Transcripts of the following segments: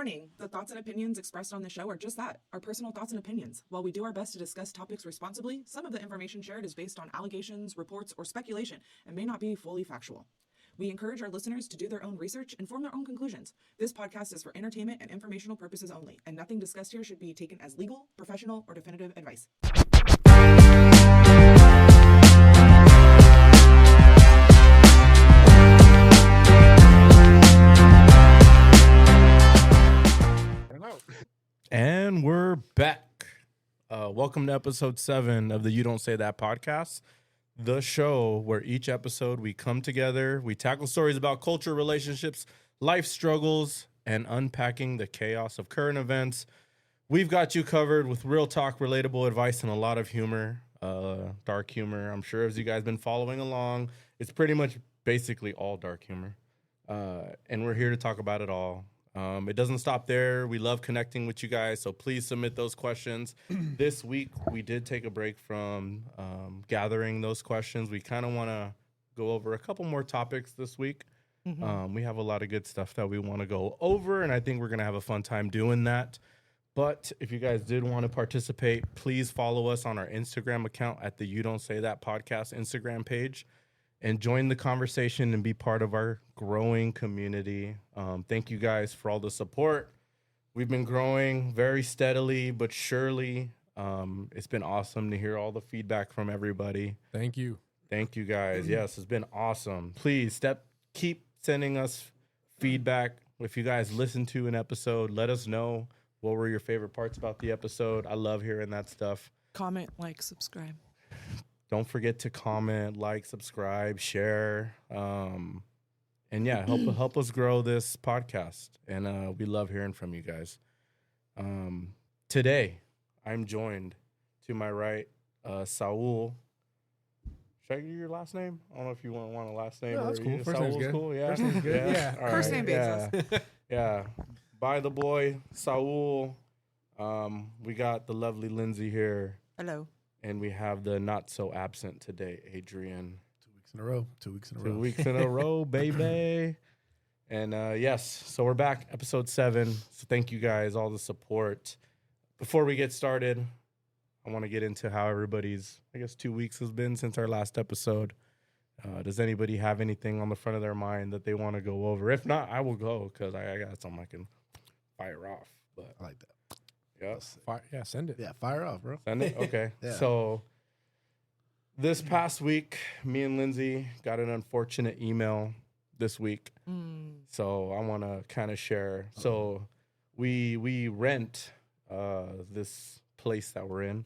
Warning, the thoughts and opinions expressed on the show are just that, our personal thoughts and opinions. While we do our best to discuss topics responsibly, some of the information shared is based on allegations, reports, or speculation and may not be fully factual. We encourage our listeners to do their own research and form their own conclusions. This podcast is for entertainment and informational purposes only, and nothing discussed here should be taken as legal, professional, or definitive advice. And we're back. Welcome to episode 7 of the You Don't Say That podcast, the show where each episode we come together, we tackle stories about culture, relationships, life struggles, and unpacking the chaos of current events. We've got you covered with real talk, relatable advice, and a lot of humor, dark humor. I'm sure as you guys been following along, it's pretty much basically all dark humor. And we're here to talk about it all. It doesn't stop there. We love connecting with you guys, so please submit those questions. This week, we did take a break from gathering those questions. We kind of want to go over a couple more topics this week. We have a lot of good stuff that we want to go over, and I think we're going to have a fun time doing that. But if you guys did want to participate, please follow us on our Instagram account at the You Don't Say That podcast Instagram page. And join the conversation and be part of our growing community. Thank you guys for all the support. We've been growing very steadily, but surely. It's been awesome to hear all the feedback from everybody. Thank you. Thank you guys. Yes, it's been awesome. Please keep sending us feedback. If you guys listen to an episode, let us know what were your favorite parts about the episode. I love hearing that stuff. Comment, like, subscribe. Don't forget to comment, like, subscribe, share, and yeah, help us grow this podcast. And we love hearing from you guys. Today, I'm joined to my right, Saul. Should I give you your last name? I don't know if you want a last name. No, that's cool. First name's good. Cool. Yeah, First name's good. Yeah. All First right. name basis. Yeah. By the boy, Saul. We got the lovely Lindsay here. Hello. And we have the not so absent today, Adrian. 2 weeks in a row. 2 weeks in a row. 2 weeks in a row, baby. And yes, so we're back, episode 7. So thank you guys, all the support. Before we get started, I want to get into how everybody's, 2 weeks has been since our last episode. Does anybody have anything on the front of their mind that they want to go over? If not, I will go because I got something I can fire off. But I like that. Yes. Send it. Yeah, fire off, bro. Send it? Okay. Yeah. So this past week, me and Lindsay got an unfortunate email this week. So I want to kind of share. So we rent this place that we're in.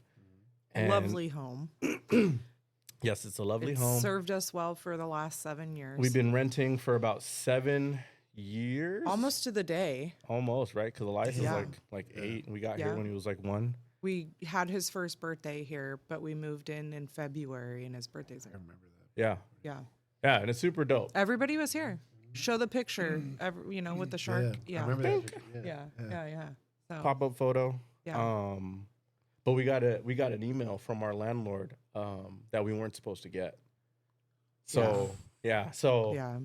A lovely home. Yes, it's a lovely It's home. served us well for the last 7 years. We've been renting for about 7 years. Almost to the day. Almost, right? Because Elias Yeah. is like 8. We got here when he was like 1. We had his first birthday here, but we moved in February, and his birthday's I there. remember that. Yeah. Yeah. Yeah, and it's super dope. Everybody was here. Show the picture, with the shark. I remember that. Yeah. So, Pop-up photo. yeah. But we got an email from our landlord that we weren't supposed to get. So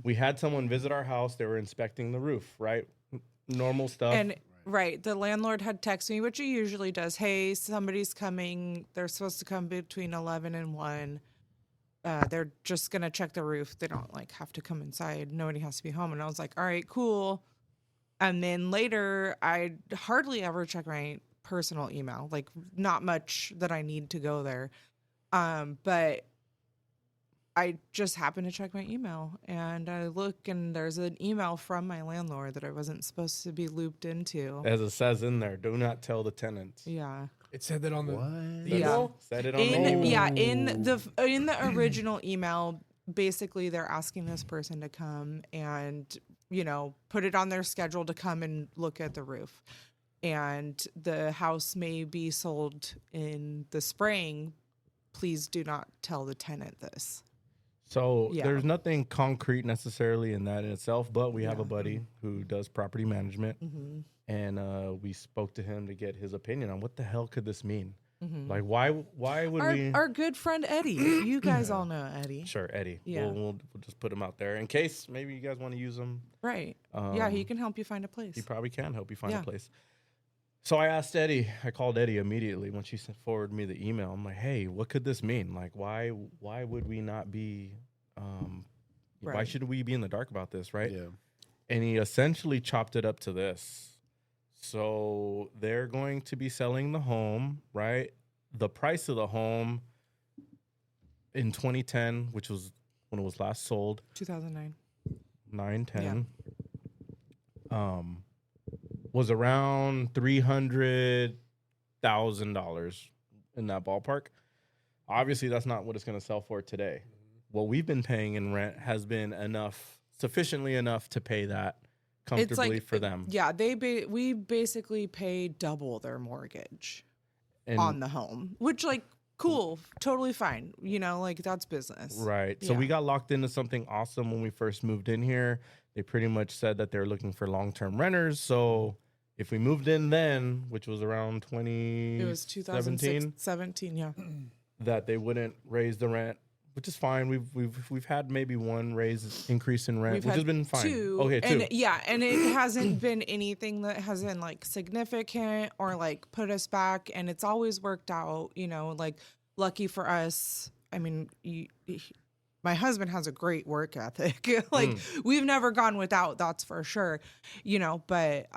we had someone visit our house. They were inspecting the roof, right? Normal stuff. And right, the landlord had texted me, which he usually does. Hey, somebody's coming. They're supposed to come between 11 and 1. They're just gonna check the roof. They don't have to come inside. Nobody has to be home. And I was like, all right, cool. And then later, I hardly ever check my personal email. Not much that I need to go there. But I just happened to check my email, and I look, and there's an email from my landlord that I wasn't supposed to be looped into. As it says in there, do not tell the tenants. Yeah. It said that on the Yeah. Said it on the in the original email, basically they're asking this person to come and put it on their schedule to come and look at the roof, and the house may be sold in the spring. Please do not tell the tenant this. So there's nothing concrete necessarily in that in itself, but we have a buddy who does property management, and we spoke to him to get his opinion on what the hell could this mean. Like, why would we? Our good friend Eddie. You guys all know Eddie. Sure, Eddie. Yeah. We'll just put him out there in case maybe you guys want to use him. Right. Yeah, he can help you find a place. He probably can help you find Yeah. a place. So I asked Eddie. I called Eddie immediately when she forwarded me the email. I'm like, hey, what could this mean? Like, why would we not be? Why Right. should we be in the dark about this, right? Yeah. And he essentially chopped it up to this. So they're going to be selling the home, right? The price of the home in 2010, which was when it was last sold, 2009. 910, was around $300,000 in that ballpark. Obviously, that's not what it's going to sell for today. What we've been paying in rent has been sufficiently enough to pay that comfortably for them. Yeah, we basically pay double their mortgage And on the home, which like cool, totally fine. You know, like that's business. right. So Yeah. we got locked into something awesome when we first moved in here. They pretty much said that they're looking for long-term renters. So if we moved in then, which was around 2017, It was 2017, yeah. that they wouldn't raise the rent, which is fine. We've had maybe one increase in rent, We've which has had been fine. two, Okay, two. and yeah, and it hasn't been anything that hasn't like significant or like put us back, and it's always worked out. You know, like lucky for us. I mean, my husband has a great work ethic. Like we've never gone without, that's for sure. You know, but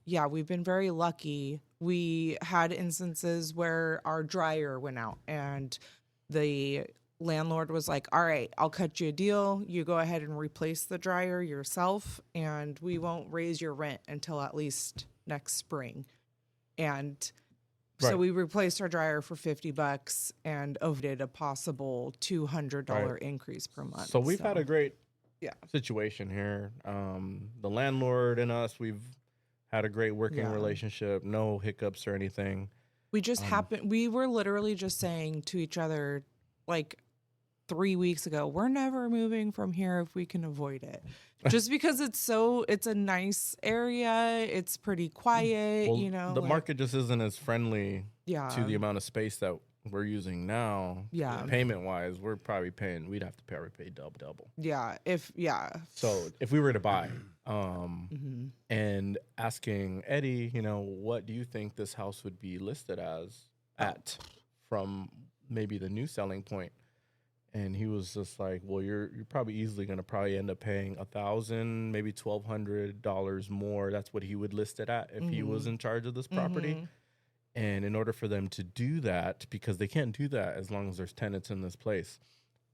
yeah, we've been very lucky. We had instances where our dryer went out and the landlord was like, all right, I'll cut you a deal. You go ahead and replace the dryer yourself, and we won't raise your rent until at least next spring. And so Right. we replaced our dryer for $50 and avoided a possible $200 Right. increase per month. So we've had a great Yeah. situation here. The landlord and us, we've had a great working Yeah. relationship, no hiccups or anything. We just we were literally just saying to each other, like 3 weeks ago, we're never moving from here if we can avoid it. Just because it's a nice area, it's pretty quiet, Well, you know. the like- market just isn't as friendly yeah. to the amount of space that we're using now. Yeah. Payment wise, we'd have to pay double. Yeah. So if we were to buy, Mm-hmm. and asking Eddie, you know, what do you think this house would be listed at from maybe the new selling point? And he was just like, well, you're probably easily going to end up paying $1,000, maybe $1,200 more. That's what he would list it at if he was in charge of this property. And in order for them to do that, because they can't do that as long as there's tenants in this place,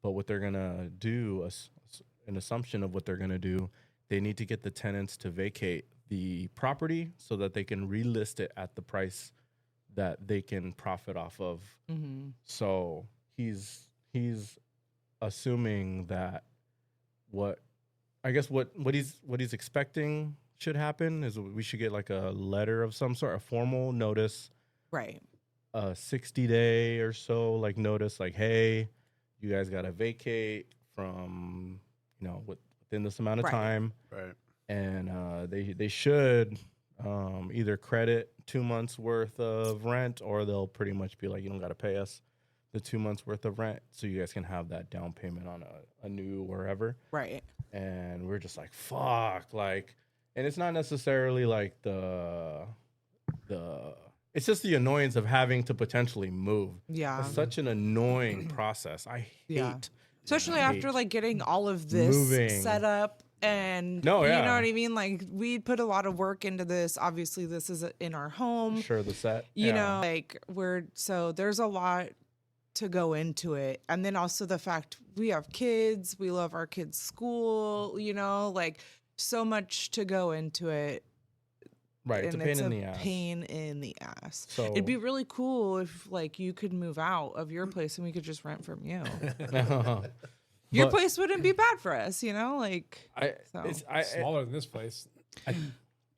but what they're going to do, an assumption of what they're going to do, they need to get the tenants to vacate the property so that they can relist it at the price that they can profit off of. Mm-hmm. So he's assuming that what he's expecting should happen is we should get like a letter of some sort, a formal notice, Right. a 60-day or so like notice, like, hey, you guys got to vacate from, you know, within this amount of Right. time. Right. And they should either credit 2 months worth of rent, or they'll pretty much be like, you don't got to pay us the 2 months worth of rent, so you guys can have that down payment on a new wherever. Right. And we're just like, fuck, like, and it's not necessarily like it's just the annoyance of having to potentially move. Yeah. It's such an annoying process. I hate. Yeah. Especially hate after like getting all of this moving. set up and No, you yeah. know what I mean? Like we put a lot of work into this. Obviously this is in our home. Sure, the set. You know, like so there's a lot to go into it. And then also the fact we have kids, we love our kids' school, you know, like so much to go into it. Right, it's a And pain in the ass. Pain in the ass. So It'd be really cool if like you could move out of your place and we could just rent from you. Your But place wouldn't be bad for us, you know? Like so. Smaller than this place.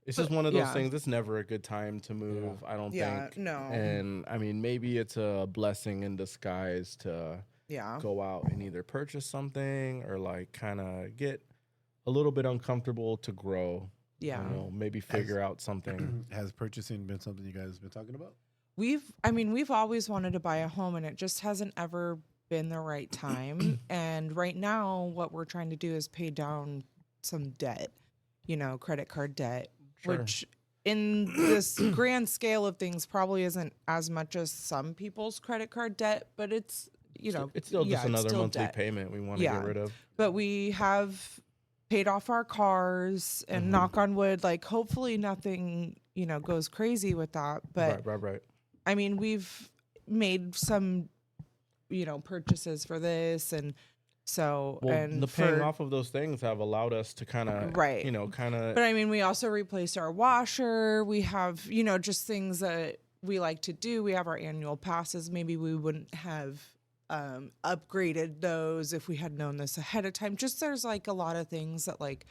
It's just one of those Yeah. things. It's never a good time to move, I don't think. no. And I mean, maybe it's a blessing in disguise to Yeah. go out and either purchase something or like kind of get a little bit uncomfortable to grow. Yeah. You know, maybe figure out something. Has purchasing been something you guys have been talking about? we've always wanted to buy a home, and it just hasn't ever been the right time. And right now, what we're trying to do is pay down some debt, credit card debt, Sure. which in this grand scale of things probably isn't as much as some people's credit card debt, but it's, It's still just yeah, it's another still monthly debt. payment we want to Yeah. get rid of. But we have paid off our cars, and Mhm. knock on wood, like hopefully nothing, goes crazy with that. But Right. I mean, we've made some, purchases for this, and so Well, and the paying off of those things have allowed us to kind of, Right. But I mean, we also replaced our washer. We have, just things that we like to do. We have our annual passes. Maybe we wouldn't have upgraded those if we had known this ahead of time. Just there's like a lot of things that like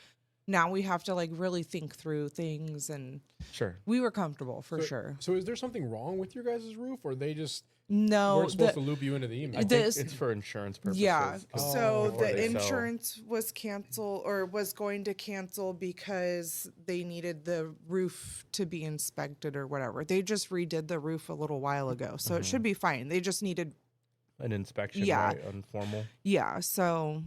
now we have to like really think through things, and sure. we were comfortable for sure. So is there something wrong with your guys' roof, or they just No, weren't supposed to loop you into the email? I think This- it's for insurance purposes. Yeah. Oh, So before the they sell. insurance was canceled, or was going to cancel, because they needed the roof to be inspected or whatever. They just redid the roof a little while ago, so it should be fine. They just needed, An inspection, Yeah. right? Informal. yeah. So,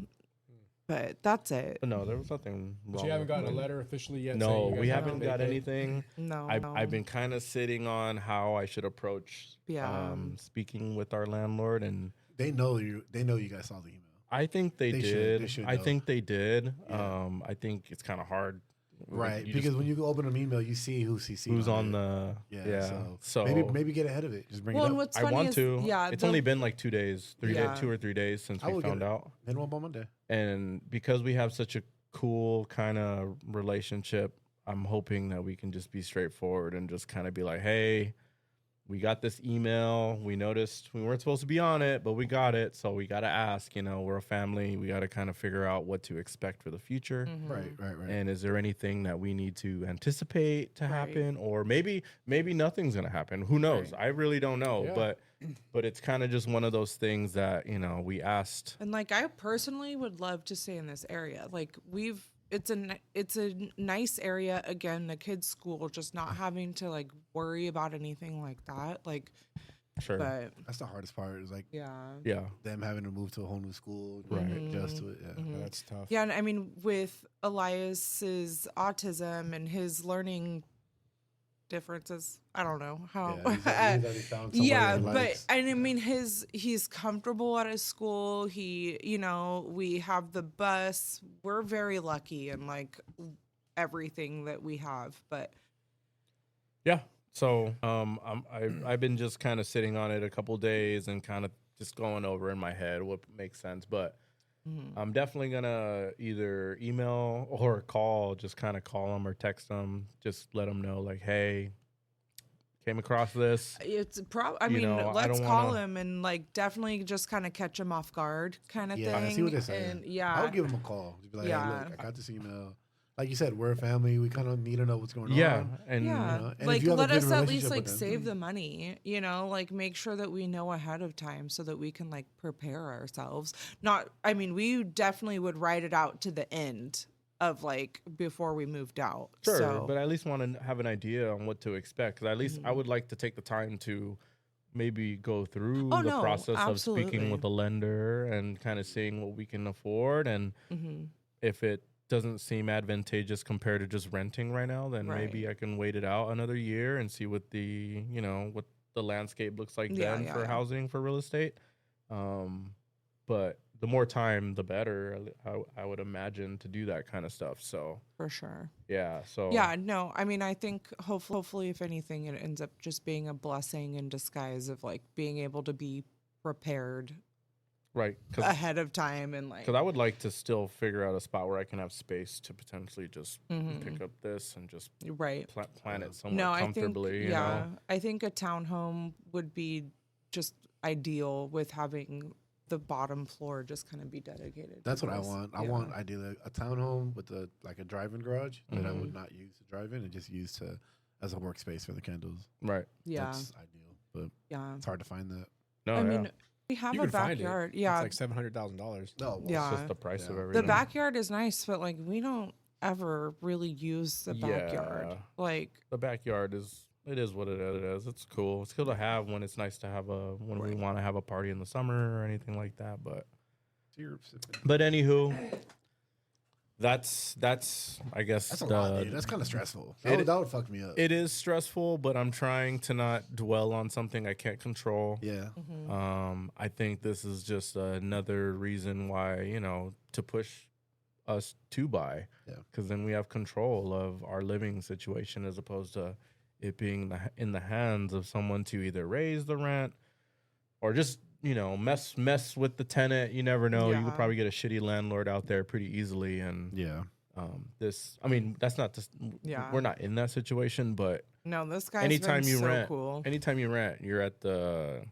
but that's it. But no, there was nothing wrong. But you haven't with gotten a it. letter officially yet? No, saying you guys we have to haven't got vacate? anything. No, I've been kind of sitting on how I should approach Yeah. speaking with our landlord, and They know you. They know you guys saw the email. I think they They should- did. they should I know. think they did. Yeah. I think it's kind of hard. Right. You Because just- when you open an email, you see who's CC. who's on it. the So, maybe get ahead of it. Just bring Well, it and up. what's I funny want is, to. yeah, It's the- only been like 2 days, Yeah. 2 or 3 days since I we will get found it. out. Then one on Monday. And because we have such a cool kind of relationship, I'm hoping that we can just be straightforward and just kind of be like, hey, we got this email. We noticed we weren't supposed to be on it, but we got it. So we got to ask, we're a family. We got to kind of figure out what to expect for the future. Mhm. Right. And is there anything that we need to anticipate to Right. happen? Or maybe nothing's going to happen. Who knows? Right. I really don't know. Yeah. But it's kind of just one of those things that, we asked. And like, I personally would love to stay in this area. Like it's a nice area. Again, the kids' school, just not having to like worry about anything like that. Like, Sure. but That's the hardest part. Is like yeah. Yeah. them having to move to a whole new school, Right. adjust to it. Yeah. Mhm. That's tough. Yeah, and I mean, with Elias's autism and his learning differences, I don't know how. Yeah, he's already found somewhere Yeah, he but likes. and I mean, he's comfortable at his school. We have the bus. We're very lucky in like everything that we have. But Yeah. So I've been just kind of sitting on it a couple days and kind of just going over in my head what makes sense. But I'm definitely gonna either email or call, just kind of call them or text them, just let them know like, hey, came across this. it's I You mean, know, I let's don't call wanna- him and like definitely just kind of catch him off guard, kind of Yeah, thing. see what they're saying. And yeah, I would give them a call. Just be like, Yeah. hey, look, I got this email. Like you said, we're a family. We kind of need to know what's going Yeah, on. and yeah, know, and if like you have a let good us at least relationship like with them. save the money, like make sure that we know ahead of time so that we can like prepare ourselves. I mean, we definitely would write it out to the end of like before we moved out. sure, So, but I at least want to have an idea on what to expect. 'Cause at least I would like to take the time to maybe go through Oh, the no, process of absolutely. speaking with a lender and kind of seeing what we can afford, and mhm. if it doesn't seem advantageous compared to just renting right now, then maybe I can wait it out another year and see what the what the landscape looks like Yeah, then yeah, for yeah. housing for real estate. But the more time, the better. I would imagine to do that kind of stuff. So For sure. yeah, so Yeah, no, I mean, I think hopefully, if anything, it ends up just being a blessing in disguise of like being able to be prepared right, because ahead of time and like. I would like to still figure out a spot where I can have space to potentially just Mhm. pick up this and just Right. plan it somewhere No, I think comfortably. yeah, I think a townhome would be just ideal with having the bottom floor just kind of be dedicated. That's to what I this. want. I Yeah. want ideally a townhome with a drive-in garage that I Mhm. would not use to drive in and just use as a workspace for the candles. Right. Yeah, That's ideal, but yeah. it's hard to find that. No, I yeah. mean, we have You a can find it. backyard. It's Yeah, like $700,000. No, well, Yeah. It's just the price of Yeah. everything. the backyard is nice, but like we don't ever really use the backyard. Yeah. Like The backyard is it is what it is. It's cool. It's cool to have when it's nice to have when we want to have a party in the summer or anything like that. But anywho, that's I guess That's a lot, dude. That's kind of stressful. That would fuck me up. It is stressful, but I'm trying to not dwell on something I can't control. Yeah. I think this is just another reason why, to push us to buy. Yeah. Because then we have control of our living situation as opposed to it being in the hands of someone to either raise the rent or just, mess with the tenant. You never know. You Yeah. could probably get a shitty landlord out there pretty easily. And Yeah. that's not just, Yeah. we're not in that situation, but No, this guy's anytime been you so rent, cool. anytime you rent, you're at the,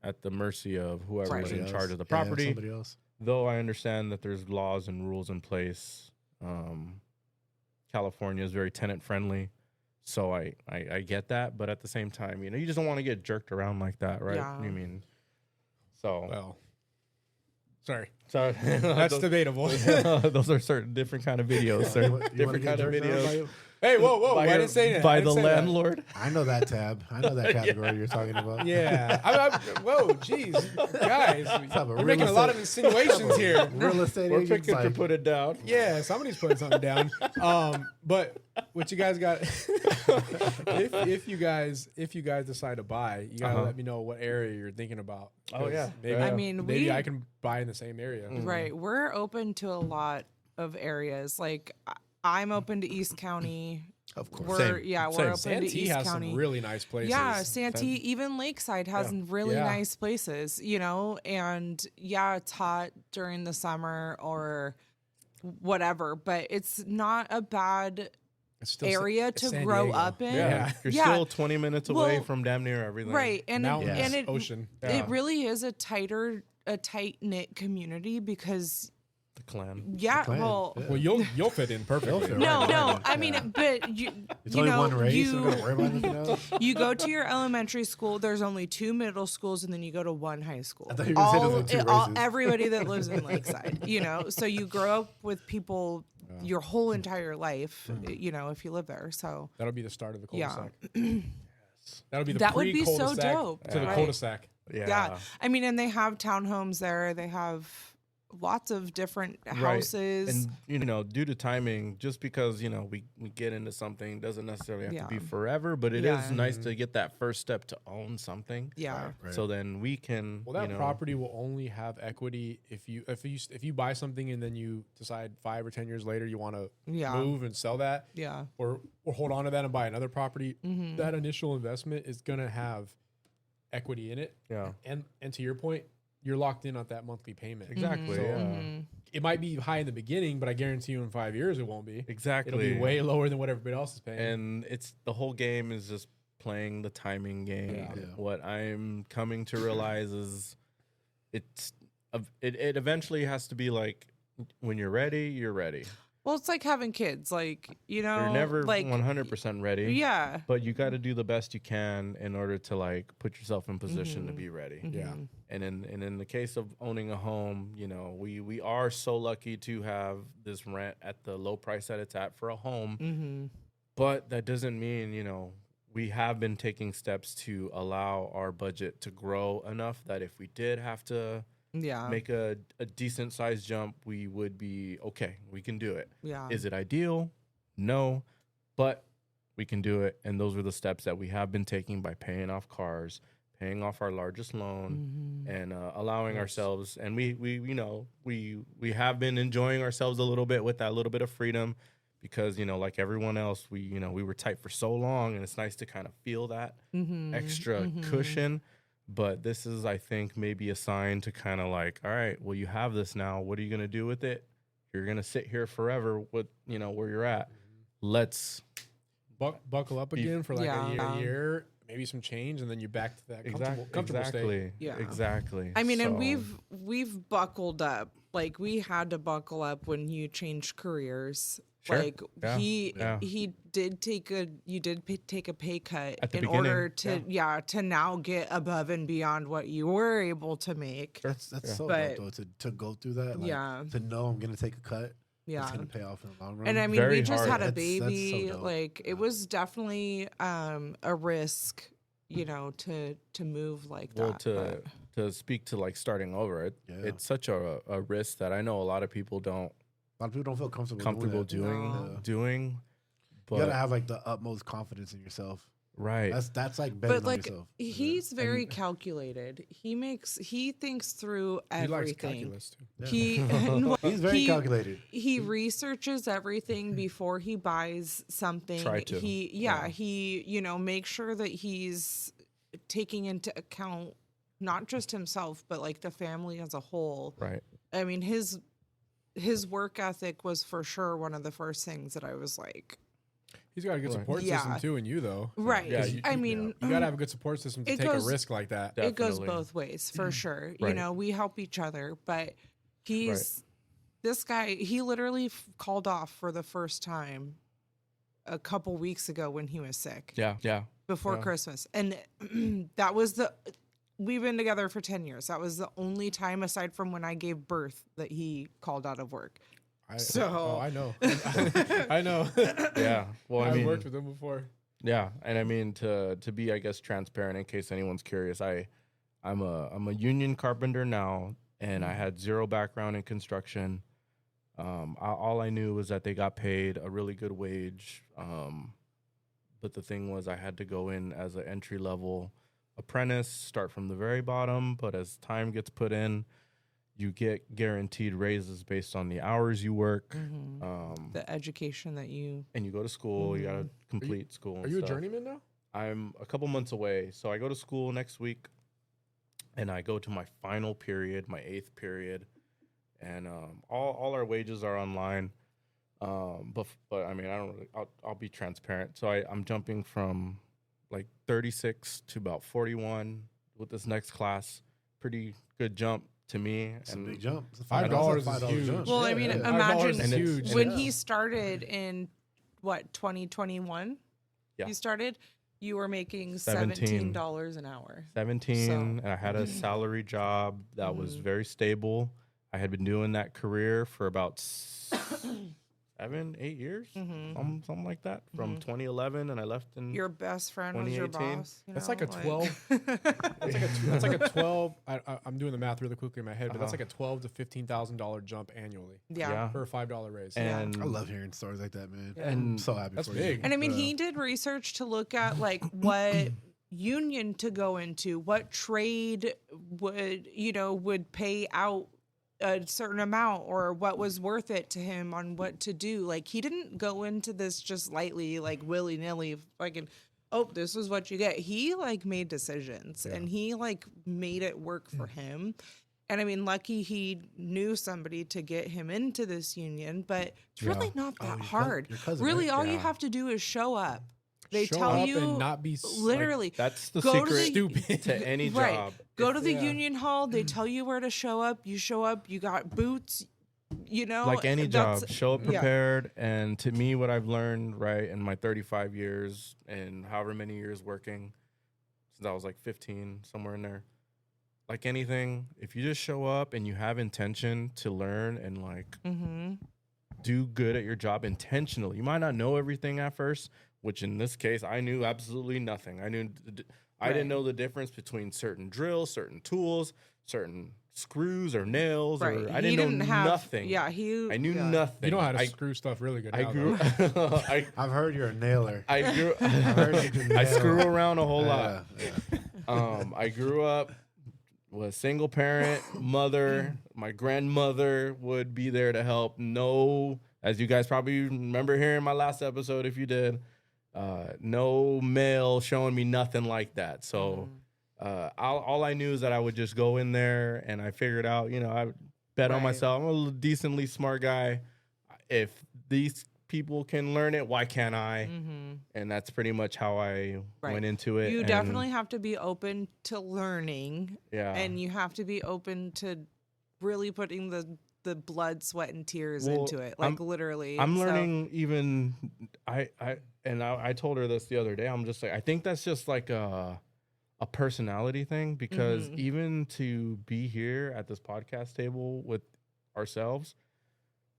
at the mercy of whoever's Right. in charge of the Yeah, property. somebody else. Though I understand that there's laws and rules in place. California is very tenant friendly, so I get that. But at the same time, you just don't want to get jerked around like that, right? Yeah. You mean so? Well, sorry. So That's those, debatable. those are certain different kind of videos, sir. You wanna Different get kind of jerked around videos. Hey, whoa! I didn't say that. By I didn't the say that. landlord. I know that tab. I know that category you're talking about. Yeah. Whoa, jeez, guys, type of you're real making a lot of estate- insinuations here. Real estate We're agents, picking to like, put it down. Yeah, somebody's putting something down. But what you guys got? if you guys decide to buy, you gotta let me know what area you're thinking about. Oh, 'Cause yeah. maybe, Yeah. I mean, maybe I can buy in the same area. Right. We're open to a lot of areas. Like I'm open to East County. of course. We're Same. we're Same. open to Santee East has County. some really nice places. Yeah, Santee, even Lakeside has really Yeah. nice places, and yeah, it's hot during the summer or whatever, but it's not a bad It's still area it's to San grow Diego. up in. Yeah, you're Yeah. still 20 minutes away Well, from damn near everything. Right. And Mountains, and it ocean. Yeah. it really is a tight knit community because The clan. yeah, clan, well yeah. Well, you'll fit in perfectly. fit no, right. no. I mean, but It's you only know, one race. So we're you gonna worry about anything else. you go to your elementary school. There's only 2 middle schools, and then you go to 1 high school. I thought you were gonna say there's only 2 races. Everybody that lives in Lakeside, So you grow up with people your whole entire life, if you live there. So That'll be the start of the Yeah. cul-de-sac. That'll be the That would be so pre-cul-de-sac dope, to the right. cul-de-sac. yeah, I mean, and they have townhomes there. They have lots of different houses. And due to timing, just because we get into something doesn't necessarily have to be Yeah. forever, but it is Yeah. nice to get that first step to own something. Yeah. Right. So then we can. Well, that property will only have equity if you buy something and then you decide 5 or 10 years later you want to Yeah. move and sell that, Yeah. or hold on to that and buy another property. Mhm. That initial investment is gonna have equity in it, Yeah. and to your point, you're locked in on that monthly payment. Exactly. So- Yeah. Mhm. It might be high in the beginning, but I guarantee you in 5 years it won't be. Exactly. It'll be way lower than what everybody else is paying. And it's the whole game is just playing the timing game. Yeah. Yeah. What I'm coming to realize is it eventually has to be like when you're ready, you're ready. Well, it's like having kids. Like, You're never like 100% ready. Yeah. But you got to do the best you can in order to put yourself in position to be ready. Yeah. Mhm. And in the case of owning a home, we are so lucky to have this rent at the low price that it's at for a home. Mhm. But that doesn't mean, we have been taking steps to allow our budget to grow enough that if we did have to Yeah. make a decent sized jump, we would be okay. We can do it. Yeah. Is it ideal? No, but we can do it. And those are the steps that we have been taking by paying off cars, paying off our largest loan, Mhm. and allowing ourselves. And we have been enjoying ourselves a little bit with that little bit of freedom, because like everyone else, we were tight for so long, and it's nice to kind of feel that Mhm. extra Mhm. cushion. But this is, I think, maybe a sign to kind of all right, well, you have this now. What are you going to do with it? You're going to sit here forever with, where you're at. Let's Buckle up Be- again for like Yeah. a year, maybe some change, and then you're back to that comfortable state. exactly. Yeah. Exactly. I mean, and So, we've buckled up. Like we had to buckle up when you changed careers. Sure. Like Yeah. he Yeah. did take a pay cut At the in beginning. order to now get above and beyond what you were able to make. Sure. That's Yeah. so But- dope though to go through that. Like, Yeah. To know I'm gonna take a cut. Yeah. it's gonna pay off in the long run. And I mean, Very we just hard. had a That's so baby. dope. Like it was definitely a risk, you know, to move like Well, that. to speak to like starting over, Yeah. it's such a risk that I know a lot of people don't A lot of people don't feel comfortable, doing. No. Doing, but You gotta have like the utmost confidence in yourself. right. That's like betting But like on yourself. he's very calculated. He thinks through He likes everything. calculus too. Yeah. He He's very he- calculated. He researches everything before he buys something. Try to. He you know makes sure that he's taking into account not just himself but like the family as a whole. Right. I mean his work ethic was for sure one of the first things that I was like, He's got a good Right. support Yeah. system too, and you though. right. Yeah, you- I mean, You gotta have a good support system to It take goes- a risk like that. it goes Definitely. both ways for sure. You Right. know, we help each other, but he's this guy. He literally called off for the first time a couple weeks ago when he was sick Yeah. Yeah. before Yeah. Christmas, and that was the. We've been together for 10 years. That was the only time, aside from when I gave birth, that he called out of work. I know. I know. Yeah. Well, I I've mean, worked with him before. yeah, and I mean to be, I guess, transparent in case anyone's curious. I'm a union carpenter now, and I had zero background in construction. All I knew was that they got paid a really good wage. But the thing was, I had to go in as an entry level apprentice, start from the very bottom. But as time gets put in, you get guaranteed raises based on the hours you work. The education that you. And you go to school. You gotta complete school. Are and you a stuff. journeyman now? I'm a couple months away, so I go to school next week, and I go to my final period, my 8th period, and all our wages are online. But I mean, I don't really. I'll be transparent. So I'm jumping from like 36 to about 41 with this next class. Pretty good jump to me. It's and a big jump. It's a $5 is $5 huge. jump. Well, I Yeah, mean, yeah. imagine is huge. when Yeah. he started in what 2021. Yeah. You started. You were making 17. $17 an hour. 17, So- and I had a salary job that was very stable. I had been doing that career for about 7, 8 years, something like that, from 2011, and I left in Your best friend was your 2018. boss. You That's know, like a 12. That's like a 12. I'm doing the math really quickly in my head, but that's like a $12,000 to $15,000 jump annually yeah. for a $5 raise. and I love hearing stories like that, man. And I'm so happy that's for big. you. And I mean, he did research to look at like what union to go into, what trade would pay out a certain amount, or what was worth it to him on what to do. Like he didn't go into this just lightly, like willy nilly, fucking. Oh, this is what you get. He like made decisions, and he like made it work for him. And I mean, lucky he knew somebody to get him into this union, but it's really not that your hard. your cousin, Really, right? all you have to do is show up. They Show tell up you and not be literally. that's the Go to secret the- to any Right. job. Go to the yeah. union hall. They tell you where to show up. You show up. You got boots. You know, Like any that's- job, show up yeah. prepared. And to me, what I've learned, right, in my 35 years and however many years working, since I was like 15, somewhere in there, like anything, if you just show up and you have intention to learn and like do good at your job intentionally, you might not know everything at first, which in this case, I knew absolutely nothing. I didn't know the difference between certain drills, certain tools, certain screws or nails, Right. or I He didn't know have- nothing. Yeah, I knew yeah. nothing. You know how to I, screw stuff really good. I now, grew. though. I've heard you're a nailer. I grew. heard you can I nail. screw around a whole lot. Yeah. I grew up with a single parent mother. My grandmother would be there to help. No, as you guys probably remember hearing my last episode, if you did, no male showing me nothing like that. So all I knew is that I would just go in there, and I figured out, I would bet on Right. myself. I'm a decently smart guy. If these people can learn it, why can't I? And that's pretty much how I Right. went into it. You and definitely have to be open to learning, yeah. and you have to be open to really putting the blood, sweat, and tears Well, into it. Like literally, I'm So- learning even I told her this the other day. I'm just like, I think that's just like a personality thing, because even to be here at this podcast table with ourselves,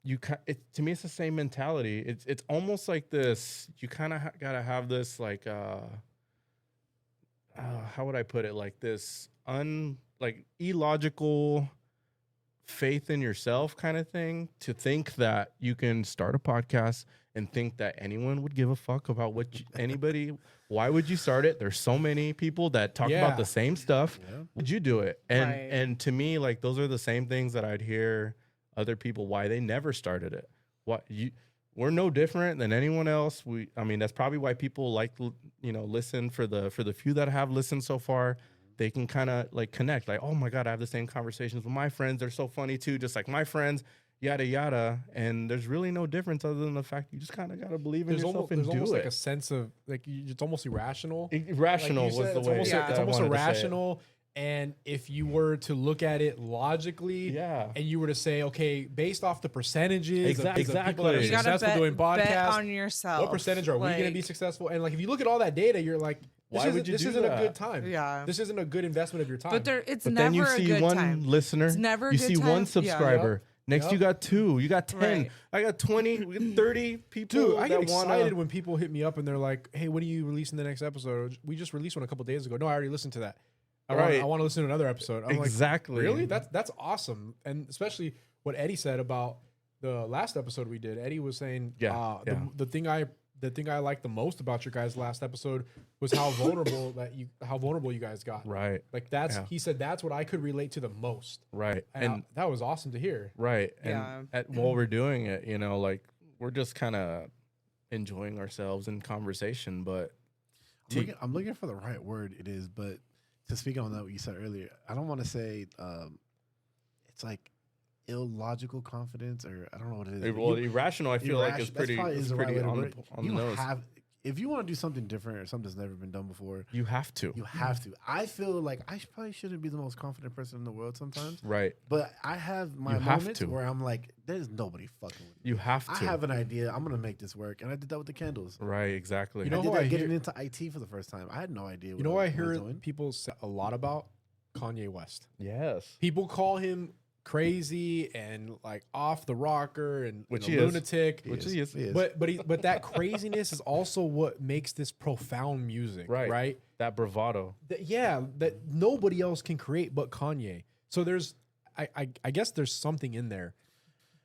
to me it's the same mentality. It's almost like this. You kind of gotta have this like how would I put it? Like this illogical faith in yourself kind of thing, to think that you can start a podcast and think that anyone would give a fuck about anybody. Why would you start it? There's so many people that talk about the same stuff. Yeah. Would you do it? And to me, like, those are the same things that I'd hear other people why they never started it. We're no different than anyone else. I mean, that's probably why people like, listen for the few that have listened so far. They can kind of like connect, like, oh my God, I have the same conversations with my friends. They're so funny too, just like my friends, yada, yada. And there's really no difference other than the fact you just kind of got to believe in yourself and do it. There's almost like a sense of like, it's almost irrational. Irrational was the way. It's almost irrational. And if you were to look at it logically, and you were to say, okay, based off the percentages of people that are successful doing podcasts, bet on yourself. What percentage are we going to be successful? And like, if you look at all that data, you're like, this isn't a good time. Yeah. This isn't a good investment of your time. But then you see one listener. It's never a you good see time. One subscriber. Next, you got 2. You got 10. Right. I got 20. We got 30 people. Dude, I get excited when people hit me up and they're like, hey, when are you releasing the next episode? We just released one a couple days ago. No, I already listened to that. I want to listen to another episode. I'm exactly. Like, really? That's awesome. And especially what Eddie said about the last episode we did. Eddie was saying, the thing I liked the most about your guys' last episode was how vulnerable you guys got. Right. Like he said that's what I could relate to the most. Right. And that was awesome to hear. Right. And while we're doing it, like, we're just kind of enjoying ourselves in conversation. But I'm looking for the right word. It is, but to speak on that, what you said earlier, I don't want to say it's like illogical confidence, or I don't know what it is. Well, irrational, I feel like is pretty on the nose. If you want to do something different or something that's never been done before, you have to. I feel like I probably shouldn't be the most confident person in the world sometimes. Right. But I have my moments where I'm like, there's nobody fucking with me. You have to. I have an idea. I'm going to make this work. And I did that with the candles. Right, exactly. I did that getting into IT for the first time. I had no idea what I hear people say a lot about? Kanye West. Yes. People call him crazy and like off the rocker and a lunatic, which he is. But that craziness is also what makes this profound music, right? That bravado, that nobody else can create but Kanye. So I guess there's something in there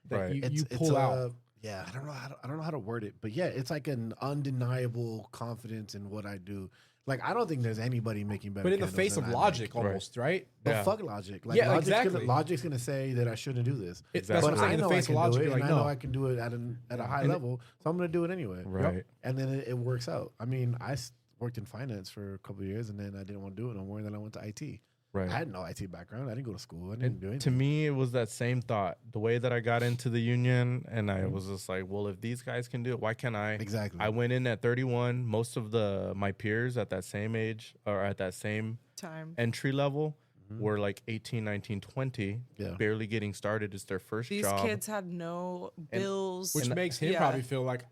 that you pull out. Yeah, I don't know how to word it, but yeah, it's like an undeniable confidence in what I do. Like, I don't think there's anybody making better. But in the face of logic, almost, right? But fuck logic. Like, Logic's gonna say that I shouldn't do this. Exactly. But I know I can do it, and I know I can do it at a high level, so I'm gonna do it anyway. Right. And then it works out. I mean, I worked in finance for a couple of years, and then I didn't want to do it no more, and then I went to IT. Right. I had no IT background. I didn't go to school. I didn't do anything. To me, it was that same thought. The way that I got into the union, and I was just like, well, if these guys can do it, why can't I? Exactly. I went in at 31. Most of my peers at that same age or at that same time entry level were like 18, 19, 20, barely getting started. It's their first job. These kids had no bills. Which makes him probably feel like,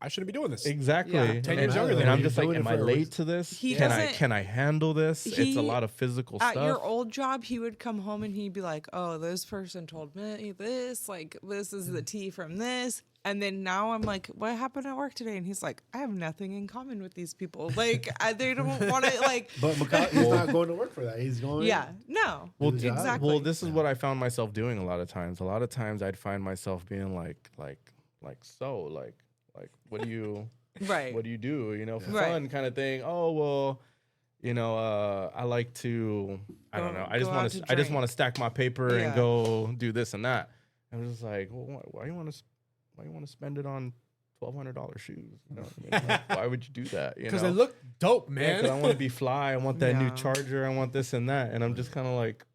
I shouldn't be doing this. Exactly. Yeah. 10 years younger than and me. I'm just like, am I late to this? Can I handle this? It's a lot of physical stuff. At your old job, he would come home and he'd be like, oh, this person told me this. Like, this is the tea from this. And then now I'm like, what happened at work today? And he's like, I have nothing in common with these people. Like, they don't want to, like. But he's not going to work for that. He's going. Yeah, no. Well, exactly. Well, this is what I found myself doing a lot of times. A lot of times I'd find myself being like, what do you, what do you do? For fun kind of thing. Oh, well, I like to, I don't know. I just want to stack my paper and go do this and that. I was just like, well, why you want to spend it on $1,200 shoes? You know what I mean? Like, why would you do that? Because they look dope, man. Because I want to be fly. I want that new charger. I want this and that. And I'm just kind of like,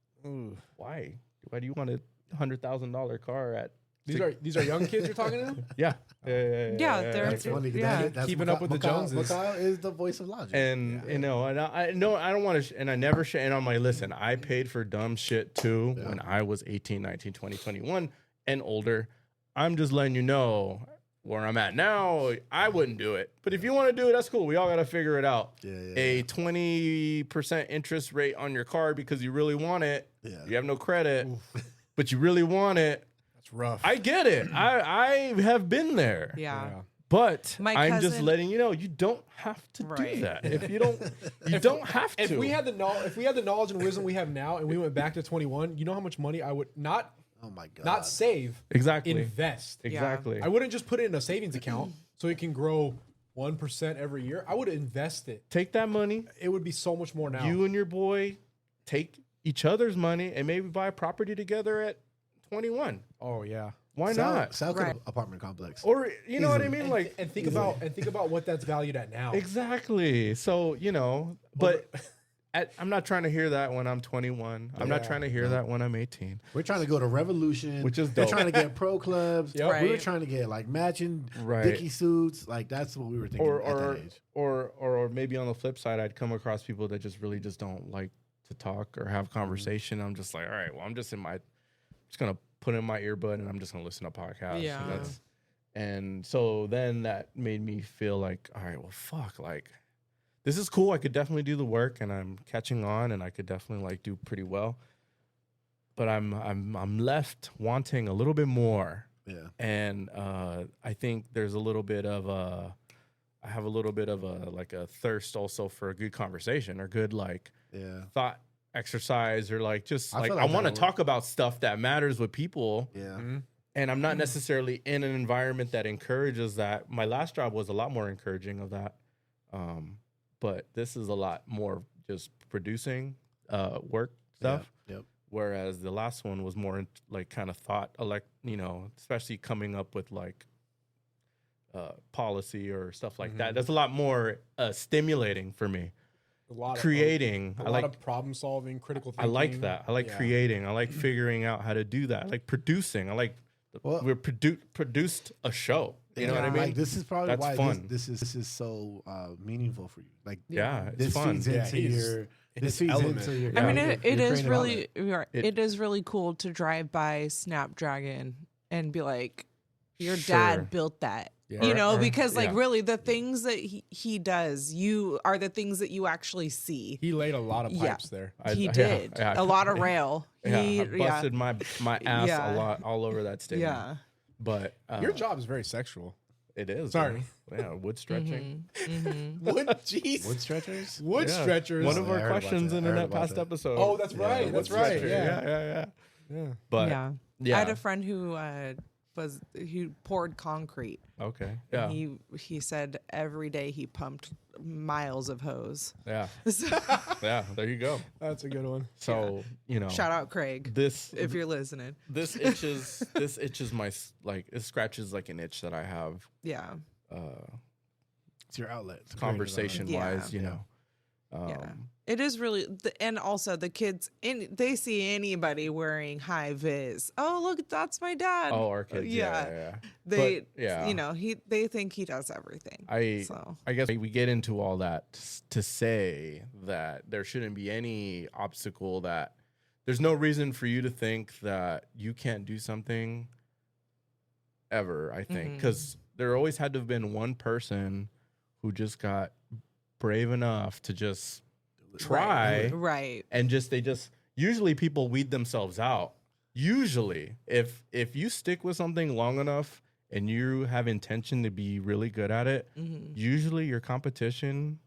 why? Why do you want a $100,000 car at? These are young kids you're talking to? Yeah. That's funny. That's keeping up with the Joneses. Mikhail is the voice of logic. And and I don't want to. And I never share. And I'm like, listen, I paid for dumb shit too when I was 18, 19, 20, 21 and older. I'm just letting you know where I'm at now. I wouldn't do it, but if you want to do it, that's cool. We all got to figure it out. A 20% interest rate on your car because you really want it. You have no credit, but you really want it. It's rough. I get it. I have been there. Yeah. But My I'm just cousin- letting you know you don't have to do Right. that. If you don't have to. If we had the knowledge and wisdom we have now, and we went back to 21, you know how much money I would not Oh my god. not save, Exactly. invest. Exactly. I wouldn't just put it in a savings account so it can grow 1% every year. I would invest it. Take that money. It would be so much more now. You and your boy take each other's money and maybe buy a property together at 21. oh yeah. Why Sell, not? sell Right. apartment complex. Or you know what I Easily. mean? Like And think about what that's valued at now. exactly. So, but I'm not trying to hear that when I'm 21. I'm not Yeah. trying to hear that when I'm 18. We're trying to go to Revolution, Which is We're dope. trying to get pro clubs. Yep. We were Right. trying to get like matching Right. Dickie suits. Like that's what we were thinking at that age. Or maybe on the flip side, I'd come across people that just really just don't like to talk or have conversation. I'm just like, all right, well, I'm just gonna put in my earbud and I'm just gonna listen to podcasts. Yeah. And so then that made me feel like, all right, well, fuck, like this is cool. I could definitely do the work and I'm catching on and I could definitely like do pretty well. But I'm left wanting a little bit more. Yeah. And I think there's a little bit of I have a little bit of a thirst also for a good conversation or good like Yeah. thought exercise or like just I like feel I like want to that'll talk about stuff that matters with people. Yeah. Mm-hmm. And I'm not necessarily in an environment that encourages that. My last job was a lot more encouraging of that. But this is a lot more just producing work stuff. Yep. Whereas the last one was more like kind of thought, especially coming up with like policy or stuff like that. That's a lot more stimulating for me. A lot Creating. a lot of problem solving, critical I thinking. like that. I like Yeah. creating. I like figuring out how to do that. I like producing. I like Well- we produced a show. You know what I Yeah. mean? Like this is probably That's why fun. this is so meaningful for you. Like Yeah, it's this fun. feeds Yeah, into he's your in this his feeds element. into your. I mean, your it is creative really outlet. it is really cool to drive by Snapdragon and be like, your Sure. dad built that. Yeah. You know, Or- because like yeah. really the things that he does, you are the things that you actually see. He laid a lot of Yeah. pipes there. He Yeah, did yeah. a lot of rail. Yeah, He, I busted my ass Yeah. a lot all over that stage. yeah. But Your job is very sexual. it is. Sorry. man. Yeah, wood stretching. Wood, jeez. Wood stretchers. Wood Yeah. stretchers. One of Yeah, I our heard about questions that. in I heard that about past that. episode. Oh, that's right. wood That's right. stretcher. Yeah. Yeah. But yeah. yeah. I had a friend who he poured concrete. Okay. Yeah. And he said every day he pumped miles of hose. Yeah. So, Yeah. There you go. That's a good one. So shout out Craig this if you're listening. this itches my it scratches like an itch that I have Yeah. It's your outlet. It's a creative conversation outlet. wise, Yeah. you know. Yeah. It is really, and also the kids, they see anybody wearing high vis. Oh, look, that's my dad. Oh, our kids. Yeah. They, But, yeah. they think he does everything. I guess we get into all that to say that there shouldn't be any obstacle, that there's no reason for you to think that you can't do something ever, I think. Because there always had to have been one person who just got brave enough to just try. Right. And usually people weed themselves out. Usually, if you stick with something long enough and you have intention to be really good at it, usually your competition,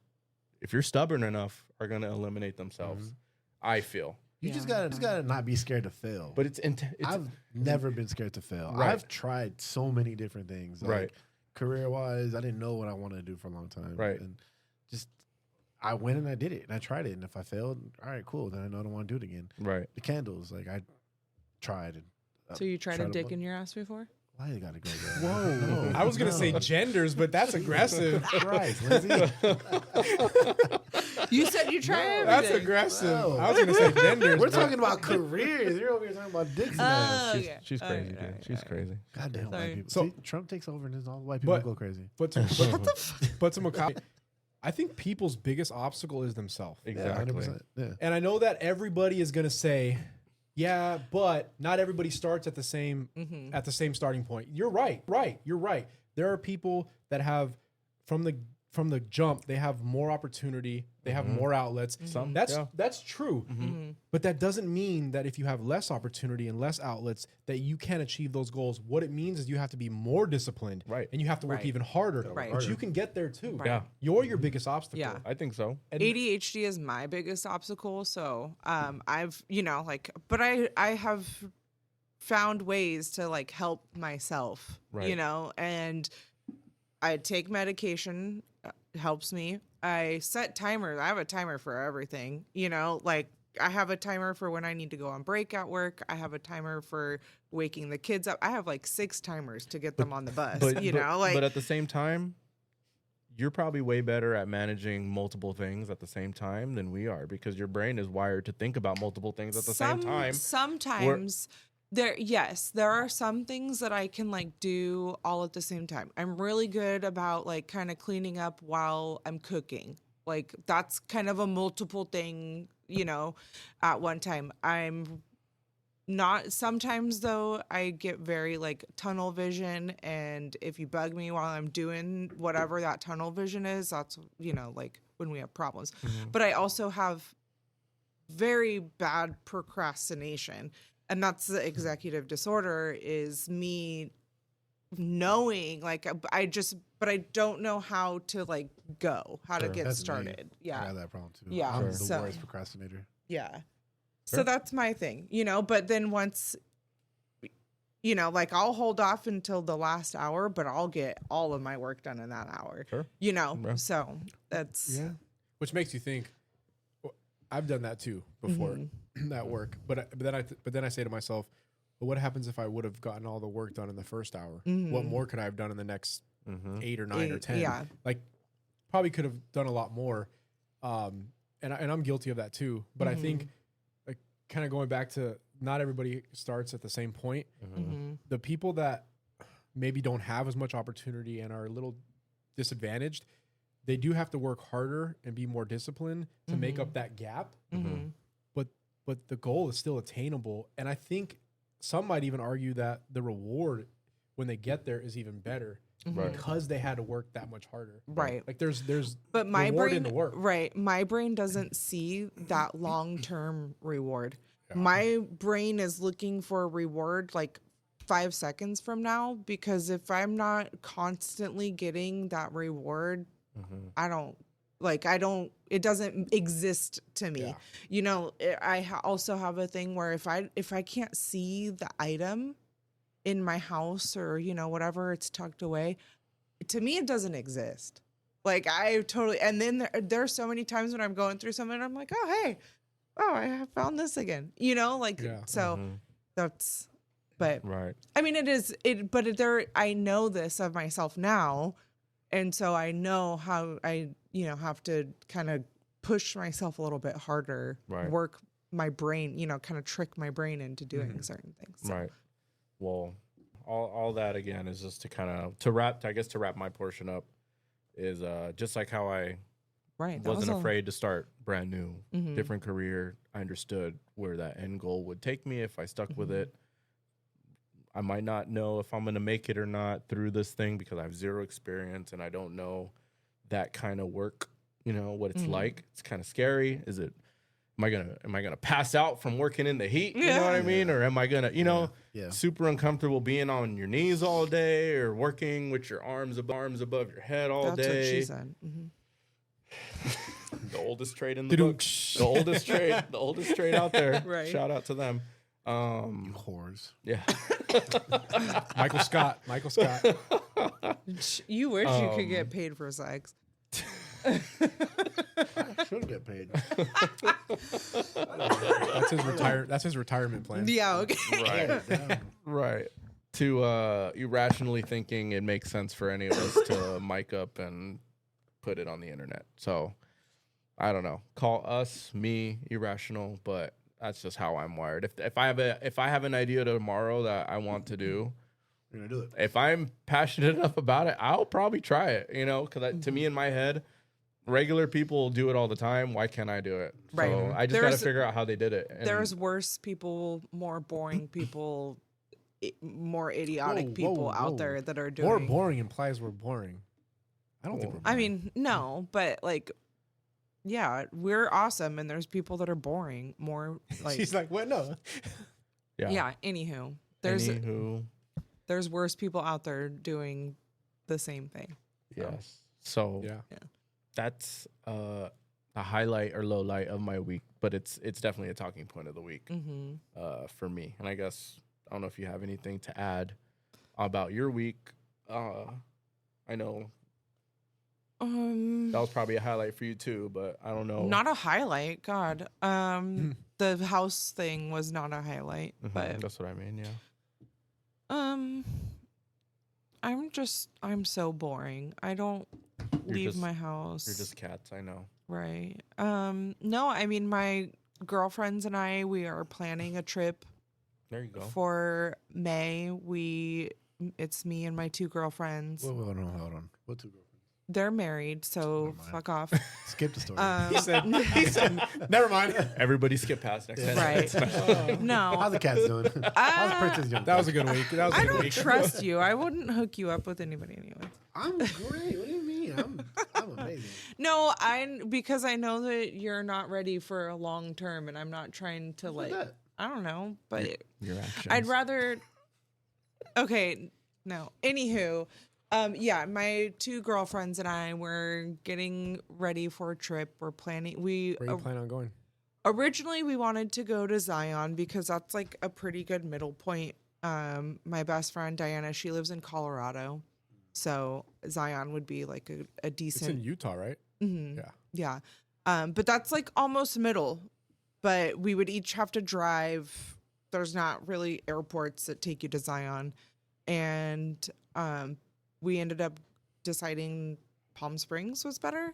if you're stubborn enough, are going to eliminate themselves. I feel. You just gotta not be scared to fail. But it's I've never been scared to fail. Right. I've tried so many different things. Like, Right. Career wise, I didn't know what I wanted to do for a long time. Right. And just I went and I did it and I tried it. And if I failed, all right, cool. Then I know I don't want to do it again. right. The candles, like I tried and So you tried a dick in your ass before? why you gotta go there? Whoa. No, I was going to no. say genders, but that's aggressive. Christ, Lindsay. You said you tried everything. That's aggressive. Whoa. I was going to say genders. We're but- talking about careers. You're over here talking about dicks and ass. Oh, okay. She's All crazy, right, dude. all right, She's all right. crazy. Goddamn Sorry. white people. So- See, Trump takes over and then all the white people But- go crazy. But to Macaulay, I think people's biggest obstacle is themselves. Exactly. 100%. Yeah. And I know that everybody is going to say, yeah, but not everybody starts at the same starting point. You're right. You're right. There are people that have from from the jump, they have more opportunity. They have more outlets. That's true. But that doesn't mean that if you have less opportunity and less outlets that you can't achieve those goals. What it means is you have to be more disciplined. Right. And you have to work even harder. Right. But you can get there too. Yeah. You're your biggest obstacle. Yeah. I think so. And ADHD is my biggest obstacle. So I've, but I have found ways to like help myself, Right. and I take medication, helps me. I set timers. I have a timer for everything, like I have a timer for when I need to go on break at work. I have a timer for waking the kids up. I have like 6 timers to get them on the bus, But at the same time, you're probably way better at managing multiple things at the same time than we are because your brain is wired to think about multiple things at the same time. Sometimes there are some things that I can like do all at the same time. I'm really good about like kind of cleaning up while I'm cooking. Like that's kind of a multiple thing, at one time. I'm not sometimes though I get very like tunnel vision, and if you bug me while I'm doing whatever that tunnel vision is, that's like when we have problems. But I also have very bad procrastination, and that's the executive disorder, is me knowing like but I don't know how to like how to get That's me. started. I have that problem too. Yeah. I'm Sure. the worst procrastinator. Yeah. Sure. So that's my thing, but then once, like I'll hold off until the last hour, but I'll get all of my work done in that hour, Sure. Yeah. So that's, which makes you think, well, I've done that too before at work. But then I say to myself, well, what happens if I would have gotten all the work done in the first hour? What more could I have done in the next 8 or 9 or 10? Yeah. Like probably could have done a lot more. And I'm guilty of that too. But I think like kind of going back to not everybody starts at the same point. The people that maybe don't have as much opportunity and are a little disadvantaged, they do have to work harder and be more disciplined to make up that gap. But the goal is still attainable. And I think some might even argue that the reward when they get there is even better because they had to work that much harder. Right. Like there's but my reward brain, in the work. right. My brain doesn't see that long-term reward. My brain is looking for a reward like 5 seconds from now, because if I'm not constantly getting that reward, it doesn't exist to me. I also have a thing where if I can't see the item in my house or, whatever, it's tucked away, to me, it doesn't exist. Like I totally, and then there's so many times when I'm going through something and I'm like, I have found this again, so that's, but right. I mean, I know this of myself now. And so I know how I, have to kind of push myself a little bit harder, work my brain, kind of trick my brain into doing certain things. So. Right. Well, all that again is just to wrap my portion up is just like how I wasn't afraid to start brand new, different career. I understood where that end goal would take me if I stuck with it. I might not know if I'm going to make it or not through this thing because I have zero experience and I don't know that kind of work, what it's like. It's kind of scary. Am I gonna pass out from working in the heat? You know what I mean? Or am I gonna, super uncomfortable being on your knees all day or working with your arms above your head all day? That's what she said. The oldest trade in the book. The oldest trade out there. Right. Shout out to them. You whores. Yeah. Michael Scott. You wish you could get paid for sex. I should get paid. That's his retirement plan. Yeah. Okay. Right. To irrationally thinking it makes sense for any of us to mic up and put it on the internet. So I don't know. Call me irrational, but that's just how I'm wired. If I have an idea tomorrow that I want to do, you're gonna do it. If I'm passionate enough about it, I'll probably try it. Because to me in my head, regular people do it all the time. Why can't I do it? Right. So I just got to figure out how they did it. And there's worse people, more boring people, more idiotic people out there that are doing. More boring implies we're boring. I don't think we're I boring. mean, no, but like, yeah, we're awesome, and there's people that are boring. More like, She's like, what? No. yeah. Anywho, there's worse people out there doing the same thing. Yes. So Yeah. that's a highlight or low light of my week, but it's definitely a talking point of the week for me. And I guess I don't know if you have anything to add about your week. I know that was probably a highlight for you too, but I don't know. Not a highlight, God. The house thing was not a highlight, but that's what I mean. Yeah. I'm so boring. I don't leave my house. You're just cats, I know. Right. No, I mean, my girlfriends and I, we are planning a trip. There you go. For May. It's me and my 2 girlfriends. Hold on. What 2 girlfriends? They're married, so fuck off. Skip the story. He said, never mind. Everybody skip past next time. Right. No. How's the cats doing? How's Princess Young? That was a good week. I don't trust you. I wouldn't hook you up with anybody anyway. I'm great. What do you mean? I'm amazing. No, because I know that you're not ready for a long term, and I'm not trying to that? I don't know, but Your actions. I'd rather. Okay, no. Anywho, yeah, my 2 girlfriends and I were getting ready for a trip. We're planning. Where you plan on going? Originally, we wanted to go to Zion because that's like a pretty good middle point. My best friend Diana, she lives in Colorado, so Zion would be like a decent. It's in Utah, right? Mm-hmm. Yeah. Yeah, but that's like almost middle. But we would each have to drive. There's not really airports that take you to Zion, and we ended up deciding Palm Springs was better.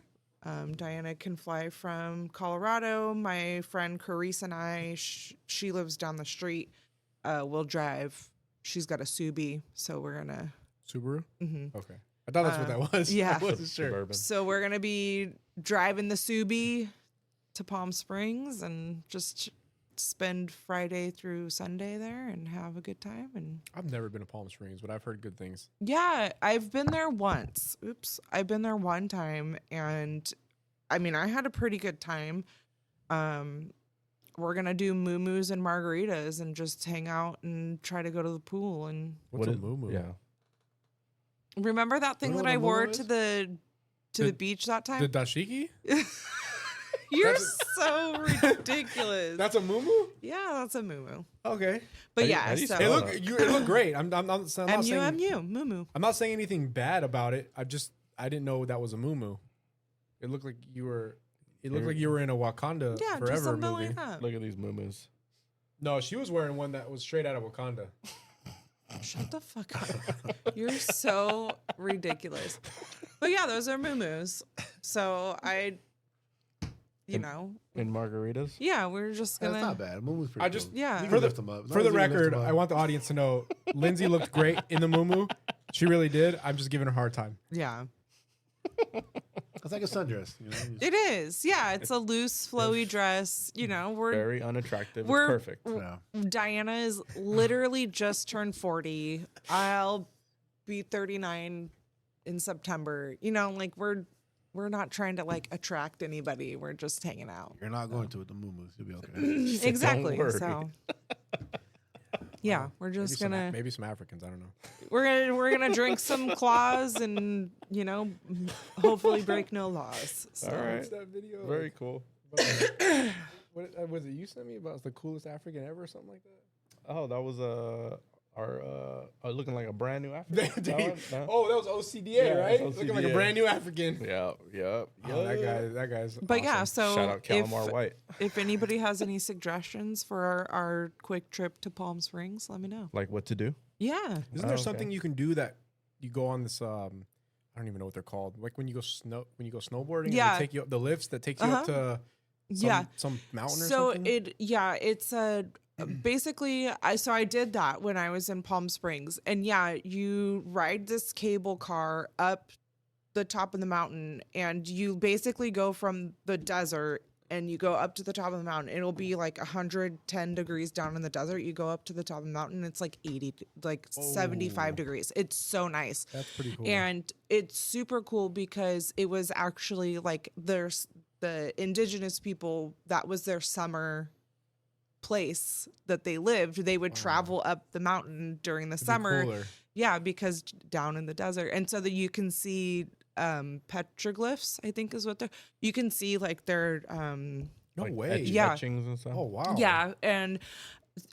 Diana can fly from Colorado. My friend Carice and I, she lives down the street. We'll drive. She's got a Subi, so we're gonna Subaru? Mm-hmm. Okay. I thought that's what that was. Yeah. I wasn't sure. Suburban. So we're gonna be driving the Subi to Palm Springs and just spend Friday through Sunday there and have a good time. And I've never been to Palm Springs, but I've heard good things. yeah, I've been there once. I've been there one time, and I mean, I had a pretty good time. We're gonna do moo-moos and margaritas and just hang out and try to go to the pool. And What's a moo-moo? Yeah. remember that thing You know that what I a wore moo-moo to the beach that time? The dashiki? You're so ridiculous. That's a moo-moo? Yeah, that's a moo-moo. Okay. But How yeah, do you so spell It looked great. I'm not saying moo-moo. I'm not saying anything bad about it. I didn't know that was a moo-moo. It looked like you were in a Wakanda Yeah, just Forever something movie. like that. Look at these moo-moos. No, she was wearing one that was straight out of Wakanda. Shut the fuck up. You're so ridiculous. But yeah, those are moo-moos. So In margaritas? yeah, we're just That's gonna. not bad. Moomoo's pretty I just- cool. Yeah. You For can the- lift them up. As For long the as you can lift record, them up. I want the audience to know Lindsay looked great in the moo-moo. She really did. I'm just giving her a hard time. Yeah. It's like a sundress. You know? It is. Yeah, it's a loose, flowy dress. We're Very unattractive. It's we're- perfect. Yeah. Diana is literally just turned 40. I'll be 39 in September. Like we're not trying to like attract anybody. We're just hanging out. You're not going to with the Moomoo's. You'll be okay. Exactly. worry. So yeah, we're just gonna Maybe some Africans. I don't know. we're gonna drink some claws and hopefully break no laws. So. All right. What's that video? Very cool. What was it you sent me about the coolest African ever or something like that? Oh, that was our looking like a brand new African. That one? No? Oh, that was OCDA, Yeah, right? that's Looking like a OCDA. brand new African. Yeah. Oh, that guy's. But yeah, awesome. so Shout out Calamar White. if anybody has any suggestions for our quick trip to Palm Springs, let me know. Like what to do? Yeah. Isn't Oh, there okay. something you can do that you go on this? I don't even know what they're called. Like when you go snowboarding. Yeah. And they take you up the lifts that take you up to. Some mountain or So something. it's a basically I did that when I was in Palm Springs, and yeah, you ride this cable car up the top of the mountain, and you basically go from the desert and you go up to the top of the mountain. It'll be like 110 degrees down in the desert. You go up to the top of the mountain, it's like 75 degrees. It's so nice. That's pretty cool. And it's super cool because it was actually like there's the indigenous people, that was their summer place that they lived. They would travel up the mountain during the summer. Yeah, because down in the desert. And so that you can see petroglyphs, I think is what they're, you can see like their no way. Yeah. Etchings and stuff. Oh wow. Yeah. And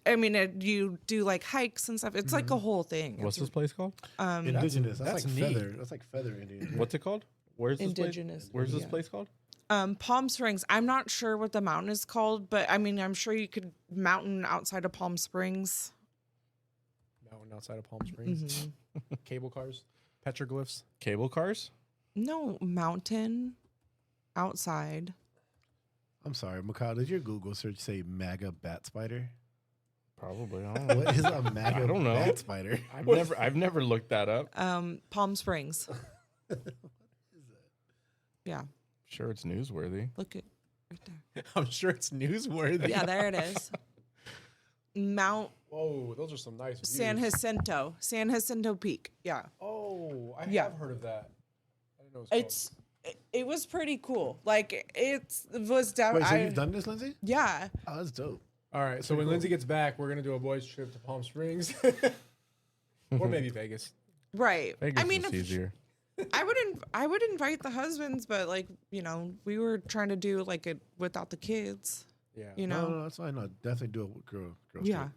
I mean, you do like hikes and stuff. It's like a whole thing. What's this place called? Indigenous. That's like neat. feather. That's like feather Indian. What's it called? Where's this Indigenous. place? Where's this place called? Palm Springs. I'm not sure what the mountain is called, but I mean, I'm sure you could mountain outside of Palm Springs. Mountain outside of Palm Springs. Cable cars, petroglyphs. Cable cars? No, mountain outside. I'm sorry, Mikhail, did your Google search say MAGA bat spider? Probably. I don't know. What is a MAGA I don't know. bat spider? I've never looked that up. Palm Springs. Yeah. Sure, it's newsworthy. Look at right there. I'm sure it's newsworthy. Yeah, there it is. Mount Whoa, those are some nice views. San Jacinto Peak. Yeah. Oh, I Yeah. have heard of that. I didn't know It was pretty cool. Like it was down. Wait, so you've done this, Lindsay? Yeah. Oh, that's dope. All right, so when Lindsay gets back, we're gonna do a boys' trip to Palm Springs, or maybe Vegas. Right. Vegas I mean, is easier. I would invite the husbands, but like, you know, we were trying to do like it without the kids. Yeah. You know. No, that's fine. No, definitely do it with girls. Yeah. Trip.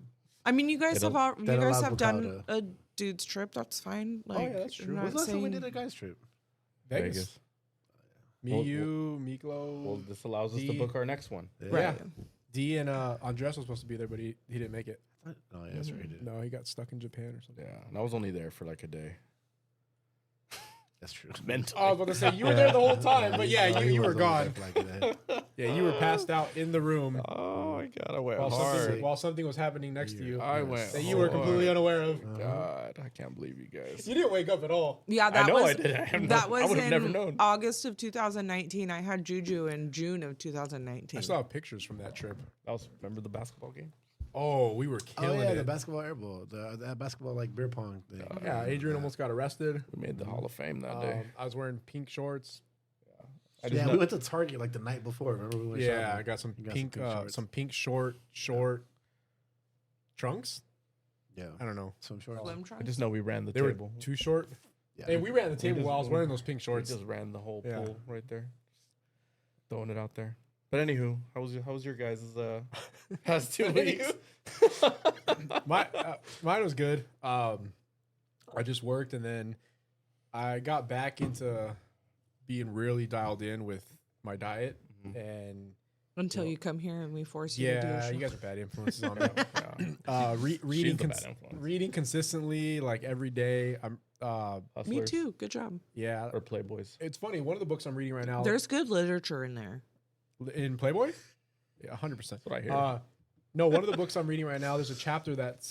I mean, you guys That allows have done Mikhail a dude's trip. That's fine. Like, yeah, that's true. I'm When's not the last time we saying- did a guys trip? Vegas. Me, Well, you, Miklo. Well, this allows us to D. book our next one. Yeah. D and Andres was supposed to be there, but he didn't make it. Oh, yeah, that's right. he did. No, he got stuck in Japan or something. Yeah, and I was only there for like a day. That's true. Mentally. I was about to say you were there the whole time, but yeah, No, he you were was only gone. there for like a day. Yeah, you were passed out in the room Oh my god, I went while hard. something was happening next to you I went that you were completely hard. unaware of. God, I can't believe you guys. You didn't wake up at all. Yeah, that I know was I did. I have no- that I was would've in never known. August of 2019. I had Juju in June of 2019. I saw pictures from that trip. Remember the basketball game? Oh, we were Oh killing yeah, it. the basketball airball, the basketball like beer pong thing. Yeah, Adrian almost got arrested. We made the Hall of Fame that day. I was wearing pink shorts. I just Yeah, know- we went to Target like the night before. Remember we went Yeah, shopping? I got some You got pink, shorts. some pink short trunks. Yeah, I don't know. some shorts. Swim I trunks? just know we ran the They table. were too short. Yeah, Hey, we ran the table just- while I was wearing those pink We shorts. just ran the whole Yeah. pool right there. Throwing it out there. But anywho, how was your guys' past 2 weeks? Mine was good. I just worked and then I got back into being really dialed in with my diet and Until you come here and we force you to do a yeah, show. you guys are bad influences on me. She's Reading the bad influence. reading consistently like every day. I'm Me Hustlers too. Good job. yeah. Or Playboys. It's funny. One of the books I'm reading right now There's good literature in there. in Playboy. Yeah, 100%. That's what I hear. No, one of the books I'm reading right now, there's a chapter that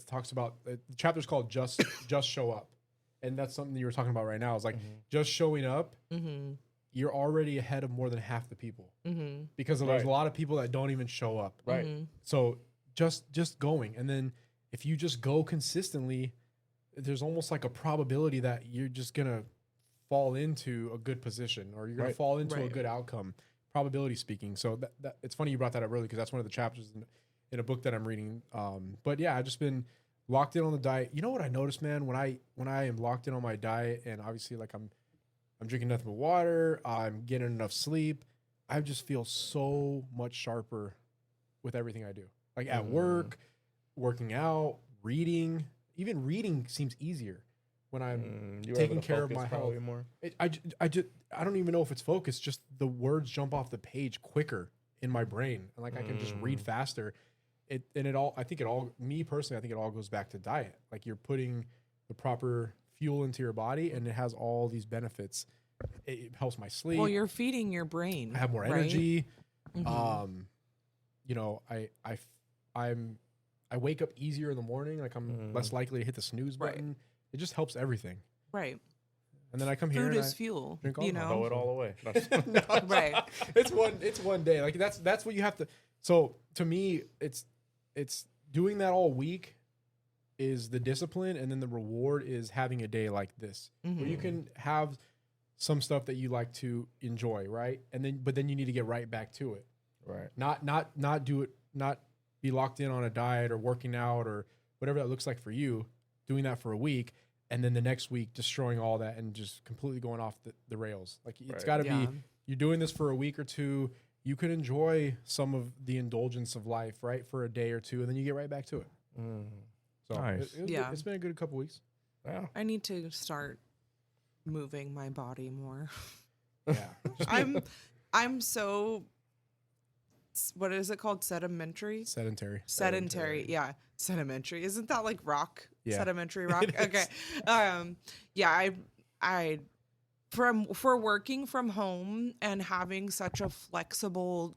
talks about the chapter's called just show up, and that's something you were talking about right now. It's like just showing up. Mm-hmm. You're already ahead of more than half the people Mm-hmm. because there's a lot of people that don't even show up. Right. So just going, and then if you just go consistently, there's almost like a probability that you're just gonna fall into a good position or you're gonna Right. fall into a Right. good outcome, probability speaking. So that it's funny you brought that up early because that's one of the chapters in a book that I'm reading. But yeah, I've just been locked in on the diet. You know what I noticed, man? When I am locked in on my diet and obviously like I'm drinking nothing but water, I'm getting enough sleep, I just feel so much sharper with everything I do. Like at work, working out, reading. Even reading seems easier when I'm You were taking able to care of focus my probably health. more. I don't even know if it's focus. Just the words jump off the page quicker in my brain, and like I can just read faster. I think it all goes back to diet. Like you're putting the proper fuel into your body, and it has all these benefits. It helps my sleep. Well, you're feeding your brain. I have more right? energy. Mhm. You know, I wake up easier in the morning. Like I'm less likely to hit the snooze Right. button. It just helps everything. Right. and then I come here Food and is I fuel. drink You alcohol. know, Throw it all away. right? It's one day. Like that's what you have to. So to me, it's doing that all week is the discipline, and then the reward is having a day like this where you can have some stuff that you like to enjoy, right? And then but then you need to get right back to it. Right. Not do it, not be locked in on a diet or working out or whatever that looks like for you, doing that for a week, and then the next week destroying all that and just completely going off the rails. Like it's got to be, you're doing this for a week or two, you could enjoy some of the indulgence of life, right, for a day or two, and then you get right back to it. So Nice. it's been a good couple weeks. Yeah. I need to start moving my body more. Yeah. I'm so, what is it called? Sedentary. Yeah. Sedimentary. Isn't that like rock? Yeah. Sedimentary rock. Okay. Yeah. For working from home and having such a flexible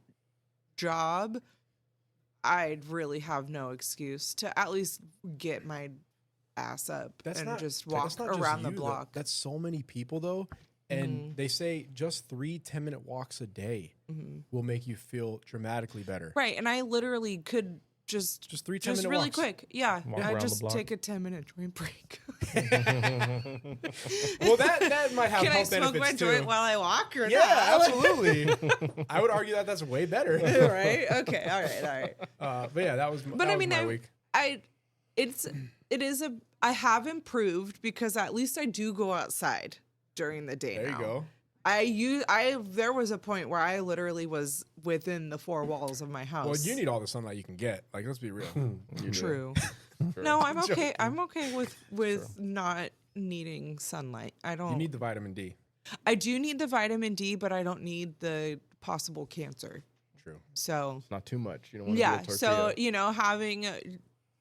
job, I'd really have no excuse to at least get my ass up just walk around the block. That's so many people though. And they say just 3 10-minute walks a day will make you feel dramatically better. Right. And I literally could just 3 10-minute just really walks. quick. Yeah. Walk I around just the block. take a 10-minute joint break. Well, that might have Can I health smoke benefits my too. joint while I walk or Yeah, not? absolutely. I would argue that that's way better. Right. Okay. All right. But yeah, that was. But that was my week. I have improved because at least I do go outside during the day There now. you go. There was a point where I literally was within the 4 walls of my house. Well, you need all the sunlight you can get. Like, let's be real. True. No, I'm okay. I'm okay with not needing sunlight. I don't. You need the vitamin D. I do need the vitamin D, but I don't need the possible cancer. True. So It's not too much. You don't want yeah. to be a So, tortilla. having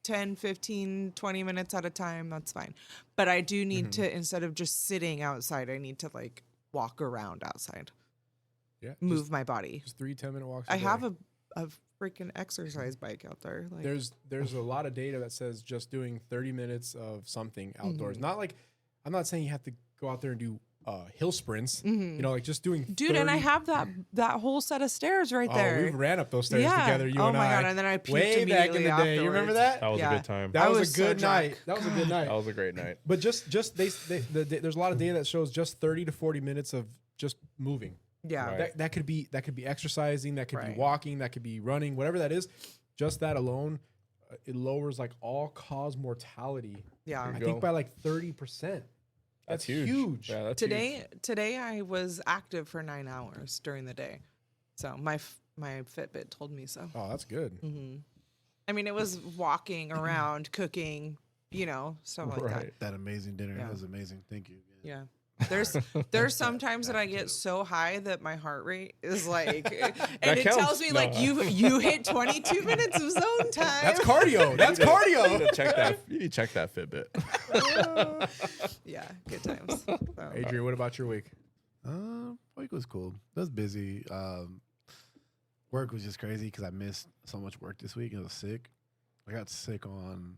10, 15, 20 minutes at a time, that's fine. But I do need to, instead of just sitting outside, I need to like walk around outside. Yeah. Move my body. Just 3 10-minute walks. I have a freaking exercise bike out there. Like, There's a lot of data that says just doing 30 minutes of something outdoors. Not like, I'm not saying you have to go out there and do hill sprints. Like just doing. dude, 30, and I have that whole set of stairs right there. We ran up those stairs Yeah. together. You Oh and my I. God, and then I puked way back in the immediately day. You remember afterwards. that? That was Yeah. a good time. That I was was a so good drunk. night. That was a good night. That was a great night. But there's a lot of data that shows just 30 to 40 minutes of just moving. Yeah. Right. That could be exercising, that could be Right. walking, that could be running, whatever that is. Just that alone, it lowers like all cause mortality. Yeah. I go. think by like 30%. That's huge. Yeah, that's huge. Today I was active for 9 hours during the day. So my Fitbit told me so. Oh, that's good. I mean, it was walking around, cooking, stuff like that. Right. That amazing dinner. Yeah. That was amazing. Thank you. Yeah. There's sometimes that I get so high that my heart rate is like, and it counts. tells me No. like you hit 22 minutes of zone time. That's cardio. That's You cardio. need to check that. You need to check that Fitbit. Yeah, good times. So. Adrian, what about your week? Week was cool. It was busy. Work was just crazy because I missed so much work this week. I was sick. I got sick on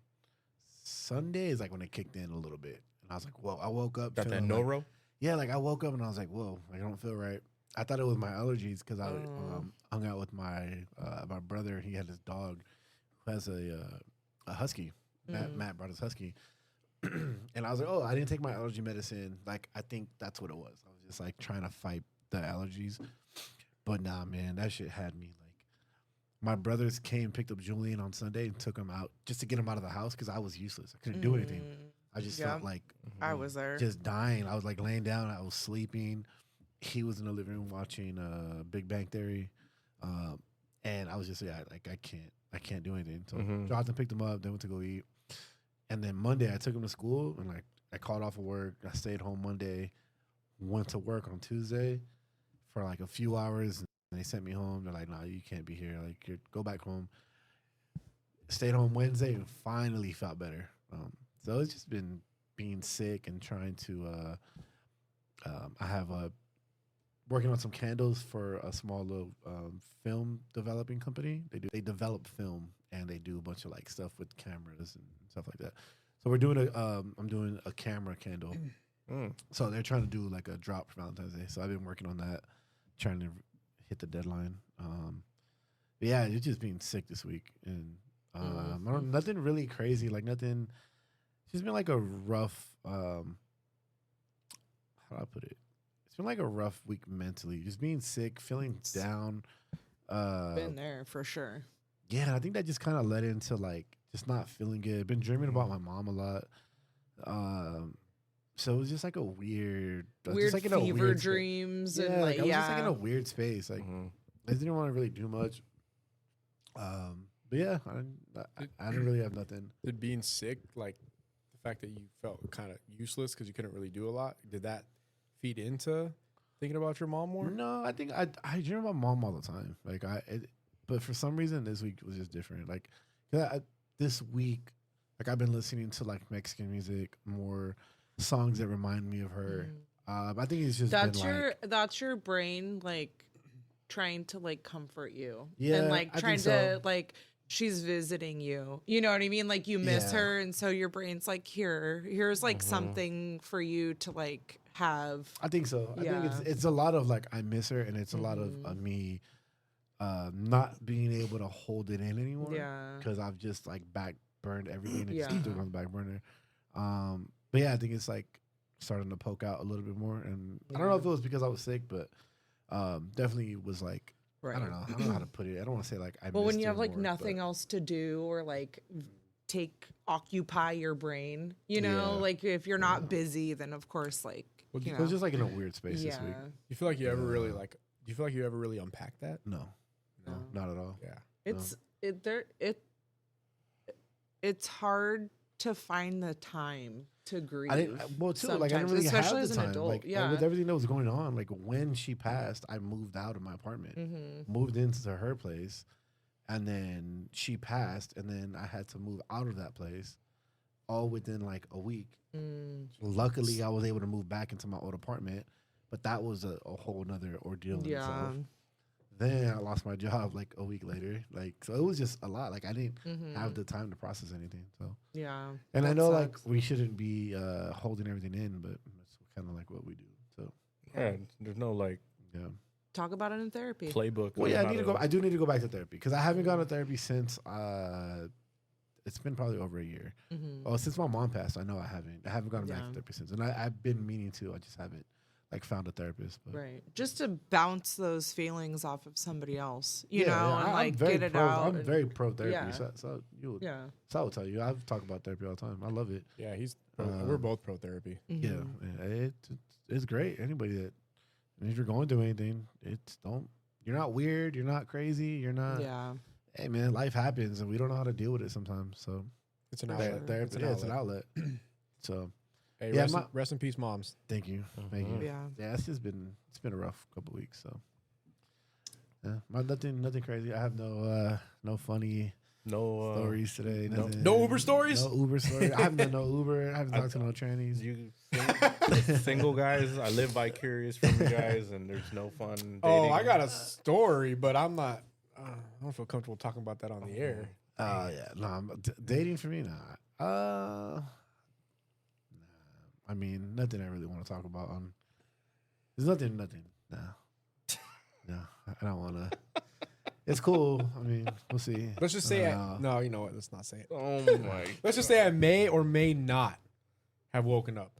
Sunday is like when it kicked in a little bit. And I was like, whoa, I woke up. Got that feeling like- Noro? Yeah, like I woke up and I was like, whoa, I don't feel right. I thought it was my allergies because I hung out with my brother. He had this dog who has a husky. Matt brought his husky. And I was like, oh, I didn't take my allergy medicine. Like, I think that's what it was. I was just like trying to fight the allergies. But nah, man, that shit had me like. My brothers came, picked up Julian on Sunday and took him out just to get him out of the house because I was useless. I couldn't do anything. I just felt like I was there. just dying. I was like laying down. I was sleeping. He was in the living room watching Big Bang Theory, and I was just I can't do anything. So dropped and picked him up. Then went to go eat, and then Monday I took him to school and like I called off of work. I stayed home Monday, went to work on Tuesday for like a few hours, and they sent me home. They're like, "No, you can't be here. Like, go back home." Stayed home Wednesday and finally felt better. So it's just been being sick and trying to. I have working on some candles for a small little film developing company. They develop film and they do a bunch of like stuff with cameras and stuff like that. So we're doing I'm doing a camera candle So they're trying to do like a drop for Valentine's Day. So I've been working on that, trying to hit the deadline. But yeah, it's just being sick this week, and nothing really crazy, like nothing. It's just been like a rough. How do I put it? It's been like a rough week mentally. Just being sick, feeling down. Been there for sure. Yeah, I think that just kind of led into like just not feeling good. Been dreaming about my mom a lot. So it was just like a weird Weird just like fever dreams. Yeah, And like, I was just like in a weird space. Like I didn't want to really do much. But yeah, I didn't really have nothing. Did being sick, like the fact that you felt kind of useless because you couldn't really do a lot, did that feed into thinking about your mom more? No, I think I dream about mom all the time. Like but for some reason this week was just different. Like this week, like I've been listening to like Mexican music, more songs that remind me of her. I think it's just that's your brain like trying to like comfort you. Yeah, and like I trying think to so. like she's visiting you. You know what I mean? Like you miss her, and so your brain's like, here's like something for you to like have. I think so. I think it's a lot of like I miss her, and it's a lot of me not being able to hold it in anymore. Yeah, because I've just like back burned everything and just threw it on the back burner. But yeah, I think it's like starting to poke out a little bit more, and I don't know if it was because I was sick, but definitely was like. right. I don't know how to put it. I don't want to say like I. Well, when missed you her have like more, nothing else to do or like occupy your brain, you know, Yeah. like if you're not busy, then of course, like Well, you I was know, just like in a weird space this week. You feel like you ever really like? Do you feel like you ever really unpacked that? No, not at all. Yeah. It's hard to find the time to grieve. I didn't. Well, too, like I didn't sometimes, really especially have as the an time. adult. Like Yeah. with everything that was going on, like when she passed, I moved out of my apartment, moved into her place, and then she passed, and then I had to move out of that place, all within like a week. Luckily, I was able to move back into my old apartment, but that was a whole nother ordeal in itself. Then I lost my job like a week later. Like, so it was just a lot. Like I didn't have the time to process anything. So Yeah. and I know sucks. like we shouldn't be holding everything in, but it's kind of like what we do. So Yeah, there's no like Talk about it in therapy. playbook. well, on yeah, how I need to go. I do need to go back to therapy because I haven't gone to therapy since it's been probably over a year. Oh, since my mom passed, I know I haven't gone back to therapy since, and I've been meaning to. I just haven't like found a therapist. But. Right. Just to bounce those feelings off of somebody else, you know, yeah, and I'm like very get it pro, out. I'm and- very pro therapy. Yeah. So Yeah. I will tell you, I've talked about therapy all the time. I love it. Yeah, we're both pro therapy. Yeah, it's great. Anybody that if you're going through anything, you're not weird, you're not crazy, you're not. Yeah. Hey man, life happens, and we don't know how to deal with it sometimes. So It's an outlet. therapy, it's an outlet. So Hey, Yeah, rest in peace, moms. thank you, thank you. Yeah. It's been a rough couple of weeks. So yeah, nothing crazy. I have no funny. No stories today. No Uber stories? No Uber stories. I haven't done no Uber. I haven't talked to no trannies. You single guys, I live vicarious from you guys, and there's no fun dating. Oh, I got a story, but I'm not. I don't feel comfortable talking about that on the air. Yeah, no, dating for me, nah. I mean, nothing I really want to talk about. There's nothing. No, I don't want to. It's cool. I mean, we'll see. Let's just say no. You know what? Let's not say it. Oh my! Let's just say I may or may not have woken up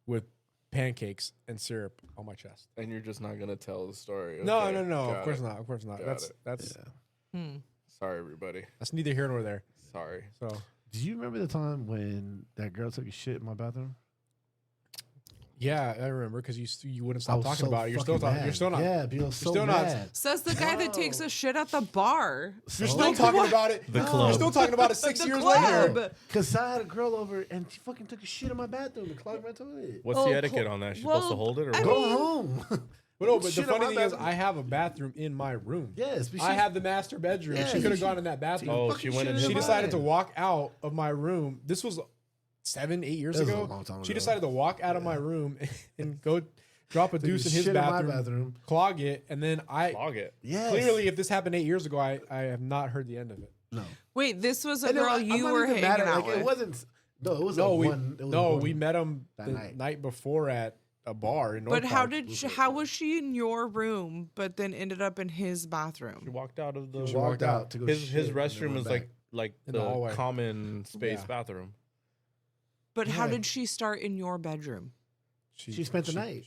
with pancakes and syrup on my chest. And you're just not gonna tell the story. No. Okay, Of course got it. not. Of course not. Got That's Yeah. Sorry, everybody. that's neither here nor there. Sorry. So Do you remember the time when that girl took a shit in my bathroom? yeah, I remember because you wouldn't I stop was talking so about it. You're still fucking talking. mad. You're still not. Yeah, you're so still not- mad. Says the guy that takes a shit at the bar. You're still talking about it. The You're club. still talking about it 6 The years club. later. Because I had a girl over and she fucking took a shit in my bathroom and clogged my toilet. What's the etiquette on that? She's supposed to hold it or I what? Go home. But no, but the Shit in funny my thing is, bathroom. I have a bathroom in my room. Yes, but I have the master bedroom. Yeah, she could have she- gone in that bathroom. Oh, fucking she went in. shit his She in decided to mine. walk out of my room. This was 7-8 years That was ago. a long time She ago. decided to walk out of my room and go drop a deuce in his shit in my bathroom, bathroom. clog it, and then Log it. Yes. clearly, if this happened 8 years ago, I have not heard the end of it. No. Wait, this was a And girl I'm you not were even hanging mad at- out like, with. It wasn't. No, it was we met him the night before at a bar in North But Park. how was she in your room, but then ended up in his bathroom? She walked out of the. She walked out to go. His restroom is like in the hallway. common space bathroom. But how did she start in your bedroom? She spent the night.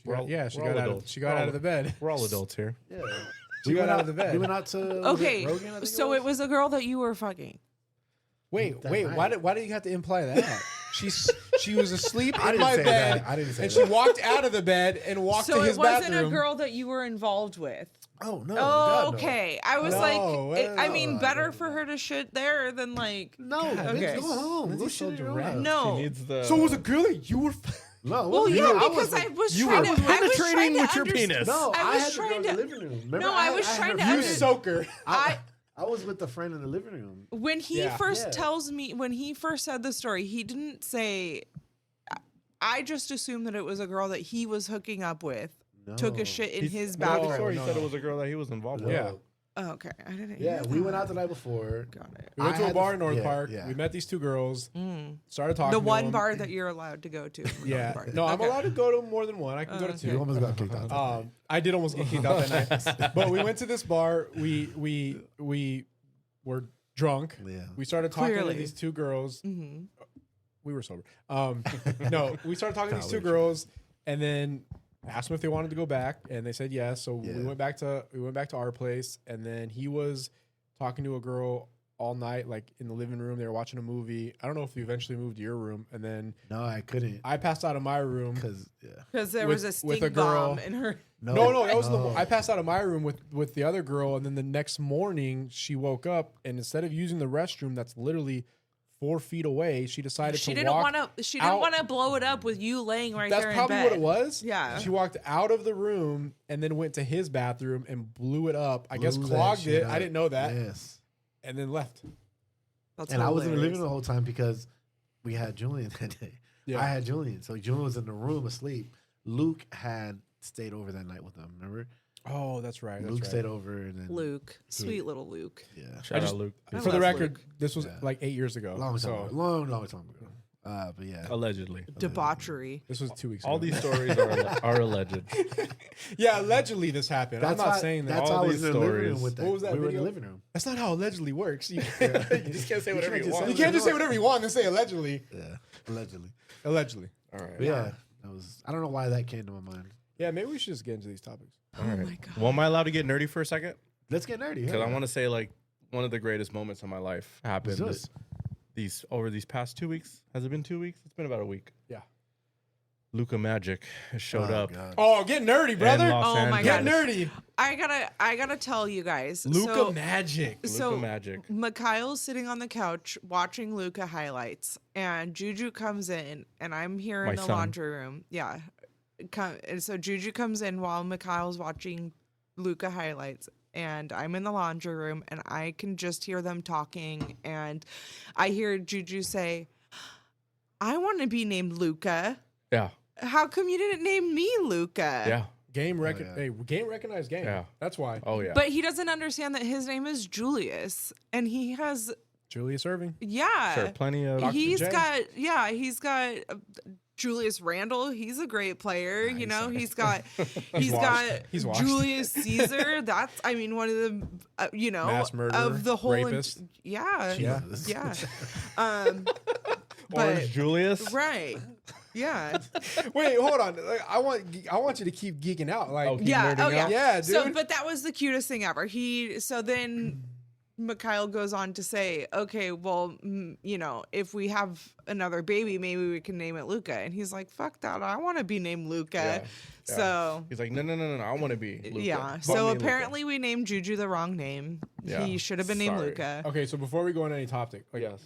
She got out of the bed. We're all adults here. Yeah. She got out of the bed. We went out to Okay, so it was a girl that you were fucking. Wait. Why did you have to imply that? She was asleep in my say bed. that. I didn't say and that. she walked out of the bed and walked to his bathroom. So it wasn't a girl that you were involved with. Oh no. Oh, God, okay. I was better for her to shit there than like. No. Okay. Go home. Go so shit in your direct. house. No. She needs the. So it was a girl that you were. No. Well, yeah, because I was trying to penetrating with your penis. No, I was had to go trying to to- the living room. Remember, No, I was trying to You under- soaker. I was with a friend in the living room. When he first Yeah. tells me, when he first said the story, he didn't say. I just assumed that it was a girl that he was hooking up with. Took a shit in his bathroom. He said it was a girl that he was involved with. Yeah. Oh, okay, I didn't. Yeah, hear we that. went out the night before. Got it. We went to a bar in North yeah, Park. yeah. We met these two girls. Started talking. The to one them. bar that you're allowed to go to. Yeah. Bar. No, I'm Okay. allowed to go to more than one. I can go to okay. You two. almost got kicked out. I did almost get kicked out that night. But we went to this bar. We were drunk. Yeah. We started talking Clearly. to these two girls. Mhm. We were sober. No, we started talking to these two girls, and then asked them if they wanted to go back, and they said yes. So we went back to our place, and then he was talking to a girl all night, like in the living room. They were watching a movie. I don't know if you eventually moved to your room, and then No, I couldn't. I passed out of my room. Because there With- was a with stink a girl. bomb in her. No, that was I passed out of my room with the other girl, and then the next morning she woke up, and instead of using the restroom that's literally 4 feet away, she decided She to didn't walk. want to. She didn't out- want to blow it up with you laying right That's there in probably bed. what it was. Yeah. She walked out of the room and then went to his bathroom and blew it up. I guess Blew that clogged shit it. I up. didn't know that. Yes. And then left. That's And I was in the living hilarious. room the whole time because we had Julian that day. Yeah. I had Julian. So Julian was in the room asleep. Luke had stayed over that night with them. Remember? Oh, that's right. That's Luke right. stayed over and then Luke, sweet little Luke. Yeah. Shout out Luke. I For the love record, Luke. this was Yeah. like 8 years ago. Long time so ago. Long time ago. But yeah. Allegedly. Debauchery. this was 2 weeks All ago. these stories are alleged. Yeah, allegedly this happened. I'm not saying that. That's All why I was these in the living stories. room with that. What was that We were in the video? living room. That's not how allegedly works. You You just can't say whatever can't you just want. say you can't just say whatever you want and say allegedly. Yeah. Allegedly. Allegedly. All right. But yeah. I don't know why that came to my mind. Yeah, maybe we should just get into these topics. All right. Oh my god. Well, am I allowed to get nerdy for a second? Let's get nerdy. Because I want to say like one of the greatest moments of my life happened Let's these past 2 weeks. Has it been 2 weeks? It's been about a week. Yeah. Luka Magic showed up. God. Oh, get nerdy, brother. in Los Oh my Get Angeles. nerdy. I gotta tell you guys. Luka Magic. So Luka Magic. Mikhail's sitting on the couch watching Luka highlights, and Juju comes in, and I'm here in My the son. laundry room. Yeah, and so Juju comes in while Mikhail's watching Luka highlights, and I'm in the laundry room, and I can just hear them talking, and I hear Juju say, "I want to be named Luka. Yeah. How come you didn't name me Luka?" Yeah. Game yeah. game recognized game. Yeah. That's why. Oh yeah. But he doesn't understand that his name is Julius, and he has Julius Irving. Sure. Plenty of. Dr. He's J. got Julius Randle. He's a great player. You know, he's got He's washed. Julius Caesar. That's one of the Mass murderer, of the whole rapist. yeah. Jesus. Yeah. Orange But Julius. right. Yeah. Wait, hold on. Like, I want you to keep geeking out. Like, Oh, keep Yeah. nerding Oh yeah. out? Yeah, dude. So, but that was the cutest thing ever. Then Mikhail goes on to say, okay, well, if we have another baby, maybe we can name it Luka. And he's like, fuck that. I want to be named Luka. Yeah. So, He's like, no. I want to be Luka. yeah. Put So me in apparently we named Juju the wrong name. Yeah. He should have been named Sorry. Luka. okay, so before we go on any topic, like, Yes.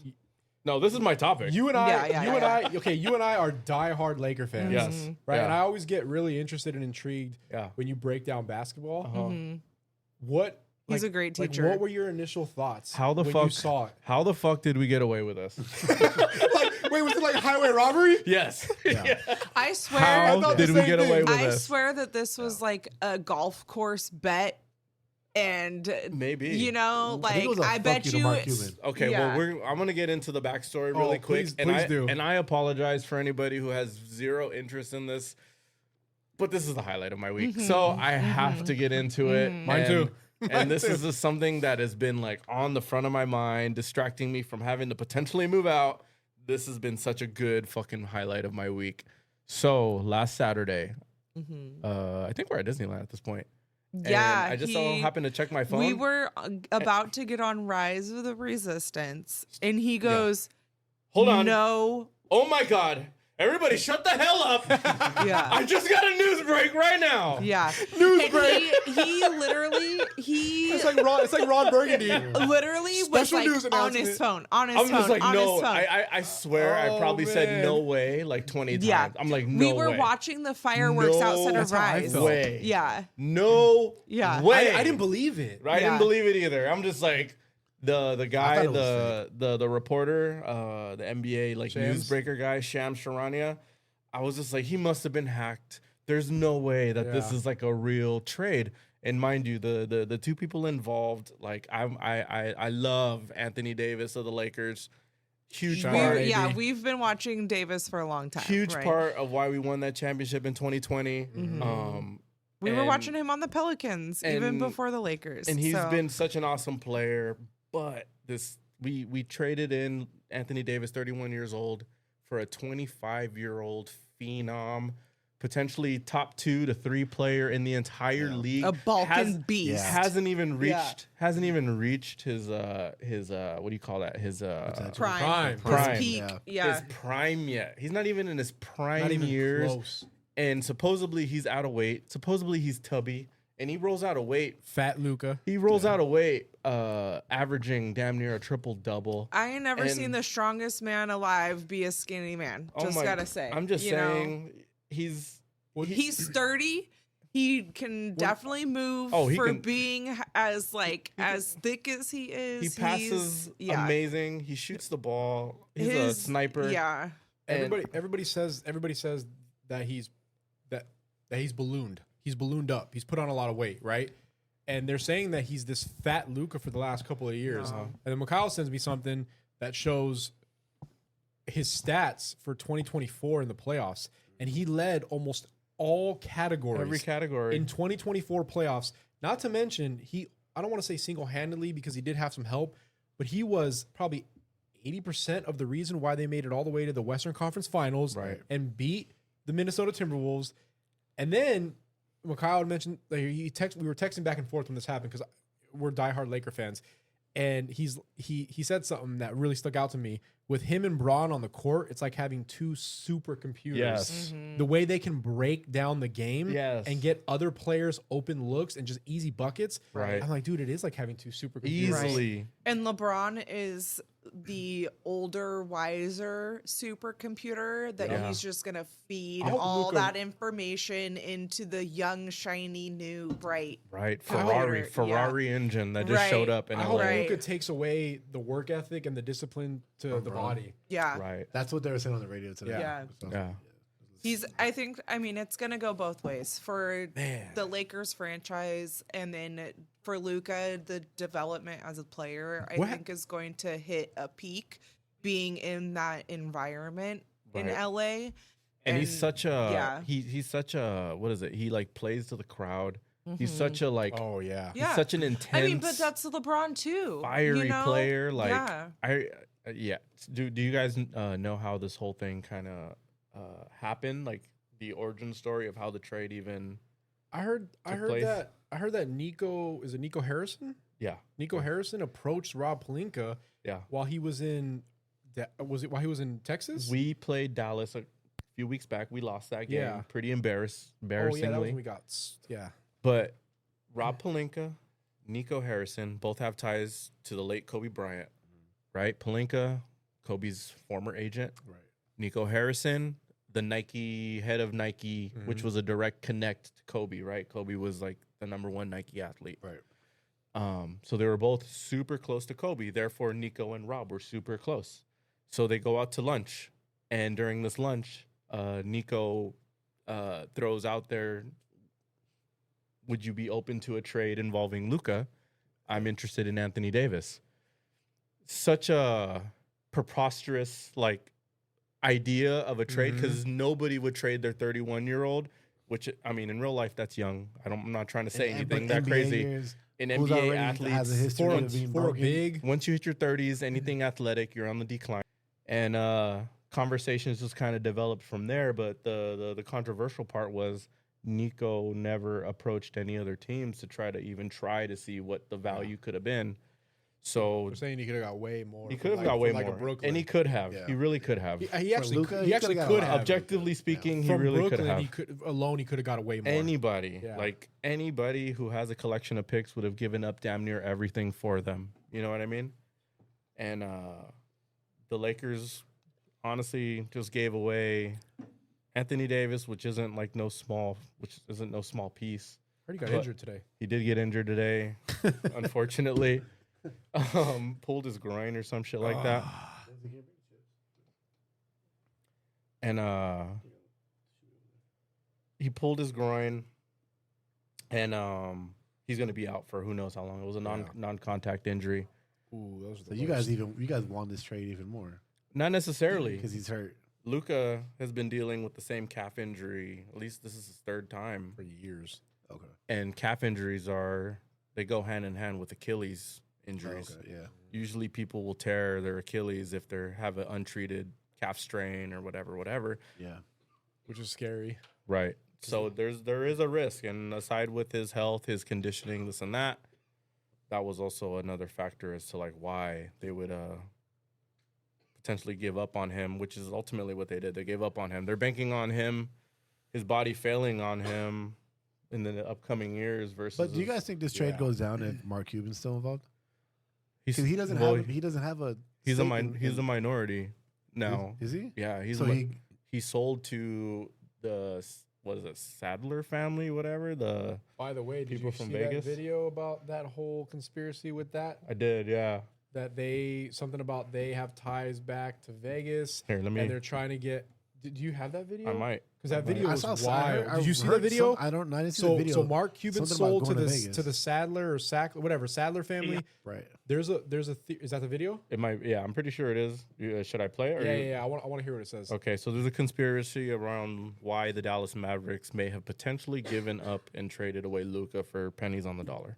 No, this is my topic. you and I, Yeah. you and I are diehard Laker fans. Yes. Right. Yeah. And I always get really interested and intrigued Yeah. when you break down basketball. Uh-huh. What? He's a great teacher. what were your initial thoughts? How the when fuck you saw it? How the fuck did we get away with this? Wait, was it like highway robbery? Yes. Yeah. I swear. How thought the did we same get thing. away with I this? swear that this was like a golf course bet. And maybe, you know, I think it like was a I fuck bet you to you Mark it's- Cuban. Okay, Yeah. well, I'm gonna get into the backstory really quick, please do. And I apologize for anybody who has zero interest in this, but this is the highlight of my week, so I have to get into it. Mine too. And this is just something that has been like on the front of my mind, distracting me from having to potentially move out. This has been such a good fucking highlight of my week. So last Saturday, I think we're at Disneyland at this point. Yeah, and I just so happened to check my phone. We were about to get on Rise of the Resistance, and he goes, Hold on. No. Oh my God. Everybody shut the hell up. Yeah. I just got a news break right now. Yeah. News And break. he literally, It's like Ron Burgundy. literally was Special like news on his announcement. phone, on his I'm phone, just like, on no. his phone. I swear I Oh, probably said man. no way like 20 times. Yeah. I'm like, no we were way. watching the fireworks No outside of That's how I Rise. felt. way. Yeah. No Yeah. way. I didn't believe it. I didn't Yeah. believe it either. I'm just like the guy, thought it was the reporter, the NBA like Shams? newsbreaker guy, Shams Charania. I was just like, he must have been hacked. There's no way that this Yeah. is like a real trade. And mind you, the two people involved, like I love Anthony Davis of the Lakers. Huge Shout We, out, part. AD. yeah, we've been watching Davis for a long time. Huge right? part of why we won that championship in 2020. We were and- watching him on the Pelicans even and- before the Lakers. and he's so- been such an awesome player. But this we traded in Anthony Davis, 31 years old, for a 25-year-old phenom, potentially top 2 to 3 player in the entire league. a Balkan Has- beast. Yeah. Hasn't even reached his what do you call that? His Prime. Prime. His peak. Yeah. Yeah. his prime yet. He's not even in his prime Not even years. close. And supposedly he's out of weight. Supposedly he's tubby. And he rolls out of weight. Fat Luka. He rolls out of weight, averaging damn near a triple double. I ain't never And- seen the strongest man alive be a skinny man. Oh Just my- gotta say. I'm just you know? saying he's He's sturdy. He can definitely move Oh, he for can- being as thick as he is. he passes amazing. He shoots the ball. He's a sniper. Yeah. And- Everybody says that he's ballooned. He's ballooned up. He's put on a lot of weight, right? And they're saying that he's this fat Luka for the last couple of years. No. And then Mikhail sends me something that shows his stats for 2024 in the playoffs, and he led almost all categories. Every category. In 2024 playoffs. Not to mention, I don't want to say single-handedly because he did have some help, but he was probably 80% of the reason why they made it all the way to the Western Conference Finals Right. and beat the Minnesota Timberwolves. And then Mikhail had mentioned we were texting back and forth when this happened because we're diehard Laker fans. And he said something that really stuck out to me. With him and Braun on the court, it's like having two supercomputers. Yes. The way they can break down the game Yes. and get other players open looks and just easy buckets. Right. I'm like, dude, it is like having two supercomputers. Easily. And LeBron is the older, wiser supercomputer that Yeah. he's just gonna feed I hope all Luka- that information into the young, shiny, new, bright. Right. Computer, Ferrari engine that just Right. showed up in I LA. hope Right. Luka takes away the work ethic and the discipline to the body. Yeah. Right. That's what they were saying on the radio today. Yeah. So, Yeah. I mean, it's gonna go both ways for Man. the Lakers franchise, and then for Luka, the development as a player, I What- think is going to hit a peak being in that environment in Right. LA. And he's such a yeah. he's such a what is it? He like plays to the crowd. He's such a like Oh, yeah. Yeah. he's such an intense I mean, but that's LeBron too. fiery you know? player. Like yeah. yeah. Do you guys know how this whole thing kind of happened? Like the origin story of how the trade even I heard place. that Nico Harrison? yeah Nico Harrison approached Rob Pelinka yeah. while he was in while he was in Texas? We played Dallas a few weeks back. We lost that game Yeah. pretty Oh, yeah, that was embarrassingly. when we got yeah. But Rob Pelinka, Nico Harrison both have ties to the late Kobe Bryant, right? Pelinka, Kobe's former agent. Right. Nico Harrison, the Nike head of Nike, which was a direct connect to Kobe, right? Kobe was like the #1 Nike athlete. Right. So they were both super close to Kobe. Therefore, Nico and Rob were super close. So they go out to lunch. And during this lunch, Nico throws out there, would you be open to a trade involving Luka? I'm interested in Anthony Davis. Such a preposterous like idea of a trade because nobody would trade their 31-year-old. Which I mean, in real life, that's young. I'm not trying to say anything that NBA crazy. Years, In who's NBA already athletes, has a history of being for a broken. big. once you hit your 30s, anything athletic, you're on the decline. And conversations just kind of developed from there. But the controversial part was Nico never approached any other teams to try to see what the value could have been. So We're saying he could have got way more. he could have got way like more, and he could have. Yeah. He really could have. He actually, Luka, he actually could have. Objectively speaking, he From really could Brooklyn, have. he could have got away more. Anybody, Yeah. like anybody who has a collection of picks would have given up damn near everything for them. You know what I mean? And the Lakers honestly just gave away Anthony Davis, which isn't no small piece. Heard he got But- injured today. He did get injured today, unfortunately. Pulled his groin or some shit like that. And he pulled his groin, and he's gonna be out for who knows how long. It was a non-contact injury. Ooh, those are So the you worst. guys won this trade even more Not necessarily. because he's hurt. Luka has been dealing with the same calf injury. At least this is his third time. for years. Okay. And calf injuries they go hand in hand with Achilles injuries. Okay. Yeah. Usually people will tear their Achilles if they have an untreated calf strain or whatever. Yeah. Which is scary. Right. So there is a risk, and aside with his health, his conditioning, this and that, that was also another factor as to why they would potentially give up on him, which is ultimately what they did. They gave up on him. They're banking on him, his body failing on him in the upcoming years versus. But do you guys think this trade goes down if Mark Cuban's still involved? He's, Because he doesn't have a. He's stake in- he's a minority now. Is he? Yeah, So he sold to the Sadler family, whatever. By the way, did People you from see Vegas? that video about that whole conspiracy with that? I did, yeah. That they have ties back to Vegas. Here, let me. And they're trying to get. Did you have that video? I might. Because that video I was saw. wild. I Did you see the heard video? I didn't see So, the video. so Mark Cuban Something about sold to going to the Vegas. to the Sadler or whatever Sadler family. Right. There's a is that the video? It might. Yeah, I'm pretty sure it is. Should I play it? Or Yeah. I want to hear what it says. Okay, so there's a conspiracy around why the Dallas Mavericks may have potentially given up and traded away Luka for pennies on the dollar.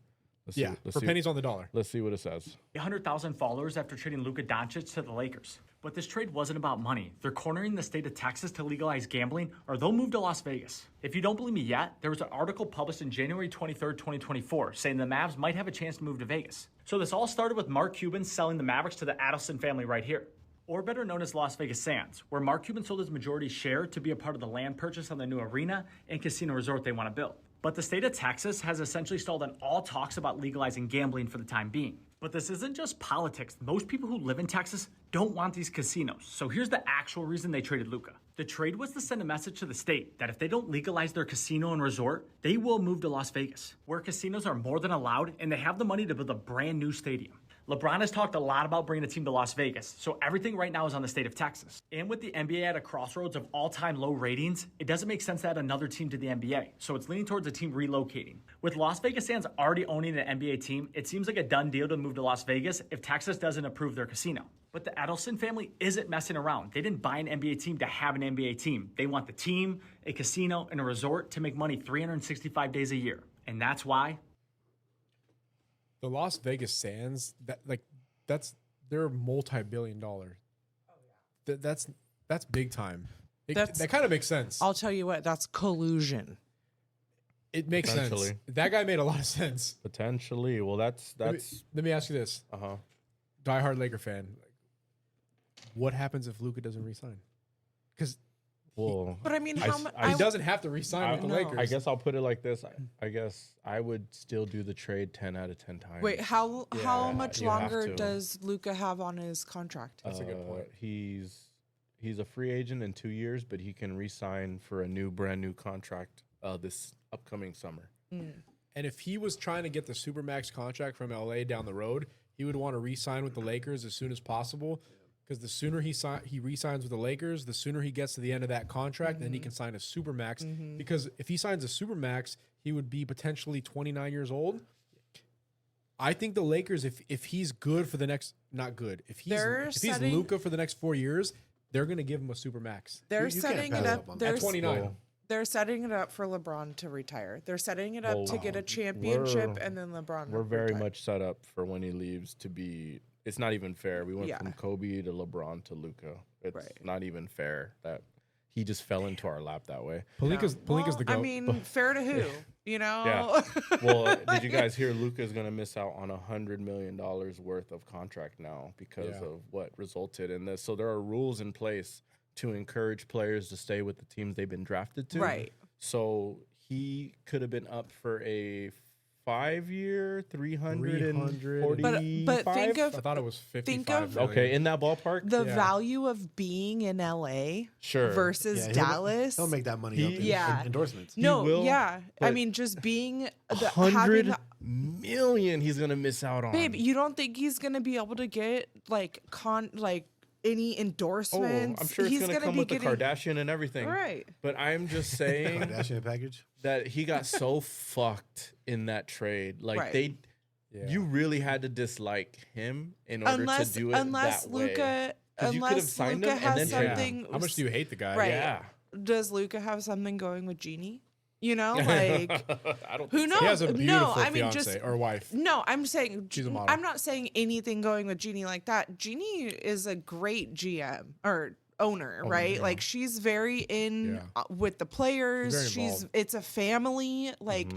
For pennies on the dollar. Let's see what it says. 100,000 followers after trading Luka Doncic to the Lakers. But this trade wasn't about money. They're cornering the state of Texas to legalize gambling, or they'll move to Las Vegas. If you don't believe me yet, there was an article published in January 23rd, 2024, saying the Mavs might have a chance to move to Vegas. So this all started with Mark Cuban selling the Mavericks to the Adelson family right here, or better known as Las Vegas Sands, where Mark Cuban sold his majority share to be a part of the land purchase on the new arena and casino resort they want to build. But the state of Texas has essentially stalled on all talks about legalizing gambling for the time being. But this isn't just politics. Most people who live in Texas don't want these casinos. So here's the actual reason they traded Luka. The trade was to send a message to the state that if they don't legalize their casino and resort, they will move to Las Vegas, where casinos are more than allowed and they have the money to build a brand new stadium. LeBron has talked a lot about bringing a team to Las Vegas, so everything right now is on the state of Texas. And with the NBA at a crossroads of all-time low ratings, it doesn't make sense to add another team to the NBA, so it's leaning towards a team relocating. With Las Vegas Sands already owning an NBA team, it seems like a done deal to move to Las Vegas if Texas doesn't approve their casino. But the Adelson family isn't messing around. They didn't buy an NBA team to have an NBA team. They want the team, a casino, and a resort to make money 365 days a year. And that's why The Las Vegas Sands, they're multi-billion-dollar. That's big time. That kind of makes sense. I'll tell you what, that's collusion. It makes sense. Potentially. That guy made a lot of sense. Potentially. Well, that's. Let me ask you this: diehard Laker fan, what happens if Luka doesn't resign? Because Well, But I mean, he doesn't have to resign with the No. Lakers. I guess I'll put it like this. I guess I would still do the trade 10 out of 10 times. Wait, how much you have longer to. does Luka have on his contract? That's a good point. He's a free agent in 2 years, but he can re-sign for a brand new contract this upcoming summer. And if he was trying to get the Supermax contract from LA down the road, he would want to re-sign with the Lakers as soon as possible. Because the sooner he re-signs with the Lakers, the sooner he gets to the end of that contract, then he can sign a Supermax. Because if he signs a Supermax, he would be potentially 29 years old. I think the Lakers, if he's good for the next, not good, if he's Luka for the next 4 years, they're gonna give him a super max. They're setting it up. At 29. They're setting it up for LeBron to retire. They're setting it up to get a championship, and then LeBron. We're very much set up for when he leaves to be. It's not even fair. We went from Kobe to LeBron to Luka. It's not even fair that he just fell into our lap that way. Palinka's the GOAT. I mean, fair to who? You know? Yeah. Well, did you guys hear Luka's going to miss out on $100 million worth of contract now because of what resulted in this? So there are rules in place to encourage players to stay with the teams they've been drafted to. Right. So he could have been up for a 5-year, 340. But think of, I thought it was 55 think of million. Okay, in that ballpark. the value of being in LA versus Dallas. He'll make that money up in endorsements. No, will, I mean, just being $100 million he's gonna miss out on. Babe, you don't think he's gonna be able to get like any endorsements? I'm sure it's gonna come with the Kardashian and everything. Right. But I'm just saying Kardashian package that he got so fucked in that trade. Like you really had to dislike him in order to do it unless that Luka, way. Unless Luka has something. How much do you hate the guy? Right. Yeah. Does Luka have something going with Jeannie? You know, like I don't who knows? He has a beautiful I mean, fiance or wife. No, I'm saying She's a model. I'm not saying anything going with Jeannie like that. Jeannie is a great GM or owner, right? Yeah. Like she's very in with the players. It's a family. Like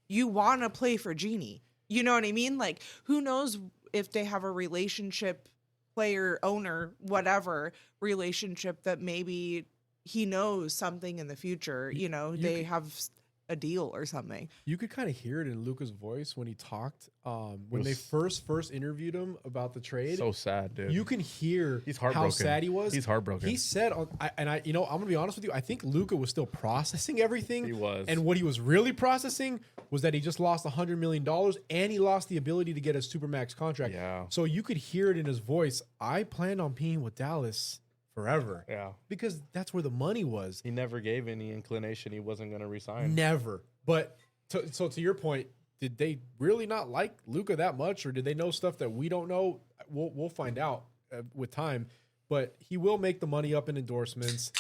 you want to play for Jeannie. You know what I mean? Like who knows if they have a relationship, player, owner, whatever relationship that maybe he knows something in the future, they have a deal or something. You could kind of hear it in Luka's voice when he talked. When they first interviewed him about the trade. So sad, dude. You can hear he's heartbroken. How sad he was. He's heartbroken. He said, I'm gonna be honest with you. I think Luka was still processing everything. He was, and what he was really processing was that he just lost $100 million and he lost the ability to get a supermax contract. Yeah. So you could hear it in his voice. I planned on being with Dallas forever. Yeah. Because that's where the money was. He never gave any inclination he wasn't going to resign. Never. But so to your point, did they really not like Luka that much, or did they know stuff that we don't know? We'll find out with time. But he will make the money up in endorsements.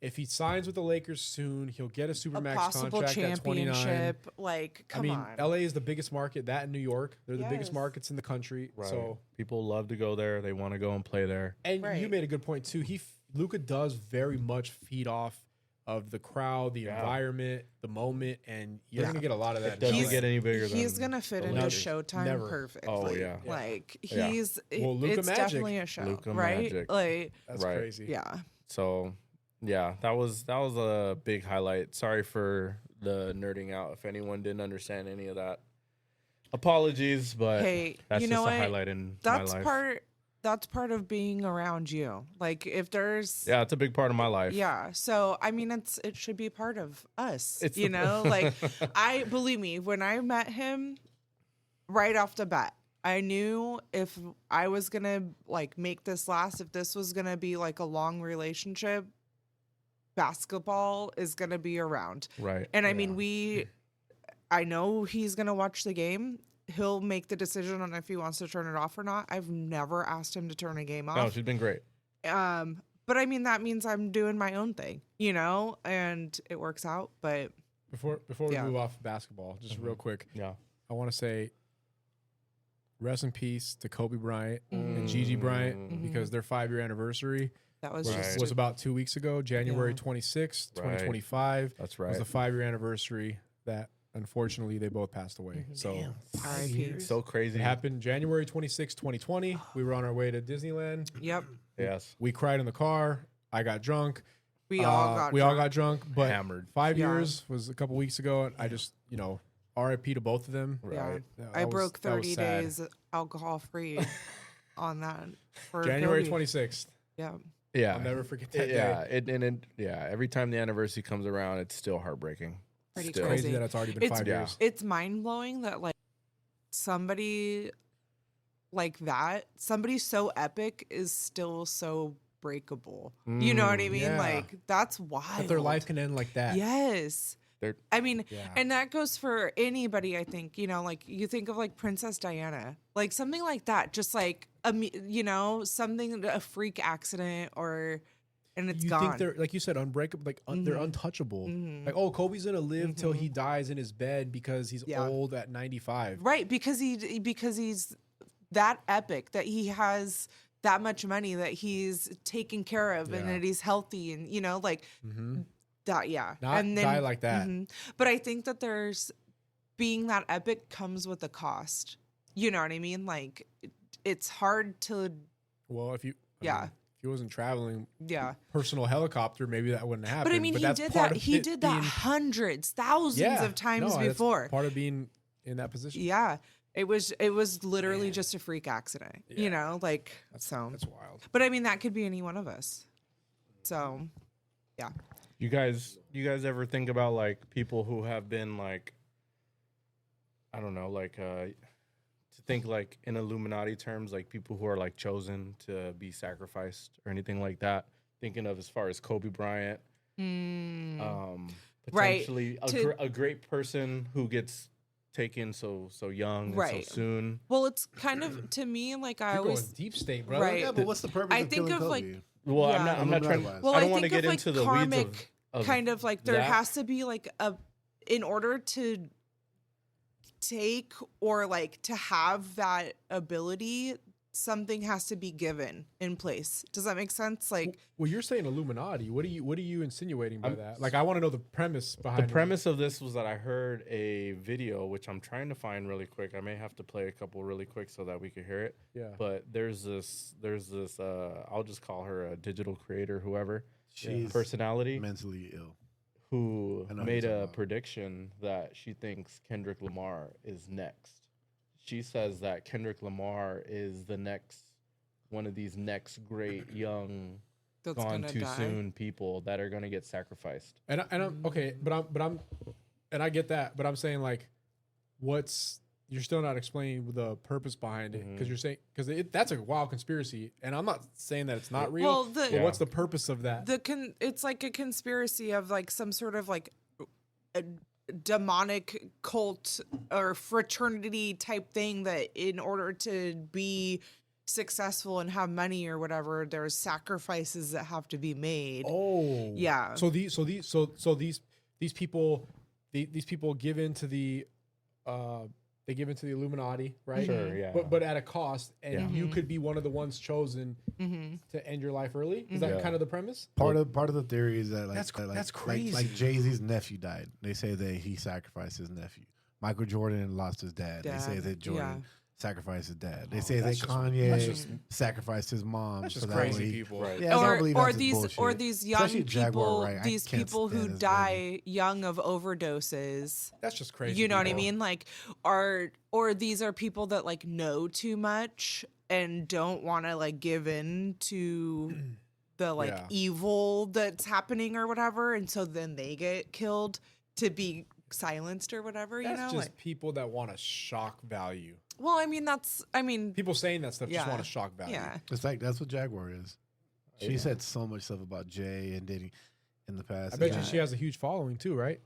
If he signs with the Lakers soon, he'll get a supermax contract at 29. Like, come on. LA is the biggest market. That and New York, they're the biggest markets in the country. Right. So people love to go there. They want to go and play there. And you made a good point too. Luka does very much feed off of the crowd, the environment, the moment, and you're gonna get a lot of that. It doesn't get any bigger. He's gonna fit into Showtime perfectly. Oh yeah, like he's Luka it's Magic. Definitely a show, Luka right? Magic. Like that's crazy. Yeah. So yeah, that was a big highlight. Sorry for the nerding out. If anyone didn't understand any of that, apologies. But hey, that's you just know a what? highlight in my life. That's part of being around you. Like if there's it's a big part of my life. Yeah. So I mean it should be part of us. Like believe me, when I met him right off the bat, I knew if I was gonna like make this last, if this was gonna be like a long relationship, basketball is gonna be around. Right. And I mean I know he's gonna watch the game. He'll make the decision on if he wants to turn it off or not. I've never asked him to turn a game off. No, she's been great. But I mean that means I'm doing my own thing, and it works out. But before we move off basketball, just real quick, I want to say rest in peace to Kobe Bryant and Gigi Bryant because their 5-year anniversary that was was about 2 weeks ago, January 26th, 2025. That's right. Was the 5-year anniversary that. Unfortunately, they both passed away. So, so crazy. It happened January 26, 2020. We were on our way to Disneyland. Yep. Yes. We cried in the car. I got drunk. We all got drunk. But hammered. 5 years was a couple weeks ago. And I just, RIP to both of them. Right. Yeah. I broke 30 days alcohol free on that. For January Kobe. 26th. Yeah. Yeah. I'll never forget that day. Every time the anniversary comes around, it's still heartbreaking. Pretty Still. Crazy that it's already been 5 years. It's mind blowing that like somebody like that, somebody so epic is still so breakable. You know what I mean? Yeah. Like that's wild. That their life can end like that. Yes. they're. I mean, and that goes for anybody, I think, you know, like you think of like Princess Diana, like something like that, just like, you know, something, a freak accident and it's you gone. think they're, like you said, unbreakable, like they're untouchable. Like, oh, Kobe's going to live till he dies in his bed because he's old at 95. Right. Because he's that epic, that he has that much money, that he's taken care of and that he's healthy and, you know, like that. Yeah. Not and then, die like that. But I think that being that epic comes with a cost. You know what I mean? Like it's hard to. Well, if you. If he wasn't traveling, personal helicopter, maybe that wouldn't happen. But I mean, he did that. He did that hundreds, thousands of times before. That's part of being in that position. Yeah, it was literally just a freak accident. You know, like that's wild. But I mean, that could be any one of us. So, yeah. You guys ever think about like people who have been like, I don't know, like to think like in Illuminati terms, like people who are like chosen to be sacrificed or anything like that? Thinking of as far as Kobe Bryant, potentially a great person who gets taken so young and so soon. Well, it's kind of, to me, like I You're always going deep state, bro. Right. Yeah, but what's the purpose of killing Kobe? Like, well, I'm not trying. Well, I don't want to get like into the karmic, weeds of kind of like there has to be like in order to take or like to have that ability, something has to be given in place. Does that make sense? Like, well, you're saying Illuminati. What are you insinuating by that? Like, I want to know the premise behind. The premise of this was that I heard a video, which I'm trying to find really quick. I may have to play a couple really quick so that we could hear it. Yeah. But there's this. I'll just call her a digital creator, whoever. She's personality, mentally ill, who made a prediction that she thinks Kendrick Lamar is next. She says that Kendrick Lamar is the next one of these next great young gone too soon people that are going to get sacrificed. And I'm okay, but I'm and I get that, but I'm saying like, you're still not explaining the purpose behind it, because you're saying that's a wild conspiracy, and I'm not saying that it's not real. Well, but what's the purpose of that? It's like a conspiracy of like some sort of like a demonic cult or fraternity type thing, that in order to be successful and have money or whatever, there's sacrifices that have to be made. Oh, yeah. So these people give into the they give into the Illuminati, right? Sure, yeah. But at a cost, and you could be one of the ones chosen to end your life early. Is that kind of the premise? Part of the theory is that that's crazy. Like Jay-Z's nephew died. They say that he sacrificed his nephew. Michael Jordan lost his dad. They say that Jordan sacrificed his dad. They say that Kanye sacrificed his mom. That's just crazy people. Right. Yeah, or these young Especially people, right? these people who die young of overdoses. That's just crazy. You know what I mean? Like, or these are people that like know too much and don't want to like give in to the like evil that's happening or whatever, and so then they get killed to be silenced or whatever. That's you know, just like, people that want to shock value. Well, I mean, people saying that stuff just want to shock value. Yeah, it's like that's what Jaguar is. She said so much stuff about Jay and Diddy in the past. I bet you she has a huge following too, right?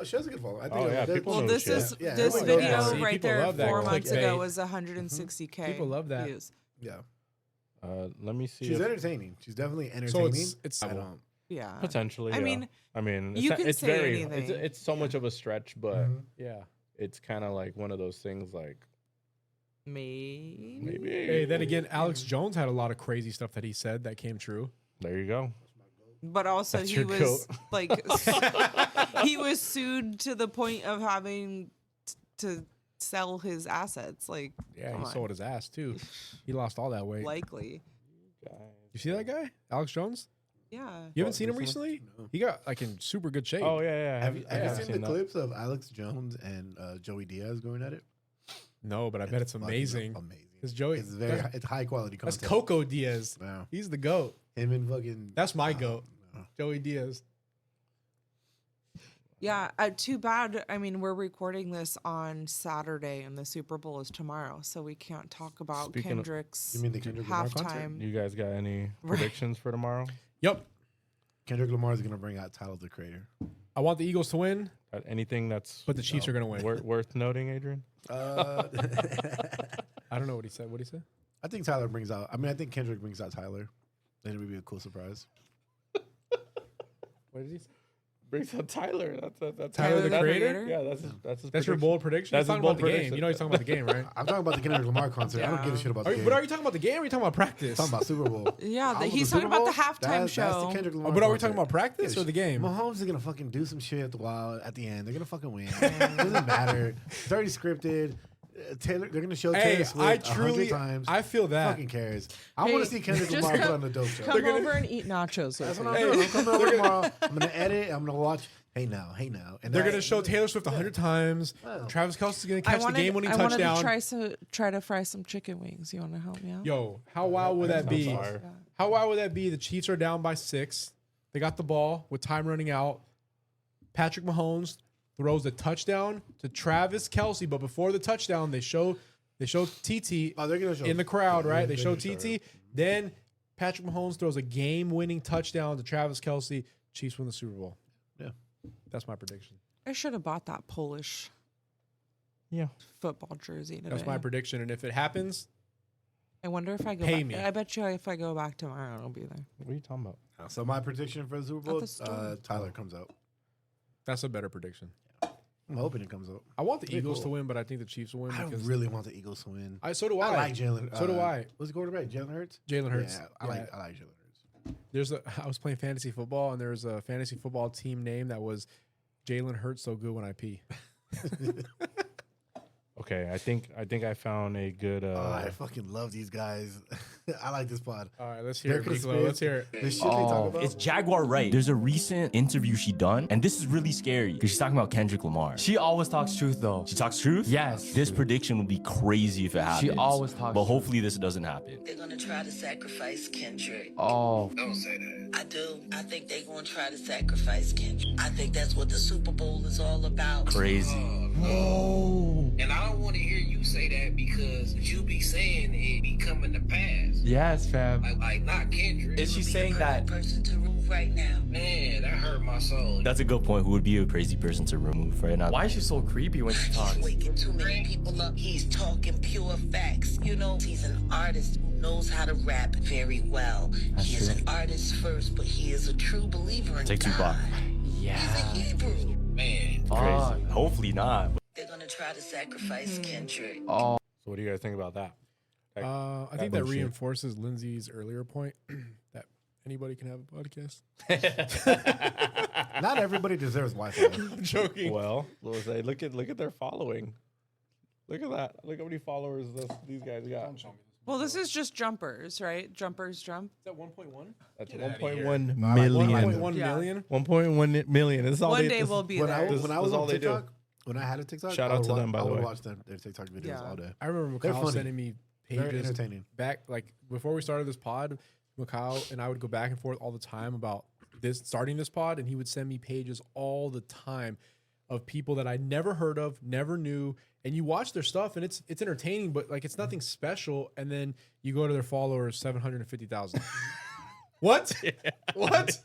She has a good following. I think. People know this shit. is this video right there love that 4 months ago clickbait. was 160K. People love that. views. Yeah, Let me see. she's entertaining. She's definitely entertaining. So it's Yeah, potentially. I mean, it's, you can it's say very. anything. It's so much of a stretch, but yeah, it's kind of like one of those things. Like maybe. Hey, then again, Alex Jones had a lot of crazy stuff that he said that came true. There you go. But also That's he your was goat. like he was sued to the point of having to sell his assets. Like, Yeah, he sold his ass too. He lost all that weight. likely. You see that guy, Alex Jones? Yeah. You haven't seen him recently? No. He got like in super good shape. Oh yeah. Have you I've seen the that. clips of Alex Jones and Joey Diaz going at it? No, but I bet it's fucking amazing. Amazing. Because Joey, It's high quality that's content. Coco Diaz. Wow. He's the goat. Him and fucking. That's my goat, no. Joey Diaz. Yeah. Too bad. I mean, we're recording this on Saturday and the Super Bowl is tomorrow. So we can't talk about Speaking of- Kendrick's You mean the Kendrick Lamar concert? halftime. You guys got any predictions for tomorrow? Yep. Kendrick Lamar is gonna bring out Tyler the Creator. I want the Eagles to win. Anything that's But the Chiefs are going to win. worth noting, Adrian? I don't know what he said. What did he say? I think Tyler brings out. I mean, I think Kendrick brings out Tyler. Then it would be a cool surprise. What did he say? Brings out Tyler. That's Tyler, the creator? Yeah, that's his That's your prediction. bold prediction? That's He's his talking about bold the game. prediction. You know he's talking about the game, right? I'm talking about the Kendrick Lamar concert. I don't give a shit about the game. But are you talking about the game or are you talking about practice? I'm talking about Super Bowl. Yeah, I was he's the talking Super about the Bowl, halftime That's show. the Kendrick Lamar But are we concert. talking about practice or the game? Mahomes is gonna fucking do some shit at the wild at the end. They're gonna fucking win. It doesn't matter. It's already scripted. Taylor, they're gonna show Taylor Hey, Swift I 100 times. I feel that. Fucking cares. I want to see Kendrick just Lamar put come- on the dope show. Come over and eat nachos That's with what me. I'm doing. I'm coming over tomorrow. I'm gonna edit. I'm gonna watch. Hey now. And They're going to show Taylor Swift 100 times. Wow. Travis Kelce's going to I catch the wanted, game-winning I wanted touchdown. to try to fry some chicken wings. You want to help me out? Yo, how wild would that be? fire. How wild would that be? The Chiefs are down by 6. They got the ball with time running out. Patrick Mahomes throws a touchdown to Travis Kelce, but before the touchdown, they show TT Oh, they're gonna show in the crowd, right? They they're show gonna TT. Then Patrick Mahomes throws a game-winning touchdown to Travis Kelce. Chiefs win the Super Bowl. Yeah. That's my prediction. I should have bought that Polish Yeah. football jersey today. That's my prediction. And if it happens, I wonder if I go Pay back. me. I bet you if I go back tomorrow, I'll be there. What are you talking about? So my prediction for the Super Bowl, the store. Tyler comes out. that's a better prediction. I'm hoping it comes out. I want the Pretty Eagles cool. to win, but I think the Chiefs will win I because really want the Eagles to win. so do I. I like Jalen. So do I. What's the quarterback? Jalen Hurts. Jalen Hurts. Yeah, I like Jalen Hurts. I was playing fantasy football, and there was a fantasy football team name that was Jalen Hurts so good when I pee. Okay, I think I found a good. I fucking love these guys. I like this pod. All right, let's hear it, They're Miklo. Let's hear it. The shit they talk about. It's Jaguar right. There's a recent interview she done, and this is really scary because she's talking about Kendrick Lamar. She always talks truth, though. She talks truth? Yes. This prediction will be crazy if it happens. always talks But truth. hopefully this doesn't happen. They're gonna try to sacrifice Kendrick. Oh, Don't say that. I do. I think they're gonna try to sacrifice Kendrick. I think that's what the Super Bowl is all about. Crazy. And I don't want to hear you say that because you be saying it be coming to pass. yes, fam. Like not Kendrick. Is she Be the saying that? perfect person to rule right now. Man, that hurt my soul. That's a good point. Who would be a crazy person to remove right now? Why is she so creepy when she He's talks? waking too many people up. He's talking pure facts. You know, he's an artist who knows how to rap very well. He is true. an artist first, but he is a true believer in Take God. Tupac. Yeah. He's a Hebrew. Man. Fuck. Crazy. Hopefully not. They're gonna try to sacrifice Kendrick. Oh, So what do you guys think about that? I think that reinforces Lindsay's earlier point that anybody can have a podcast. Not everybody deserves Wi-Fi. I'm joking. Well, let's say look at their following. Look at that. Look how many followers these guys got. Well, this is just jumpers, right? Jumpers jump. Is that 1.1? That's 1.1 I like million. 1.1 Yeah. million? 1.1 million. This is all One they, day this- we'll be when there. I This- when I this was is all on they do. TikTok, when I had a TikTok, Shout I out would to wa- them, by the I would way. watch their TikTok videos Yeah. all day. I remember They're Mikhail funny. sending me Very pages entertaining. back, like before we started this pod. Mikhail and I would go back and forth all the time about starting this pod, and he would send me pages all the time of people that I never heard of, never knew. And you watch their stuff, and it's entertaining, but like it's nothing special. And then you go to their followers, 750,000. What? What?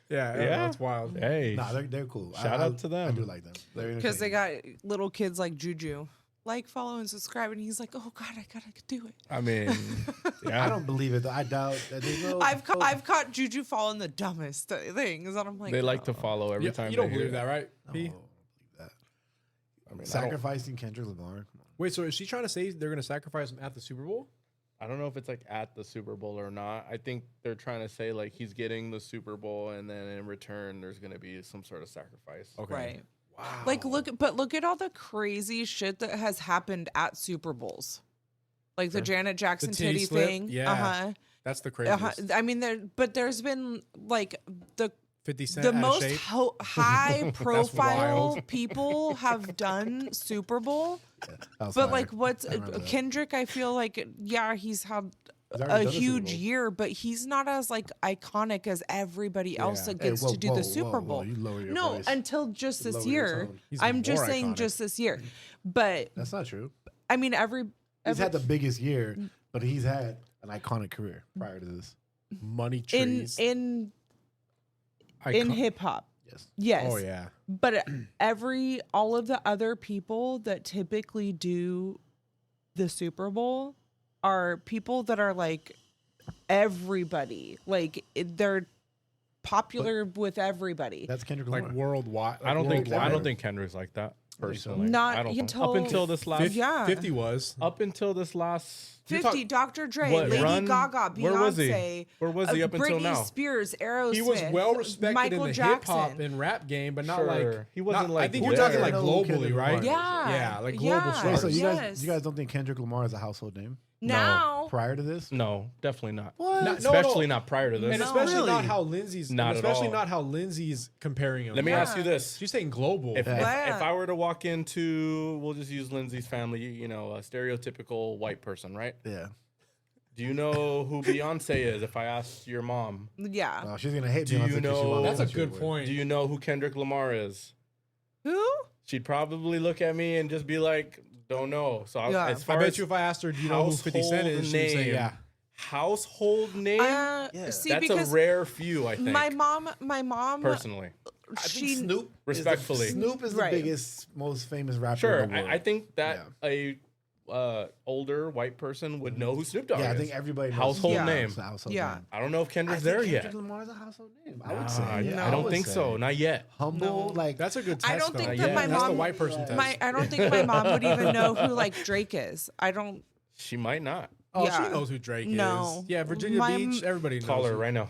Yeah, that's wild. Hey, Nah, they're cool. Shout out to them. I do like them. They're Because they entertaining. got little kids like Juju. Like, follow, and subscribe. And he's like, oh, God, I gotta do it. I mean, yeah. I don't believe it. Though. I doubt that there's no. I've caught Juju following the dumbest things. And I'm like, They like to oh. follow every time. You don't they hear believe that, right? No, P? I don't believe that. I mean, Sacrificing Kendrick Lamar. Come on. Wait, so is she trying to say they're going to sacrifice him at the Super Bowl? I don't know if it's like at the Super Bowl or not. I think they're trying to say like he's getting the Super Bowl, and then in return there's going to be some sort of sacrifice. Okay. Right. Wow. Like, look at all the crazy shit that has happened at Super Bowls. Like the Janet Jackson The titty titty slip? thing. Yeah. Uh-huh. That's the craziest. I mean, there's been like the 50 Cent the out of most shape. high profile wild. people have done Super Bowl. That was But fire. like, what's I remember that. Kendrick? I feel like, yeah, he's had He's already a done the Super huge Bowl. year, but he's not as like iconic as everybody else Yeah. that Hey, gets whoa, to do whoa, the Super whoa, Bowl. you lower your No, voice. until just You this lower your year. tone. He's I'm just more saying, iconic. just this year. But That's not true. I mean, He's had the biggest year, but he's had an iconic career prior to this. Money in trees. in Icon- hip hop. Yes. Oh yeah. But all of the other people that typically do the Super Bowl are people that are like everybody. Like they're popular with everybody. That's Kendrick Lamar. Like worldwide. I don't think worldwide. Kendrick's like that I think so. personally. Not I don't think. until- Up until this last 50 was. up until this last 50, Dr. Dre, What, Lady run? Gaga, Beyonce. Where was he? Where was he up until Britney now? Spears, Aerosmith. He was well respected Michael in the hip hop Jackson. and rap game, but not Sure. like He wasn't, not- like, I think we're there. talking like I know globally, Kendrick right? Lamar is. Yeah. like global Yeah. Wait, stars. so Yes. you guys don't think Kendrick Lamar is a household name Now, prior to this? No, definitely not. What? No, Especially not prior to this. And No. especially Really? not how Lindsay's Not at especially all. not how Lindsay's comparing him. Let me Yeah. ask you this. She's saying global. If Yeah. I were to walk into, we'll just use Lindsay's family, you know, a stereotypical white person, right? Yeah. Do you know who Beyonce is if I asked your mom? yeah. Oh, she's gonna hate Do Beyonce you 'cause she know- won That's a country good award. point. Do you know who Kendrick Lamar is? Who? She'd probably look at me and just be like, don't know. So Yeah. as I far bet as you if I asked her, do you know who 50 Cent is, she would say name, yeah. household name, See, that's because a rare few, I think, my mom, personally. I think she Snoop. Respectfully. Snoop is the Right. biggest, most famous rapper Sure, in the world. I think that a older white person would know who Snoop Dogg Yeah, is. I think everybody knows Household Yeah. name. It's a household Yeah. name. I don't know if I Kendrick's think there Kendrick yet. Lamar is a household name. I would say. I don't think so. Not yet. Humble, like That's a good test. I don't think though. that my That's the mom- white person test. I don't think my mom would even know who like Drake is. I don't. She might not. Oh, Yeah. she knows who Drake No. is. Yeah, Virginia My- Beach, everybody knows. Call her who- right now.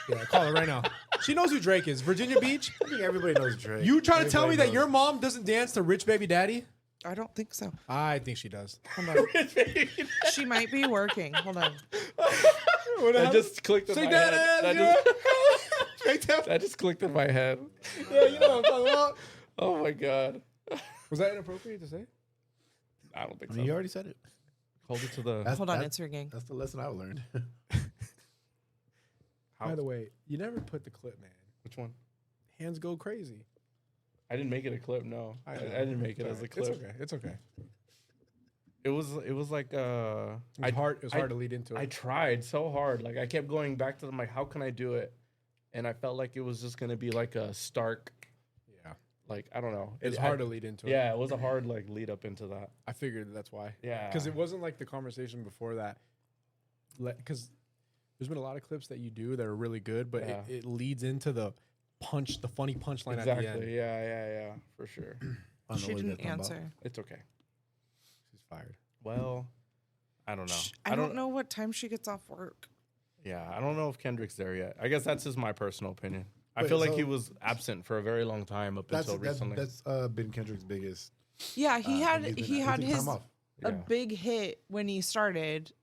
Yeah, call her right now. She knows who Drake is. Virginia Beach. I think everybody knows Drake. You trying to tell me Everybody that your knows. mom doesn't dance to Rich Baby Daddy? I don't think so. I think she does. Hold on. She might be working. Hold on. That just clicked in Say my that head. ass, That just clicked in my head. Yeah, you know what I'm talking about. Oh my god. Was that inappropriate to say? I don't think I so. mean, you already said it. Hold it to the. Hold on, it's ringing. That's the lesson I learned. By the way, you never put the clip, man. Which one? Hands go crazy. I didn't make it a clip. No, I didn't make it as a clip. It's okay. It's okay. It was like It was hard to lead into it. I tried so hard. Like I kept going back to them. Like, how can I do it? And I felt like it was just gonna be like a stark. Yeah. Like I don't know. It's hard to lead into it. Yeah, it was a hard like lead up into that. I figured that's why. Yeah. Because it wasn't like the conversation before that. Because there's been a lot of clips that you do that are really good, but Yeah. it leads into the funny punchline at the end. Exactly. Yeah, for sure. I don't know She what you didn't guys talking about. answer. It's okay. She's fired. Well, I don't know. I don't know what time she gets off work. Yeah, I don't know if Kendrick's there yet. I guess that's just my personal opinion. I Wait, feel like so- he was absent for a very long time up until recently. That's been Kendrick's biggest. Yeah, he had he's been- he he had took his time off. a Yeah. big hit when he started,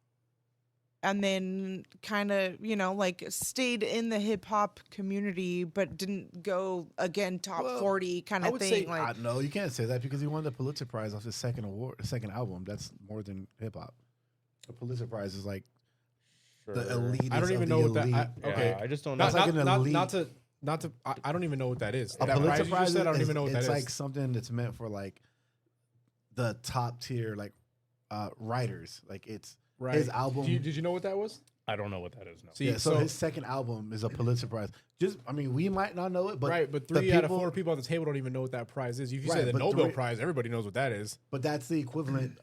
and then kind of like stayed in the hip hop community, but didn't go again top Well, 40 kind I of would thing. say Like no, you can't say that because he won the Pulitzer Prize off his second album. That's more than hip hop. The Pulitzer Prize is like the Sure. elite. I don't even know what that. Okay, Yeah, I just don't know. not, That's like not, an not, elite- not to. I don't even know what that is. A That Pulitzer prize you just said, I don't even know what that it's is. like something that's meant for like the top tier like writers. Like it's Right. his album. Did you know what that was? I don't know what that is. No. See, yeah, so his second album is a Pulitzer Prize. We might not know it, but right, but the 3 out of 4 people at the table don't even know what that prize is. If you say Right, the but Nobel 3 Prize, everybody knows what that is. But that's the equivalent.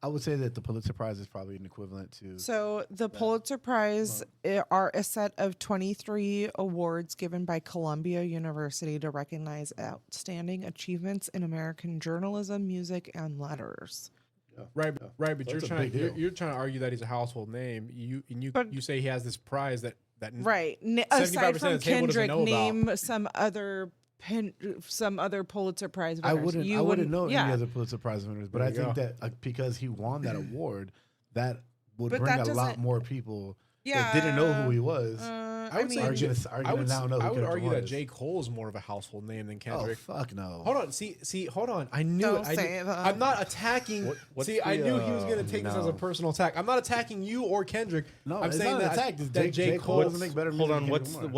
I would say that the Pulitzer Prize is probably an equivalent to. so, the Pulitzer Prize are a set of 23 awards given by Columbia University to recognize outstanding achievements in American journalism, music, and letters. Right, right. But That's a you're trying big deal. you're trying to argue that he's a household name. But- You say he has this prize that Right. 75% Aside of from the table doesn't Kendrick, know about. name some other Pulitzer Prize I winners. wouldn't know yeah. any other Pulitzer Prize winners, but There I you think go. that because he won that award, that would But bring that a lot doesn't- more people Yeah. that didn't know who he was. I would mean, say are J- gonna now know who I would Kendrick argue Lamar that is. J. Cole is more of a household name than Oh Kendrick. fuck no! Hold on, see, hold on. I knew Don't it. say that. I'm not attacking. what's See, I the, knew he was going to take this as a no. personal attack. I'm not attacking you or Kendrick. No, I'm it's saying not an that, attack. It's that J. Cole. doesn't make better Hold music on, than Kendrick Lamar.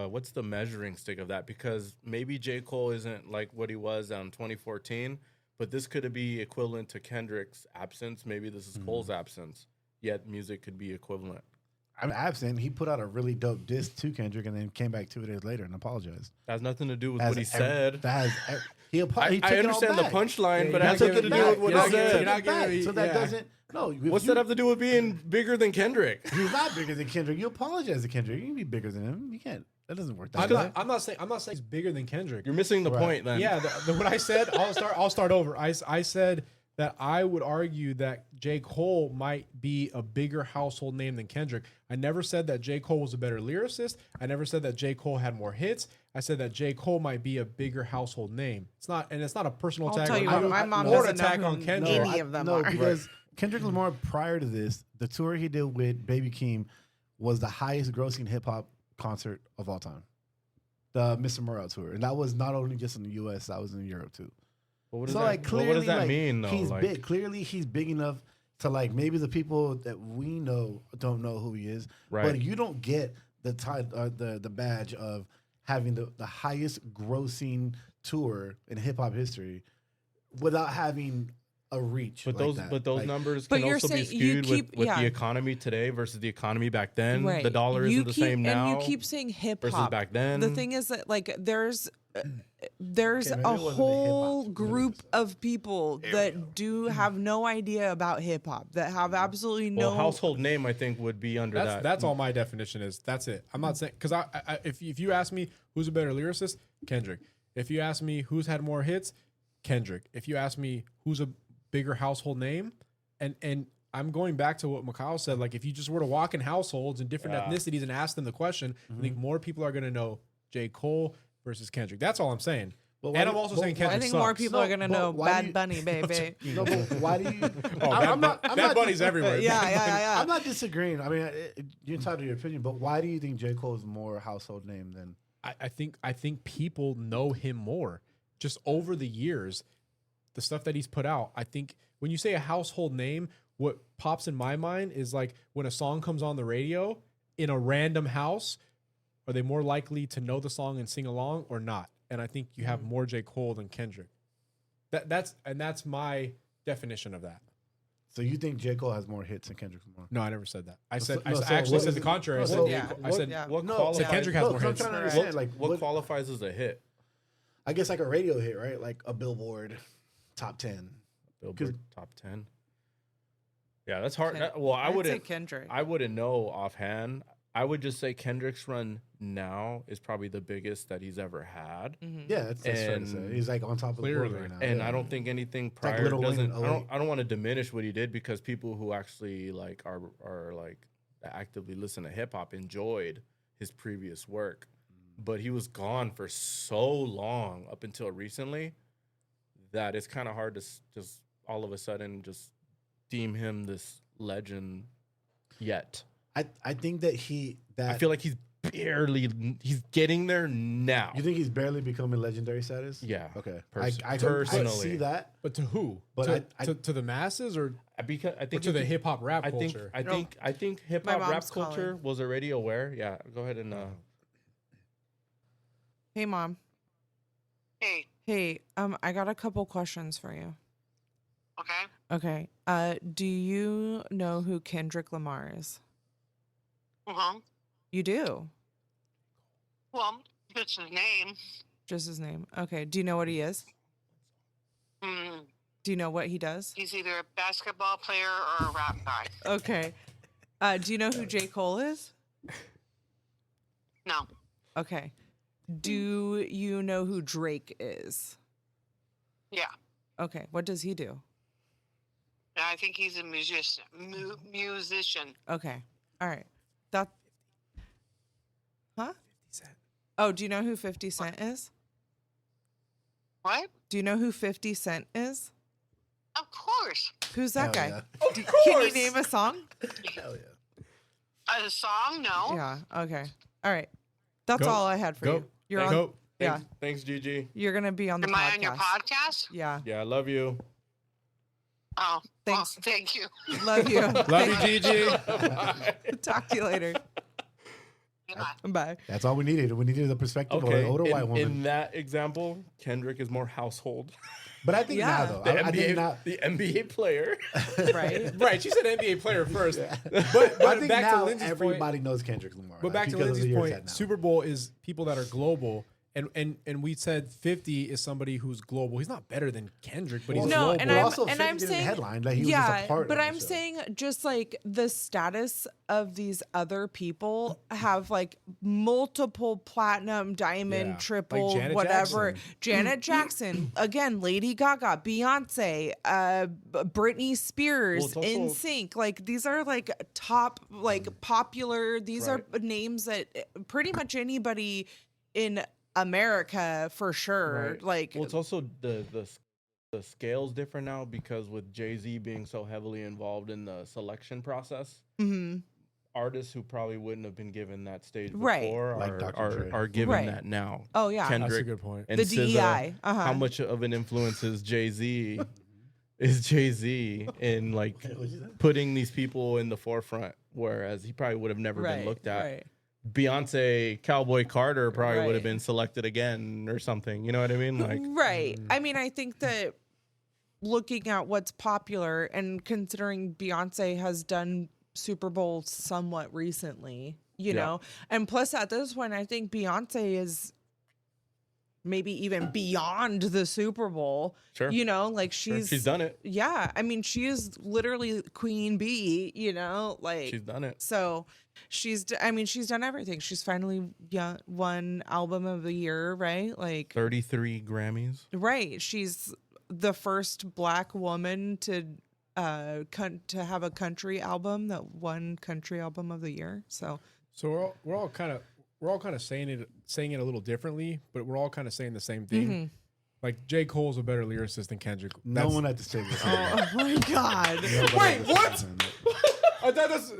what's the measuring stick of that? Because maybe J. Cole isn't like what he was on 2014, but this could be equivalent to Kendrick's absence. Maybe this is Cole's absence. Yet music could be equivalent. I'm absent. He put out a really dope diss to Kendrick and then came back 2 days later and apologized. That has nothing to do with what he said. He I understand the punchline, but it has took nothing to it do with what back. he said. You're not giving so that doesn't. No, what's that have to do with being bigger than Kendrick? He's not bigger than Kendrick. You apologize to Kendrick. You can be bigger than him. You can't. That doesn't work. That way. I'm not saying he's bigger than Kendrick. You're missing the point then. Yeah, what I said. I'll start over. I said that I would argue that J. Cole might be a bigger household name than Kendrick. I never said that J. Cole was a better lyricist. I never said that J. Cole had more hits. I said that J. Cole might be a bigger household name. It's not a personal I'll attack. tell you what, my mom or doesn't attack know on who Kendrick. any of them no, are. because Kendrick Lamar prior to this, the tour he did with Baby Keem was the highest grossing hip hop concert of all time. The Mr. Morale tour, and that was not only just in the U.S., that was in Europe too. What does that mean though? He's big. Clearly, he's big enough to like maybe the people that we know don't know who he is, right. But you don't get the the badge of having the highest grossing tour in hip hop history without having a reach. But like those like, numbers But can you're also be saying skewed with the economy today versus the economy back then. Right. The dollar isn't the same now. And you keep saying hip versus hop back then. The thing is that like there's Okay, a maybe it wasn't the whole hip-hop. group of people that do have no idea about hip hop, that have absolutely no household name. I think would be under that. That's all my definition is. That's it. I'm not saying because if you ask me who's a better lyricist, Kendrick. If you ask me who's had more hits, Kendrick. If you ask me who's a bigger household name, and I'm going back to what Mikhail said. Like if you just were to walk in households and different ethnicities and ask them the question, I think more people are going to know J. Cole versus Kendrick. That's all I'm saying. And I'm also saying Kendrick I think sucks. more people are gonna know Bad Bunny, baby. No, but why do you? I'm not Bad Bunny's everywhere. Yeah. I'm not disagreeing. I mean, you're entitled to your opinion, but why do you think J. Cole is more household name than? I think people know him more just over the years. The stuff that he's put out. I think when you say a household name, what pops in my mind is like when a song comes on the radio in a random house, are they more likely to know the song and sing along or not? And I think you have more J. Cole than Kendrick. That's my definition of that. So you think J. Cole has more hits than Kendrick Lamar? No, I never said that. I I actually said the contrary. I said what no, qualifies, Kendrick has more I'm hits. trying to understand, like what qualifies as a hit? I guess like a radio hit, right? Like a Billboard top 10. Billboard top 10. Yeah, that's hard. I I'd wouldn't say Kendrick. I wouldn't know offhand. I would just say Kendrick's run now is probably the biggest that he's ever had. Yeah, that's fair to say. He's like on top of the world right now. And I don't think anything like prior Lil Wayne doesn't. in I don't want to diminish what he did because people who actually like are like actively listen to hip hop enjoyed his previous work, but he was gone for so long up until recently that it's kind of hard to just all of a sudden just deem him this legend yet. I think that I feel like he's getting there now. You think he's barely becoming legendary status? Yeah. Okay. I personally see that. But to who? But to the masses or because I think to the hip hop rap culture? I think hip hop rap culture was already aware. Yeah. Go ahead and Hey, Mom. Hey, I got a couple questions for you. Okay. Do you know who Kendrick Lamar is? You do? Well, just his name. Just his name. Okay. Do you know what he is? Do you know what he does? He's either a basketball player or a rap guy. Okay. Do you know who J. Cole is? No. Okay. Do you know who Drake is? Yeah. Okay. What does he do? I think he's a musician. Okay. All right. Huh? 50 Cent. Oh, do you know who 50 Cent is? What? Do you know who 50 Cent is? Of course. Who's that guy? Yeah. Can you name a song? Hell yeah. A song? No. Yeah. Okay. All right. That's all I had for you. You're on. Yeah. Thanks, Gigi. You're gonna be on the Am podcast. I on your podcast? Yeah. Yeah, I love you. Oh, thanks. Well, thank you. Love you. Love you, Gigi. Talk to you later. Bye. That's all we needed. We needed the perspective of an older white woman. In that example, Kendrick is more household. But I think now though, The I think NBA, now, the NBA player. Right. Right. She said NBA player first. But I think back now to Lindsay's everybody point. knows Kendrick Lamar. But back to because of the Lindsay's years point, that now. Super Bowl is people that are global. And we said 50 is somebody who's global. He's not better than Kendrick, but he's No, global. and But I'm also and 50 I'm didn't saying headline, like, he was just a part but of the I'm show. saying just like the status of these other people have like multiple platinum, diamond, Yeah. triple, Like Janet whatever. Jackson. Janet Jackson, again, Lady Gaga, Beyonce, Britney Spears, Well, it's also- NSYNC. Like these are like top, like popular. These are names that pretty much anybody in America for sure. Right. Like Well, it's also the scale's different now because with Jay-Z being so heavily involved in the selection process, artists who probably wouldn't have been given that stage Right. before Like Dr. are Dre. are given Right. that now. Oh, yeah. Kendrick That's a good point. and The SZA, DEI, How much of an influence is Jay-Z? Is Jay-Z in like putting these people in the forefront, whereas he probably would have never been looked at. Right. Beyonce, Cowboy Carter probably would have Right. been selected again or something. You know what I mean? Like, Right. I mean, I think that looking at what's popular and considering Beyonce has done Super Bowl somewhat recently, you know, and plus at this point, I think Beyonce is maybe even beyond the Super Bowl. Sure. You know, like she's done it. Yeah. I mean, she is literally Queen Bee, you know, like She's done it. So she's done everything. She's finally won Album of the Year, right? Like 33 Grammys. Right. She's the first Black woman to have a country album that won Country Album of the Year. So we're all kind of saying it a little differently, but we're all kind of saying the same thing. Like J. Cole's a better lyricist than Kendrick. No one at this table. oh my God. Wait, what? I thought that's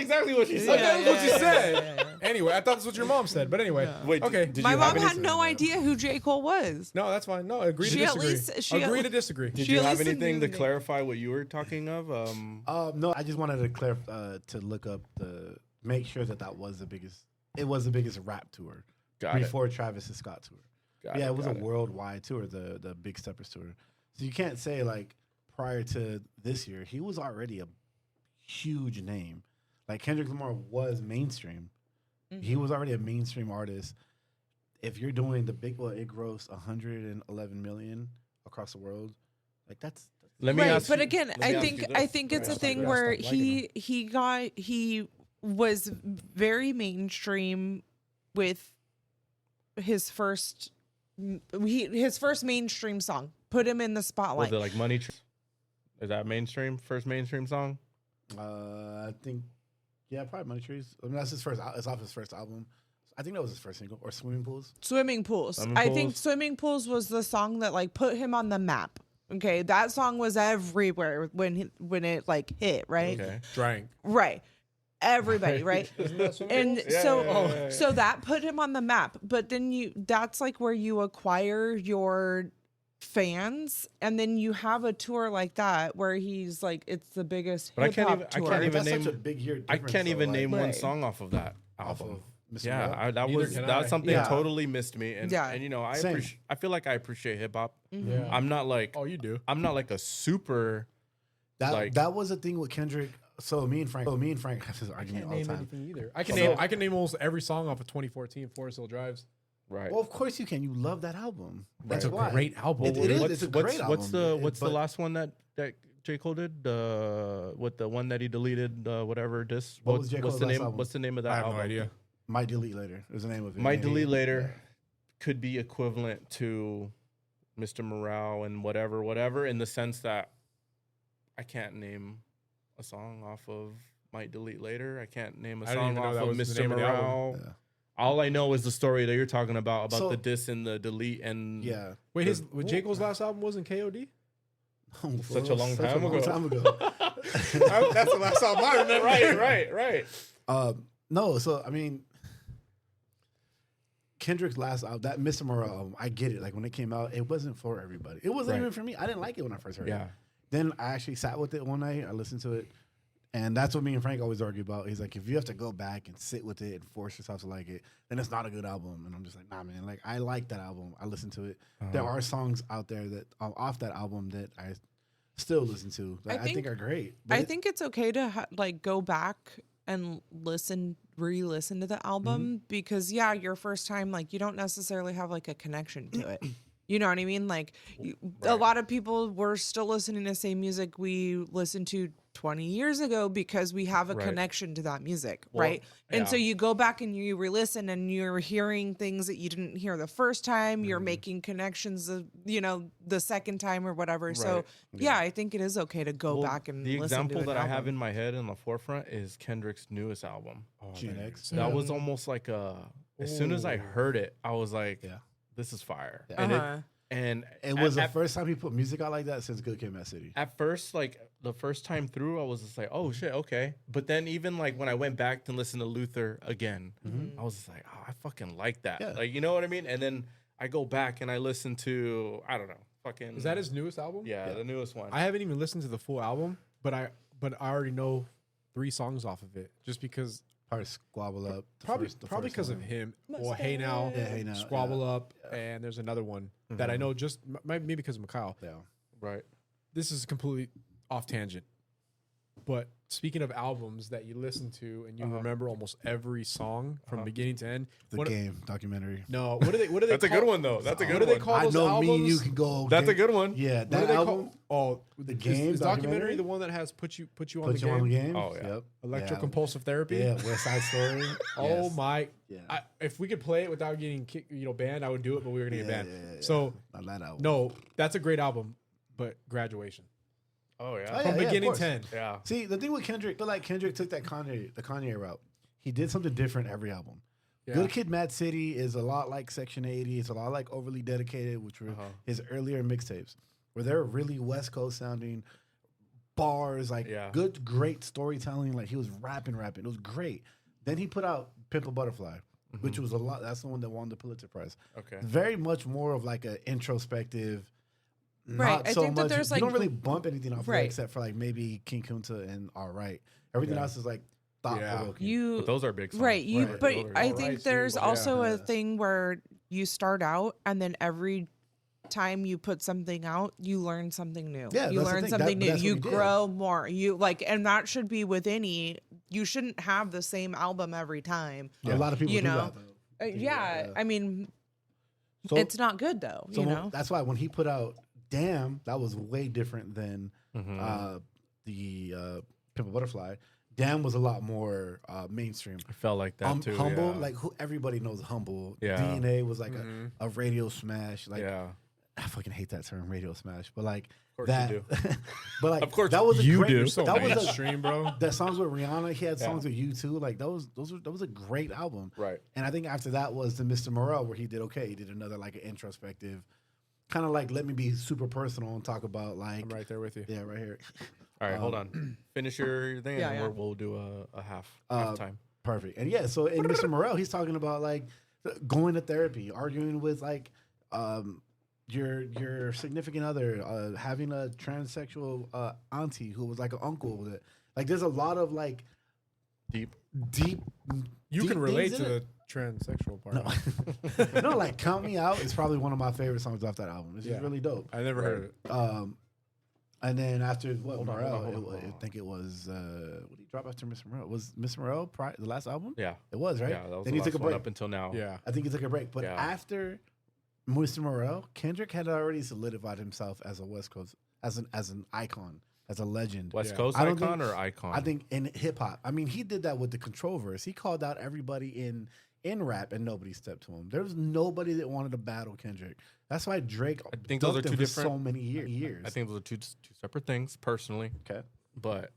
exactly what she I thought that's what you said. Anyway, I thought that's what your mom said. But anyway, Wait, okay. did My you have mom any, had no idea who J. Cole was. No, that's fine. No, agree to She at disagree. least- she at agree to least- disagree. Did She you at have least anything knew to me. clarify what you were talking of? No, I just wanted to clarify to look up make sure that was the biggest. It was the biggest rap tour Got it. before Travis Scott tour. Got Yeah, it was a got it. worldwide tour, the Big Steppers tour. So you can't say like prior to this year, he was already a huge name. Like Kendrick Lamar was mainstream. He was already a mainstream artist. If you're doing the big, it grossed 111 million across the world. Like that's Let me Right, ask but you- again, let me I ask think you I this. think it's a Right. thing Yeah, where stop liking he was very mainstream with his first mainstream song. Put him in the Was spotlight. it like Money? Is that mainstream? First mainstream song? I think, yeah, probably Money Trees. I mean, that's his first. It's off his first album. I think that was his first single, or Swimming Pools. Swimming Pools. Swimming I think Pools. Swimming Pools was the song that like put him on the map. Okay, that song was everywhere when it like hit, right? Okay. Drank. Right. Everybody, right? And so that put him on the map. But then that's like where you acquire your fans, and then you have a tour like that where he's like, it's the biggest But I hip can't hop even- I tour. can't even That's name- such a big year. I Difference, can't even though, name like, one Right. song off of that off album. of Mr. Yeah, Morale. that Neither was can that's I. something Yeah. totally missed me. And Yeah. and you know, Same. I feel like I appreciate hip hop. Yeah. I'm not like Oh, you do. I'm not like a super like- that was the thing with Kendrick. So me and Frank have this argument all the time. either. I can So- name almost every song off of 2014 Forest Hill Drives. right. Well, of course you can. You love that album. That's It's a why. great album. It is. It's a great What's album. the what's the But- last one that J. Cole did? With the one that he deleted, whatever this. What was J. what's Cole's the last name? album? What's the name of that I have album? no idea. Might Delete Later is the name of it. Might Delete Later could be equivalent to Mr. Morale and whatever, in the sense that I can't name a song off of Might Delete Later. I can't name a I didn't song even know off that of was the Mr. name of the album. Morale. Yeah. All I know is the story that you're talking about So- the diss and the delete and Yeah. Wait, J. Cole's last album wasn't KOD? Such a long time ago. That's the last album I remember. right. No, so I mean, Kendrick's last album, that Mr. Morale album, I get it. Like when it came out, it wasn't for everybody. It wasn't Right. even for me. I didn't like it when I first heard Yeah. it. Then I actually sat with it one night. I listened to it, And that's what me and Frank always argue about. He's like, if you have to go back and sit with it and force yourself to like it, then it's not a good album. And I'm just like, nah, man. Like, I like that album. I listen to it. There are songs out there that off that album that I still listen to that I think are great. But I think it's okay to like go back and re-listen to the album because your first time, like, you don't necessarily have like a connection to it. You know what I mean? Like, a lot of people were still listening to the same music we listened to 20 years ago because we have a connection to that music, right? And so you go back and you re-listen and you're hearing things that you didn't hear the first time. You're making connections, the second time or whatever. Right. So, I think it is okay to go back and listen to the example that I album. have in my head in the forefront is Kendrick's newest album. G-Next. That was almost like as soon as I heard it, I was like, this is fire. And it was the first time he put music out like that since Good Kid, Mad City. At first, like the first time through, I was just like, oh shit, okay. But then even like when I went back to listen to Luther again, I was just like, oh, I fucking like that. Yeah. Like, you know what I mean? And then I go back and I listen to, I don't know, fucking. Is that his newest album? Yeah, the newest one. I haven't even listened to the full album, but I already know 3 songs off of it just because. Probably Squabble Up. Probably because of him. Well, Hey Now, Squabble Up, and there's another one that I know just maybe because of Mikhail. Yeah. Right. This is completely off tangent. But speaking of albums that you listen to and you remember almost every song from beginning to end. The Game documentary. No, what do they That's a good one though. That's a good one. What do they call those albums? Me and you can go. That's a good one. Yeah, that album. The Game documentary, the one that has put you on the game. Oh yeah. Yep. Electrocompulsive Therapy. Yeah, West Side Story. Oh my. Yeah. If we could play it without getting banned, I would do it, but we were gonna get banned. So not that album. No, that's a great album, but Graduation. Oh yeah. From beginning to end. Yeah. See, the thing with Kendrick, Kendrick took that the Kanye route. He did something different every album. Yeah. Good Kid, Mad City is a lot like Section 80. It's a lot like Overly Dedicated, which were his earlier mixtapes, where they're really West Coast sounding bars, good, great storytelling. Like he was rapping. It was great. Then he put out Pimp a Butterfly, which was a lot. That's the one that won the Pulitzer Prize. Okay. Very much more of like an introspective. Right. Not I so think much. that there's you don't really bump anything off of it right. except for like maybe King Kunta and All Right. Everything else is like thought provoking. But those are big songs. Right. But I All think Right, there's too. also a thing where you start out and then every time you put something out, you learn something new. Yeah, you learn something new. You what grow more. You and that should be with any. You shouldn't have the same album every time. Yeah. A lot of people do that. Though. I mean, so, it's not good though. So that's why when he put out Damn, that was way different than the Pimp a Butterfly. Damn was a lot more mainstream. I felt like that too. Humble, like everybody knows Humble. Yeah. DNA was like a radio smash. Like, yeah. I fucking hate that term, radio smash. But like of course that, you do. but like of course that was a you great, do. So that was mainstream, bro. That songs with Rihanna. He had songs with you too. Like that was a great album. Right. And I think after that was the Mr. Morale where he did okay. He did another like an introspective. Kind of like let me be super personal and talk about like I'm right there with you. Yeah, right here. All right, hold on. Finish your thing, and we'll do a half time. Perfect. And so in Mr. Morale, he's talking about like going to therapy, arguing with like your significant other, having a transsexual auntie who was like an uncle with it. Like there's a lot of like deep. You can relate to the transsexual part. No, like Count Me Out is probably one of my favorite songs off that album. It's just really dope. I never heard it. And then after Morale, I think it was what did he drop after Mr. Morale? Was Mr. Morale the last album? Yeah, it was, right? Yeah, that was then the he took a break up until now. Yeah, I think he took a break. But after Mr. Morale, Kendrick had already solidified himself as a West Coast, as an icon, as a legend. West Coast icon or icon? I think in hip hop. I mean, he did that with the Control verse. He called out everybody in rap, and nobody stepped to him. There was nobody that wanted to battle Kendrick. That's why Drake. I think those are two different. So many years. I think those are two separate things, personally. Okay, but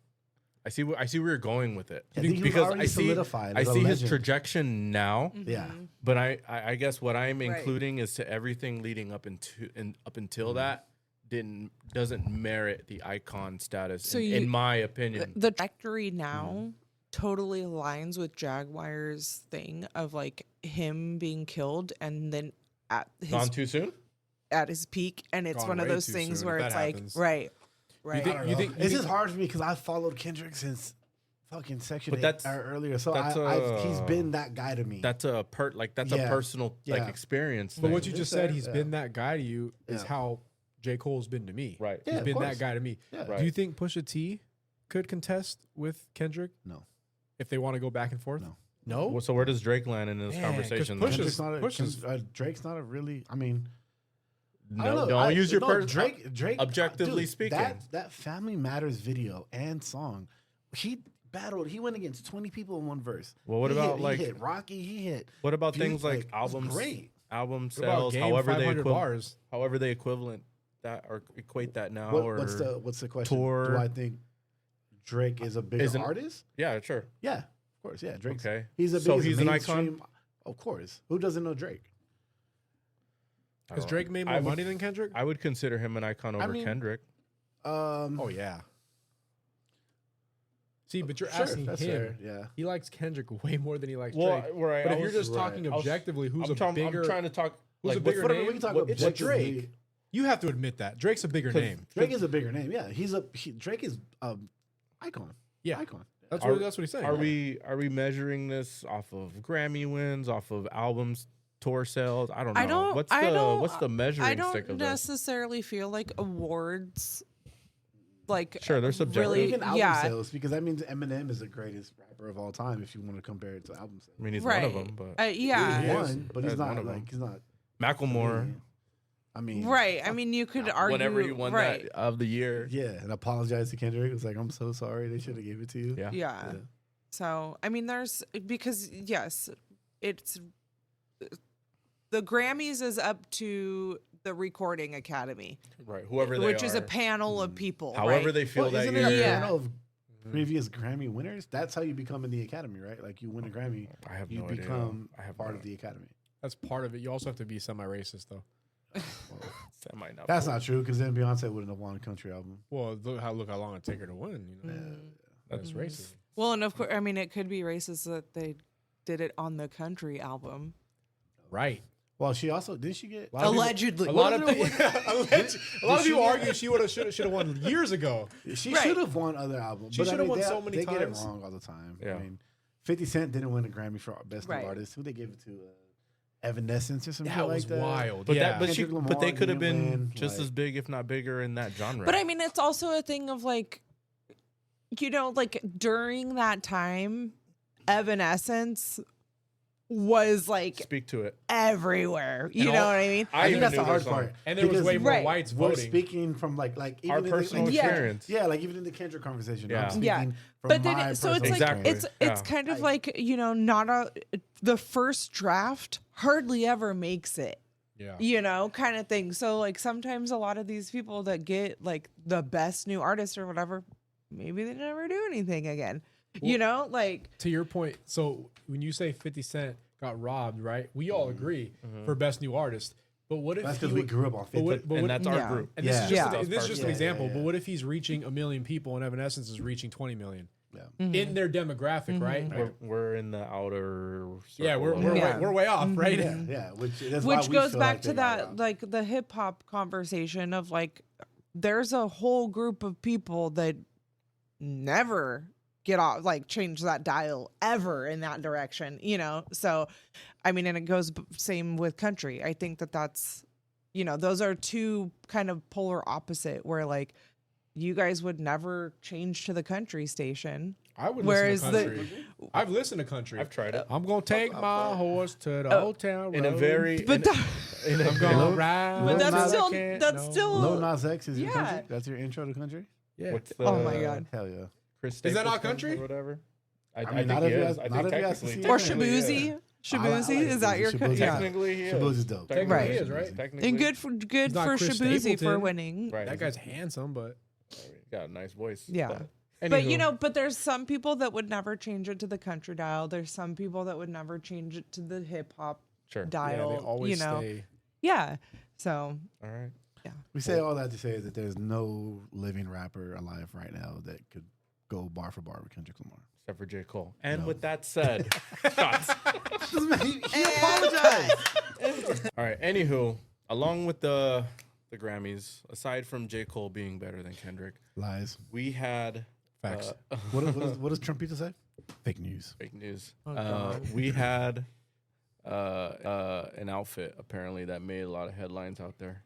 I see where you're going with it. I think because I see his trajectory now. Yeah, but I guess what I'm including is to everything leading up until that doesn't merit the icon status. So in my opinion, the trajectory now. Totally aligns with Jaguar's thing of like him being killed and then gone too soon at his peak, and it's one of those things where it's like right. You think it's just hard for me because I followed Kendrick since fucking Section But 8 that's- or earlier. So that's he's been that guy to me. That's a that's Yeah. a personal like Yeah. experience. But thing. what you just said, he's Yeah. been that guy to you, is Yeah. how J. Cole's been to me. Right. Yeah, He's of been course. that guy to me. Yeah. Right. Do you think Pusha T could contest with Kendrick No. if they want to go back and forth? No. No? Well, so where does Drake land in this Man, 'cause conversation? Pusha's- then? Drake's not a really. I mean, I No, don't know. don't use your Drake. objectively dude, speaking. That Family Matters video and song, he battled. He went against 20 people in one verse. Well, what He about hit, like he hit Rocky? He hit. what about Future, things like it was albums? Great. Album What about sales, Game however they 500 bars? however they equivalent that or equate that now. or What's the question? tour- Do I think Drake is a bigger Isn't- artist? yeah, sure. Yeah, of course. Yeah, Drake's. Okay. He's a So he's he's a an icon? mainstream- Of course. Who doesn't know Drake? I Has don't- Drake made more money than Kendrick? I would consider him an icon over mean, Kendrick. Oh, yeah. See, but you're Sure, asking that's him. fair, yeah. He likes Kendrick way more than he likes Well, Drake. right, But I if you're was- just talking objectively, who's I'm bigger? I'm trying to talk. Who's like, a bigger whatever, name? we can talk It's objectively. Drake. You have to admit that Drake's a bigger name. Drake is a bigger name. Yeah, Drake is icon. Yeah. Icon. That's Are- what he's saying. Are we measuring this off of Grammy wins, off of albums, tour sales? I don't know. What's the measuring I stick don't of this? necessarily feel like awards. Like Sure, they're subjective. Really, Even album yeah. sales, because that means Eminem is the greatest rapper of all time if you want to compare it to album sales. I mean, he's Right. one of them, but Yeah. He's He one, is. but he's That's not one of like them. he's not. Macklemore, I mean, Right. I mean, you could argue whenever he won right. that of the year, yeah, and apologize to Kendrick. It was like, I'm so sorry. They should have gave it to you. yeah. Yeah. So, I mean, there's because yes, it's the Grammys is up to the Recording Academy, Right. Whoever they which is a are. panel of people. However right? they feel that isn't year. there a Yeah. panel of previous Grammy winners? That's how you become in the Academy, right? Like you win a Grammy, I have you no idea. become I have part no- of the Academy. That's part of it. You also have to be semi-racist, though. That might not. That's not true because then Beyonce wouldn't have won a country album. Well, look how long it take her to win. You know, that's racist. Well, and of course, I mean, it could be racist that they did it on the country album. Right. Well, she also didn't she get Allegedly. A lot of What- a lot of people argue she should have won years ago. She Right. should have won other albums. She but I should have mean, won so many they get it times. wrong all the time. Yeah. I mean, 50 Cent didn't win a Grammy for Best Right. New Artist. Who they gave it to? Evanescence or something That like was that. wild. But yeah. that, Kendrick but Lamar they could have didn't been win, just like- as big, if not bigger, in that genre. But I mean, it's also a thing of like, you know, like during that time, Evanescence was like Speak to it. everywhere. You And know all- what I mean? I think even that's knew the their hard song. part. And there was Because way more Right. whites We're voting. speaking from like even Our in the- personal like, Yeah. experience. Yeah, like even in the Kendrick conversation. Yeah. I'm speaking Yeah. from But my then, so it's personal like Exactly. experience. it's Yeah. kind of like, you know, not the first draft hardly ever makes it. Yeah. You know, kind of thing. So like sometimes a lot of these people that get like the best new artist or whatever, maybe they never do anything again. You know, like To your point, so when you say 50 Cent got robbed, right? We all agree for best new artist. But what if That's he because we would- grew up on but 50. what- but And what- that's Yeah. our group. And this is Yeah. just Yeah. this is just an Yeah, example. yeah, But yeah. what if he's reaching 1 million people and Evanescence is reaching 20 million Yeah. in their demographic, right? We're in the outer. Yeah, circle we're of- we're, Yeah. Way, we're way off, right? Yeah, that's why which we goes feel back like to they got that robbed. like the hip hop conversation of like there's a whole group of people that never get off like change that dial ever in that direction, you know. So I mean, and it goes same with country. I think that's, you know, those are two kind of polar opposite where like you guys would never change to the country station. I would Whereas listen to country. I've listened to country. I've tried it. I'm gonna take my horse to the old town road. In a very. But in, that, in a I'm very- gonna ride. but Lil that's Nas- still I can't that's know. still Lil Nas X is your Yeah. country? That's your intro to country? Yeah. What's the, Oh my God. Hell yeah. Chris Is that Stapleton not country? or whatever? I mean, think not he if he is. has- I not think if he has to technically. see or technically, Shabuzi. yeah. Shabuzi, like is that your Shabuzi. yeah? Technically, he is. Shabuzi's dope. Technically, Right. he is, Shabuzi. right? Technically. And good for not Chris Shabuzi for Stapleton. winning. Right. That guy's handsome, but He's got a nice voice. Yeah. But, But you anywho. know, but there's some people that would never change it to the country dial. There's some people that would never change it to the hip hop Sure. dial. yeah, they always you know, stay. yeah. So All right. We say all that to say that there's no living rapper alive right now that could go bar for bar with Kendrick Lamar. Except for J. Cole. And No. with that said, shots. he apologized. All right. Anywho, along with the Grammys, aside from J. Cole being better than Kendrick, Lies. we had Facts. What does Trump used to say? Fake news. Fake news. God. We had an outfit apparently that made a lot of headlines out there,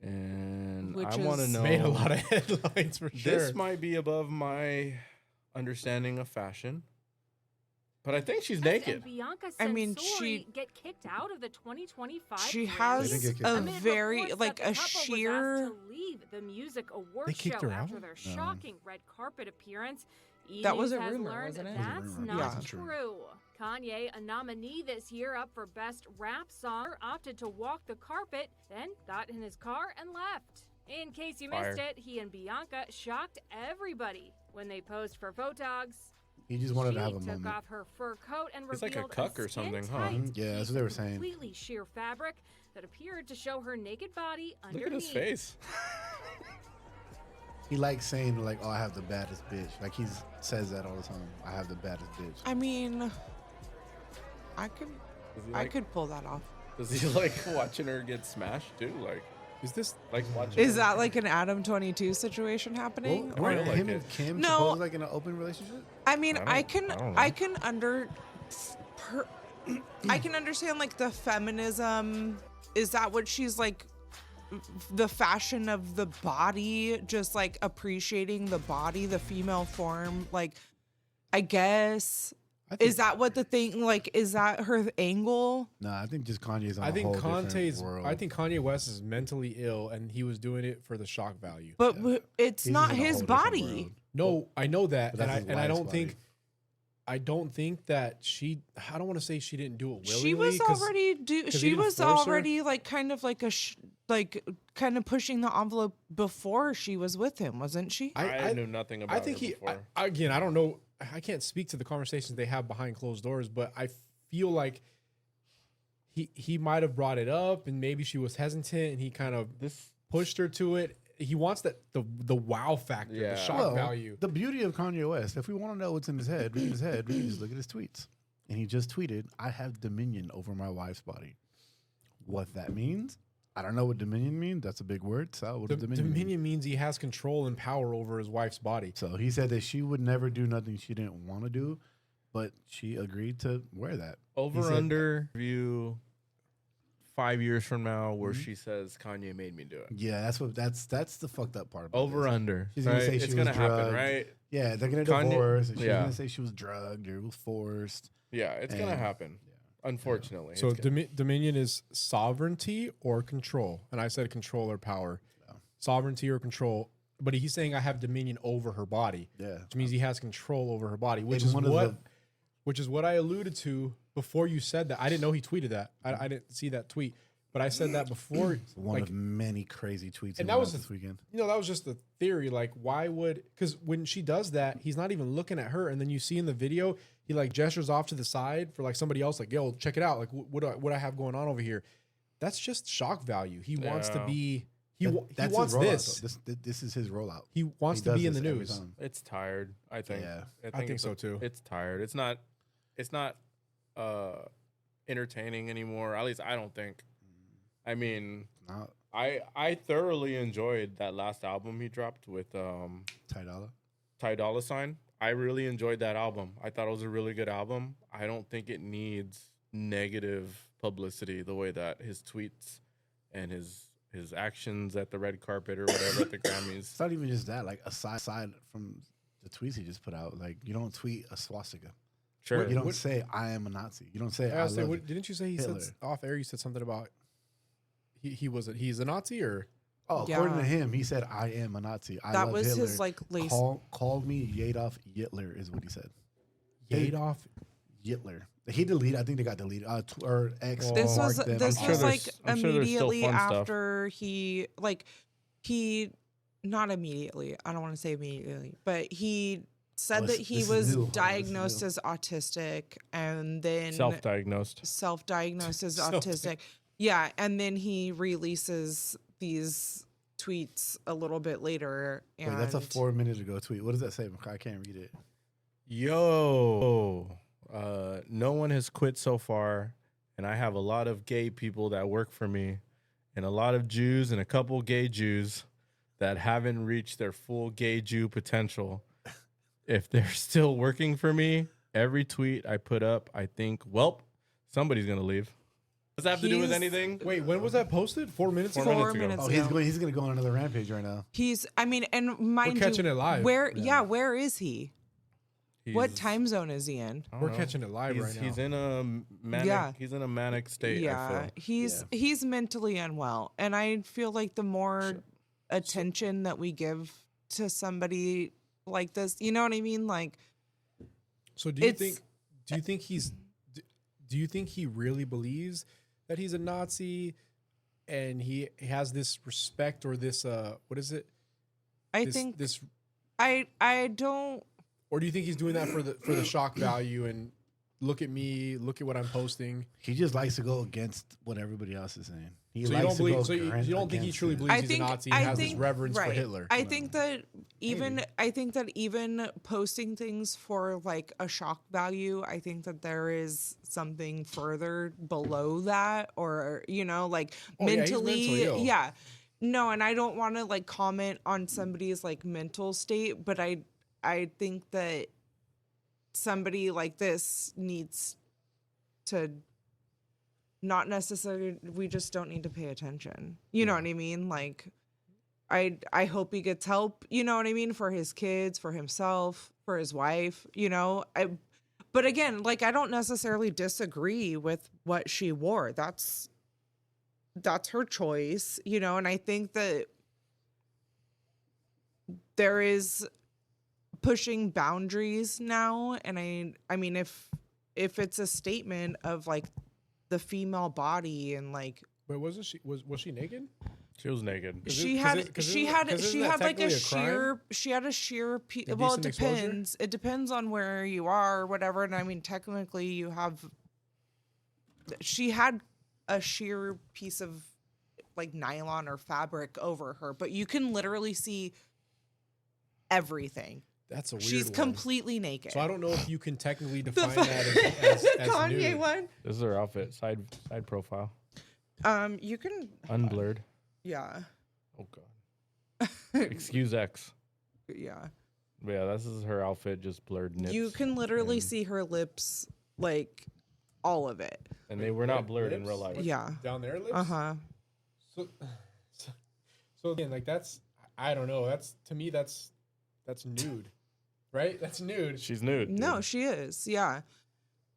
and Which I want to is- know. Made a lot of headlines for sure. This might be above my understanding of fashion, but I think she's naked. Bianca I mean, Censori get kicked out of the 2025. She Grammys has They didn't get kicked a out. amid very reports like that the a couple was asked sheer. to leave the music They awards kicked show her out? after their shocking red carpet appearance. That was E! a News has rumor, learned wasn't it? That's It was a rumor. not Yeah. Wasn't true. true. Kanye, a nominee this year up for Best Rap Song, opted to walk the carpet, then got in his car and left. In case you missed Fire. it, he and Bianca shocked everybody when they posed for Votogs. He just wanted She to have a took moment. off her fur coat and It's like a revealed cuck or something, huh? skin-tight Mhm. Yeah, that's what they were saying. completely sheer fabric that appeared to show her naked body Look underneath. at his face. He likes saying like, "Oh, I have the baddest bitch." Like he says that all the time. I have the baddest bitch. I mean, I could Does he I like, could pull that off. Does he like watching her get smashed too? Like, Is this like watching? Is her- that like an Adam 22 situation happening? Well, I weren't like him it. and Kim No. supposed like in an open relationship? I mean, I I don't can know. I can I can understand like the feminism. Is that what she's like? The fashion of the body, just like appreciating the body, the female form. Like, I guess is that what the thing? Like, is that her angle? Nah, I think just Kanye's on I a think whole different Kanye's. world. I think Kanye West is mentally ill, and he was doing it for the shock value. But it's He's not just in a his whole different body. world. No, I know that, But and that's his I wife's don't body. think. I don't think that she. I don't want to say she didn't do it willingly. She was 'cause- already 'cause he she didn't was force her. already like kind of like like kind of pushing the envelope before she was with him, wasn't she? I knew nothing about. I think her he. before. Again, I don't know. I can't speak to the conversations they have behind closed doors, but I feel like he might have brought it up, and maybe she was hesitant, and he kind of pushed her to it. He wants that the wow factor, Yeah. the shock Well, value. the beauty of Kanye West, if we want to know what's in his head, we can just look at his tweets. And he just tweeted, "I have dominion over my wife's body." What that means, I don't know what dominion means. That's a big word. So what does dominion mean? Dominion means he has control and power over his wife's body. So he said that she would never do nothing she didn't want to do, but she agreed to wear that. Over He said- under view 5 years from now where she says Kanye made me do it. Yeah, that's the fucked up part. About Over this. under. She's gonna right? say It's she was gonna happen, drugged. right? Yeah, they're gonna Kanye- divorce, and she's yeah. gonna say she was drugged or it was forced. Yeah, it's gonna And- happen. Unfortunately. So It's gonna- dominion is sovereignty or control, and I said control or power. Sovereignty or control, but he's saying I have dominion over her body. Yeah. Which means he has control over her body, which And is one of what I alluded to before you said that. I didn't know he tweeted that. I didn't see that tweet, but I said that before. One of many crazy tweets. And he that was this weekend. that was just the theory. Like, why would? Because when she does that, he's not even looking at her, and then you see in the video, he like gestures off to the side for like somebody else. Like, yo, check it out. Like, what I have going on over here? That's just shock value. He wants to Yeah. be. He That's wants his rollout, this. though. This is his rollout. He wants He to does be in the this every news. time. It's tired, I think. Yeah. I think it's so, too. It's tired. It's not entertaining anymore. At least I don't think. I mean, Not I thoroughly enjoyed that last album he dropped with Ty Dolla. Ty Dolla $ign. I really enjoyed that album. I thought it was a really good album. I don't think it needs negative publicity the way that his tweets and his actions at the red carpet or whatever at the Grammys. It's not even just that. Like aside from the tweets he just put out, like you don't tweet a swastika. Sure. You don't say I am a Nazi. You don't say I say, love didn't you say he Hitler. said off air? You said something about he's a Nazi or Oh, according Yeah. to him, he said I am a Nazi. I That love was Hitler. his like lace. Called me Adolf Hitler is what he said. Adolf. Hitler. He deleted. I think they got deleted. Or X. This was marked them. this I'm was sure like there's- I'm sure there's still immediately fun stuff. after he not immediately. I don't want to say immediately, but he said Well, that this he is was new. This is diagnosed new. as autistic and then Self-diagnosed. self-diagnosed as autistic. Yeah, and then he releases these tweets a little bit later. Wait, And that's a 4 minutes ago tweet. What does that say? I can't read it. Yo, no one has quit so far, and I have a lot of gay people that work for me, and a lot of Jews and a couple gay Jews that haven't reached their full gay Jew potential. if they're still working for me, every tweet I put up, I think, well, somebody's gonna leave. Does that have to do with anything? Wait, when was that posted? 4 minutes ago? 4 minutes Oh, ago. he's gonna go on another rampage right now. And mind We're catching you, it live. where is he? What He's- time zone is he in? I don't We're know. catching it live right now. He's in a manic. Yeah. He's in a manic state. I Yeah, feel. he's mentally unwell, and I feel like the more attention that we give to somebody like this, you know what I mean? Like, So do you think he really believes that he's a Nazi and he has this respect or this what is it? I This- think this I don't. or do you think he's doing that for the shock value and look at me, look at what I'm posting? He just likes to go against what everybody else is saying. He So you likes don't to believe go so you don't think he against truly it. believes he's a Nazi and has this reverence for right. Hitler? I think that even posting things for like a shock value, I think that there is something further below that, or like Oh, yeah, he's mentally, mentally ill. yeah. No, and I don't want to like comment on somebody's like mental state, but I think that somebody like this needs to not necessarily, we just don't need to pay attention. You know what I mean? Like, I hope he gets help, you know what I mean? For his kids, for himself, for his wife, but again, like, I don't necessarily disagree with what she wore. That's her choice, and I think that there is pushing boundaries now. And I mean, if it's a statement of like the female body and like, But was she naked? She was naked. she had like a sheer, well, it Indecent depends. exposure? It depends on where you are or whatever. And I mean, technically she had a sheer piece of like nylon or fabric over her, but you can literally see everything. That's a weird She's one. completely naked. So I don't know if you can technically define that as Kanye nude. one. This is her outfit. Side profile. You can Unblurred. yeah. Oh god. Excuse X. Yeah. Yeah, this is her outfit, just blurred nips. You can literally see her lips, like all of it. And they were not blurred in real life. Yeah. Down their lips? Uh-huh. So again, like that's, I don't know. To me, that's nude, right? That's nude. She's nude. No, she is. Yeah.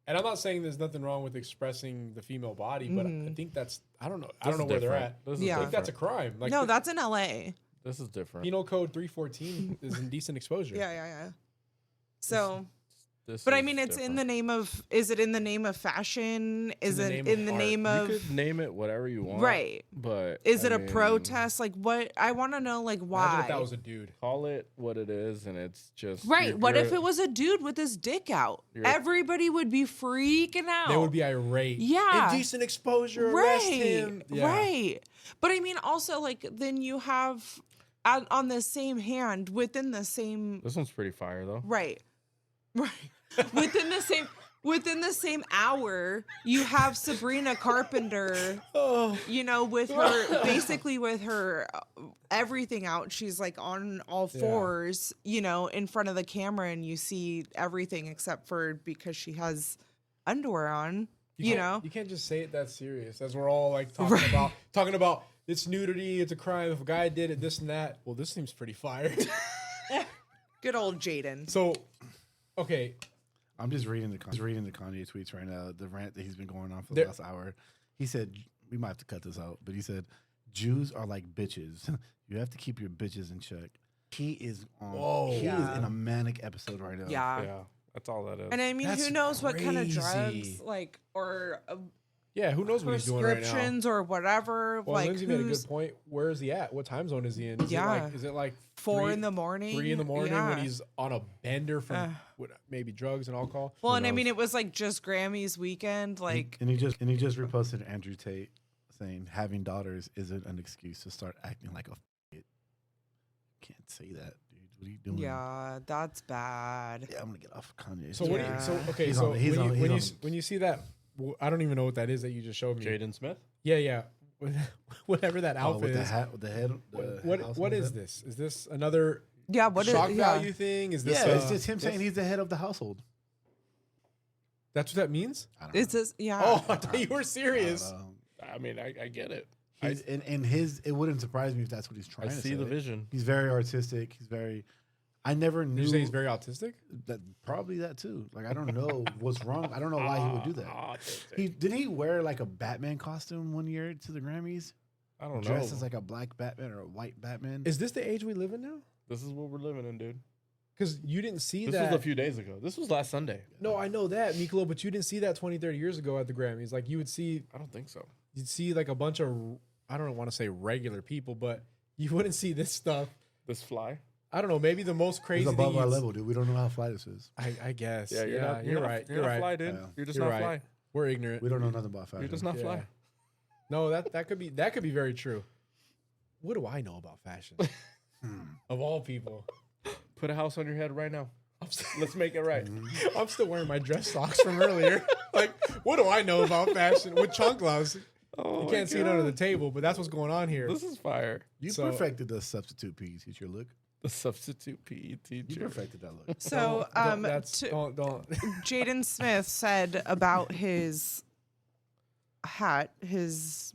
And I'm not saying there's nothing wrong with expressing the female body, but I think that's, I don't know where they're at. This is Yeah. I think that's a different. crime. Like No, that's in LA. This is different. Penal Code 314 is indecent exposure. Yeah. So, This but I is mean, it's in different. the name of, is it in the name of fashion? Is it in the name of, You could name it whatever you want. right. But Is it I a mean, protest? Like what? I want to know like why. Imagine if that was a dude. Call it what it is, and it's just Right. What you're- if it was a dude with his dick out? You're- Everybody would be freaking out. They would be irate. Yeah. Indecent exposure. right. Arrest him. Yeah. Right. But I mean, also like then you have on the same hand within the same This one's pretty fire though. right. within the same hour you have Sabrina Carpenter, with her basically with her everything out. She's like on all fours, in front of the camera, and you see everything except for because she has underwear on. You can't just say it that serious. As we're all like talking about it's nudity, it's a crime. If a guy did it, this and that. Well, this seems pretty fire. Good old Jaden. So, okay, I'm just reading the Kanye tweets right now. The rant that he's been going on for the last hour. He said, we might have to cut this out, but he said, Jews are like bitches. You have to keep your bitches in check. He is on. He is in a manic episode right now. Yeah. That's all that is. And I mean, That's who knows what kind of crazy. drugs, like, or yeah, who knows what he's doing right now? prescriptions or whatever. Well, like, Lindsay made a good point. Where is he at? What time zone is he in? Is it like 4 in the morning? 3 in the morning Yeah. when he's on a bender from maybe drugs and alcohol? Well, Who and I mean, knows? it was like just Grammys weekend. Like, And he just reposted Andrew Tate saying having daughters isn't an excuse to start acting like a f***it. Can't say that, dude. What are you doing? yeah, that's bad. Yeah, I'm gonna get off Kanye. So what? Yeah. When you see that, I don't even know what that is that you just showed me. Jaden Smith? Yeah. Whatever that outfit with the is. hat, with the head. What is this? Is this another Yeah, what is shock yeah. value thing? Is this? Yeah, it's just him saying he's the head of the household. That's what that means. I don't know. It's just yeah. Oh, I thought you were serious. I mean, I get it. He's in his. It wouldn't surprise me if that's what he's trying I to see say. the vision. He's very artistic. He's very. I never knew. Did you say he's very autistic? That probably that too. Like I don't know what's wrong. I don't know why he would do that. Didn't he wear like a Batman costume one year to the Grammys? I don't know. Dressed as like a black Batman or a white Batman. Is this the age we live in now? This is what we're living in, dude. Because you didn't see This that. was a few days ago. This was last Sunday. No, I know that, Miklo, but you didn't see that 20, 30 years ago at the Grammys. Like, you would see, I don't think so. you'd see like a bunch of, I don't want to say regular people, but you wouldn't see this stuff. This fly? I don't know, maybe the most crazy He's above thing our is- level, dude. We don't know how fly this is. I guess. Yeah, you're not. You're right. You're not fly, dude. Yeah. You're just You're not right. fly. We're ignorant. We don't know nothing about fashion. You're just not Yeah. fly. No, that could be very true. What do I know about fashion? Of all people. Put a house on your head right now. Let's make it right. I'm still wearing my dress socks from earlier. Like, what do I know about fashion? With chunk gloves. Oh, You can't see it under the table, but that's what's going on here. This is fire. You So- perfected the substitute PE teacher look. The substitute PE You teacher. perfected that look. So Don't- that's don't. Jaden Smith said about his hat, his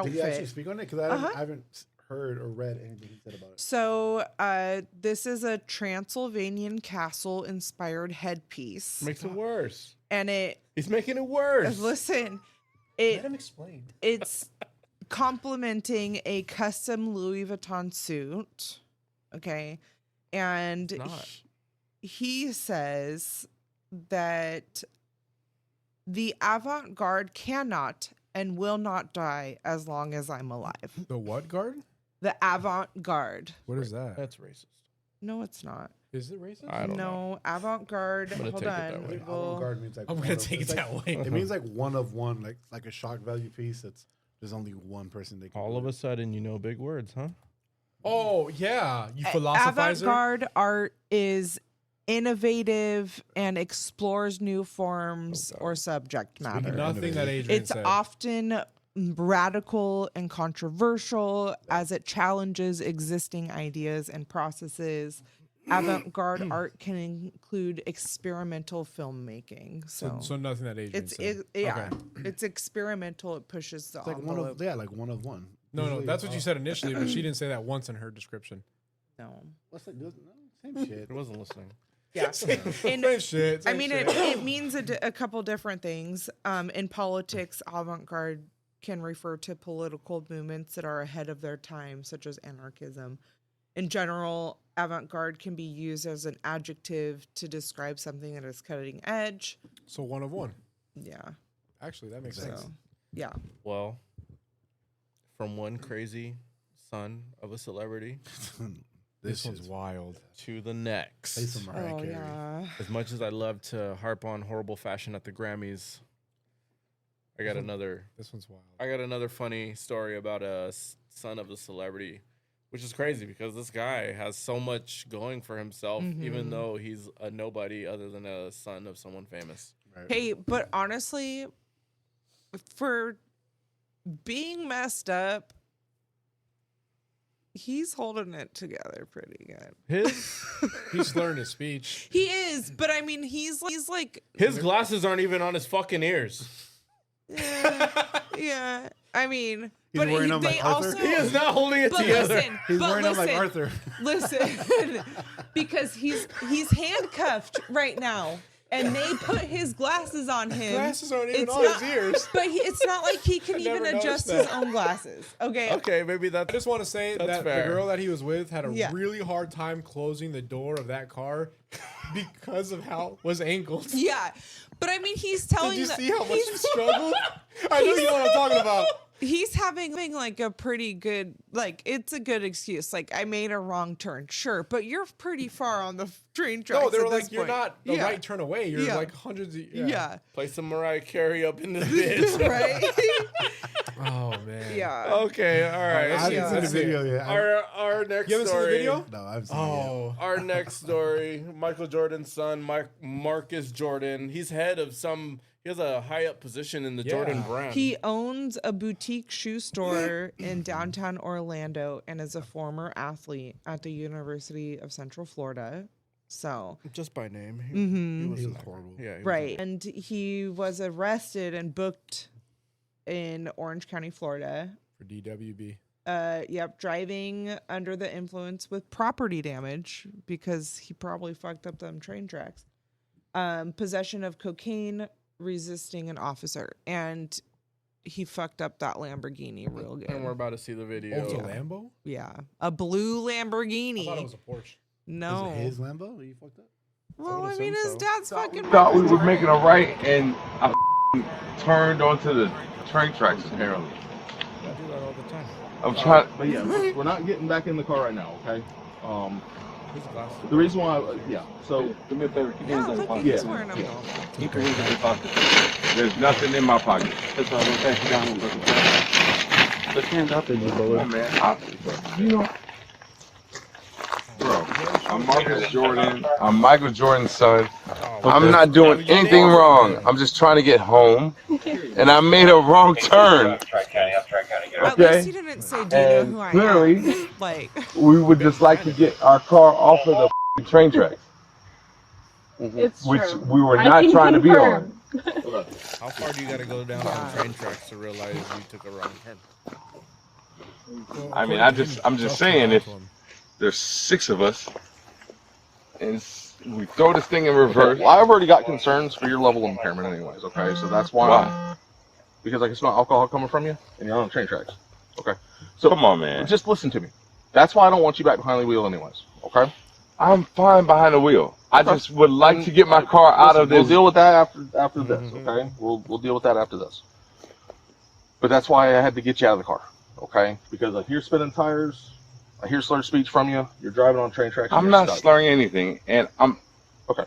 Did he actually outfit. speak on it? Because I haven't heard or read anything he said about it. So this is a Transylvanian castle inspired headpiece. Makes it worse. And He's making it worse. listen, Let him explain. it's complementing a custom Louis Vuitton suit. Okay. And It's not. he says that the avant-garde cannot and will not die as long as I'm alive. The what guard? The avant-garde. What is that? That's racist. No, it's not. Is it racist? I don't know. No, avant-garde. I'm gonna Hold take it on. that way. we will- Avant-garde means like I'm one gonna of- take it's it like- that way. It means like one of one, like a shock value piece. That's there's only one person they can. All of a sudden, you know big words, huh? Oh, yeah. You philosophizer? Avant-garde art is innovative and explores new forms or subject matter. Nothing that Adrian It's said. often radical and controversial as it challenges existing ideas and processes. Avant-garde art can include experimental filmmaking. So, So nothing that Adrian it's said. yeah, Okay. it's experimental. It pushes the It's like envelope. one of like one of one. No, Usually- that's what you said initially, but she didn't say that once in her description. No. What's that? No, same shit. He wasn't listening. Yeah. Same shit. I same mean, shit. it means a couple different things. In politics, avant-garde can refer to political movements that are ahead of their time, such as anarchism. In general, avant-garde can be used as an adjective to describe something that is cutting edge. So one of one. Yeah. Actually, that makes So, sense. yeah. Well, from one crazy son of a celebrity This one's shit's- wild. to the next. Play some Mariah Oh, Carey. yeah. As much as I love to harp on horrible fashion at the Grammys, I got another. This one's wild. I got another funny story about a son of a celebrity, which is crazy because this guy has so much going for himself, even though he's a nobody other than a son of someone famous. Right. Hey, but honestly, for being messed up, he's holding it together pretty good. He's slurring his speech. He is, but I mean, he's like, His glasses aren't even on his fucking ears. yeah. I mean, He's but wearing them they like Arthur? also He is not holding it But together. listen, He's but wearing them like listen, Arthur. Listen, because he's handcuffed right now, and they put his glasses on him. Glasses aren't even It's on not- his ears. But it's not like he can even never adjust noticed his that. own glasses. Okay. Okay, maybe I that's just want to say That's that fair. the girl that he was with had a Yeah. really hard time closing the door of that car because of how it was angled. Yeah, but I mean, he's telling. Did you the- see how much he's- he struggled? I know you know what I'm talking about. He's having like a pretty good, like, it's a good excuse. Like, I made a wrong turn, sure, but you're pretty far on the train tracks. No, they were at this like, you're point. not the Yeah. right turn away. You're Yeah. like hundreds of. Yeah. play some Mariah Carey up in this bitch. Right. Oh, man. Yeah. Okay, all right. I haven't seen the video yet. Our next You haven't seen the story. video? No, I haven't seen it yet. Oh. Our next story, Michael Jordan's son, Marcus Jordan. He's head of some. He has a high up position in the Jordan brand. He owns a boutique shoe store in downtown Orlando and is a former athlete at the University of Central Florida. So just by name, he was horrible. Yeah, he right. And he was arrested and booked in Orange County, Florida for DWB. Driving under the influence with property damage because he probably fucked up them train tracks. Possession of cocaine, resisting an officer, and he fucked up that Lamborghini real good. And we're about to see the video. Oh, it's a Lambo? Yeah, a blue Lamborghini. I thought it was a Porsche. No, Was it his Lambo? You fucked up. Well, I mean, his dad's fucking. Thought we were making a right, and I turned onto the train tracks. Apparently, I do that all the time. I'm trying, but yeah, we're not getting back in the car right now. Okay. The reason why, So do me a favor. Keep your hands in your pocket. He's wearing them. Keep your hands in your pocket. There's nothing in my pocket. That's all. Thank you down. Put your hands out there, you boy. You know. Bro, I'm Marcus Jordan. I'm Michael Jordan's son. I'm not doing anything wrong. I'm just trying to get home, and I made a wrong turn. At least he didn't say, "Do you know who I am?" Like, we would just like to get our car off of the train tracks, which we were not trying to be on. How far do you got to go down on train tracks to realize you took a wrong turn? I mean, I'm just saying, if there's 6 of us, and we throw this thing in reverse. Well, I've already got concerns for your level of impairment anyways, okay? So that's why. Because I can smell alcohol coming from you, and you're on train tracks. Okay? So come on, man. Just listen to me. That's why I don't want you back behind the wheel anyways, okay? I'm fine behind the wheel. I just would like to get my car out of this. We'll deal with that after this, okay? We'll deal with that after this. But that's why I had to get you out of the car, okay? Because I hear spinning tires, I hear slurred speech from you. You're driving on train tracks. I'm not slurring anything, and I'm okay.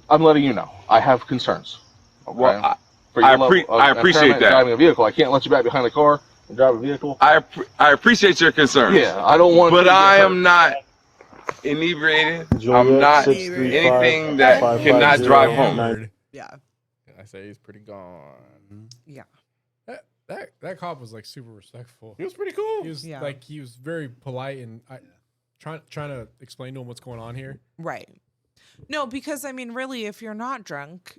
I'm letting you know. I have concerns. Okay? Well, for I your appreciate that. Driving a vehicle, I can't let you back behind the car and drive a vehicle. I appreciate your concerns. Yeah, I don't want. But I am not inebriated. I'm not anything that cannot drive home. Yeah. I say he's pretty gone. Yeah. That cop was like super respectful. He was pretty cool. He was he was very polite and trying to explain to him what's going on here. Right. No, because I mean, really, if you're not drunk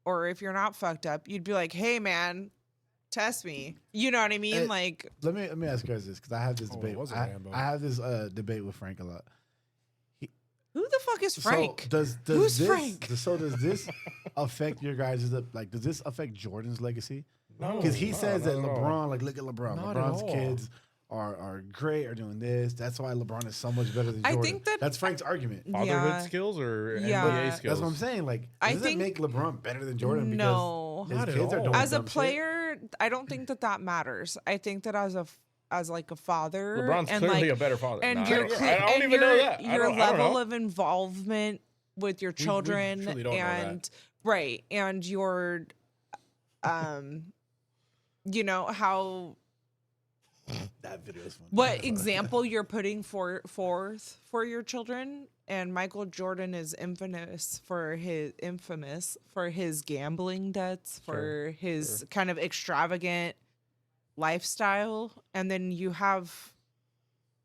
or if you're not fucked up, you'd be like, "Hey, man, test me." You know what I mean? Like, let me ask you guys this because I have this debate. I have this debate with Frank a lot. Who the fuck is Frank? So does Who's this, Frank? So does this affect your guys' like? Does this affect Jordan's legacy? No, because he says that not at LeBron, like, look at LeBron. Not LeBron's at all. kids are great, are doing this. That's why LeBron is so much better than Jordan. I think that's Frank's argument. Fatherhood skills or NBA skills? That's what I'm saying. Like, does it make LeBron better than Jordan? No, because his kids are doing as a dumb shit? player, I don't think that matters. I think that as like a father, LeBron's and clearly like, a better father. and No, I your don't even know that. Your I don't level know. of involvement with your children truly don't know and right, and your you know how that video is funny. what example you're putting forth for your children. And Michael Jordan is infamous for his gambling debts, for his kind of extravagant lifestyle. And then you have,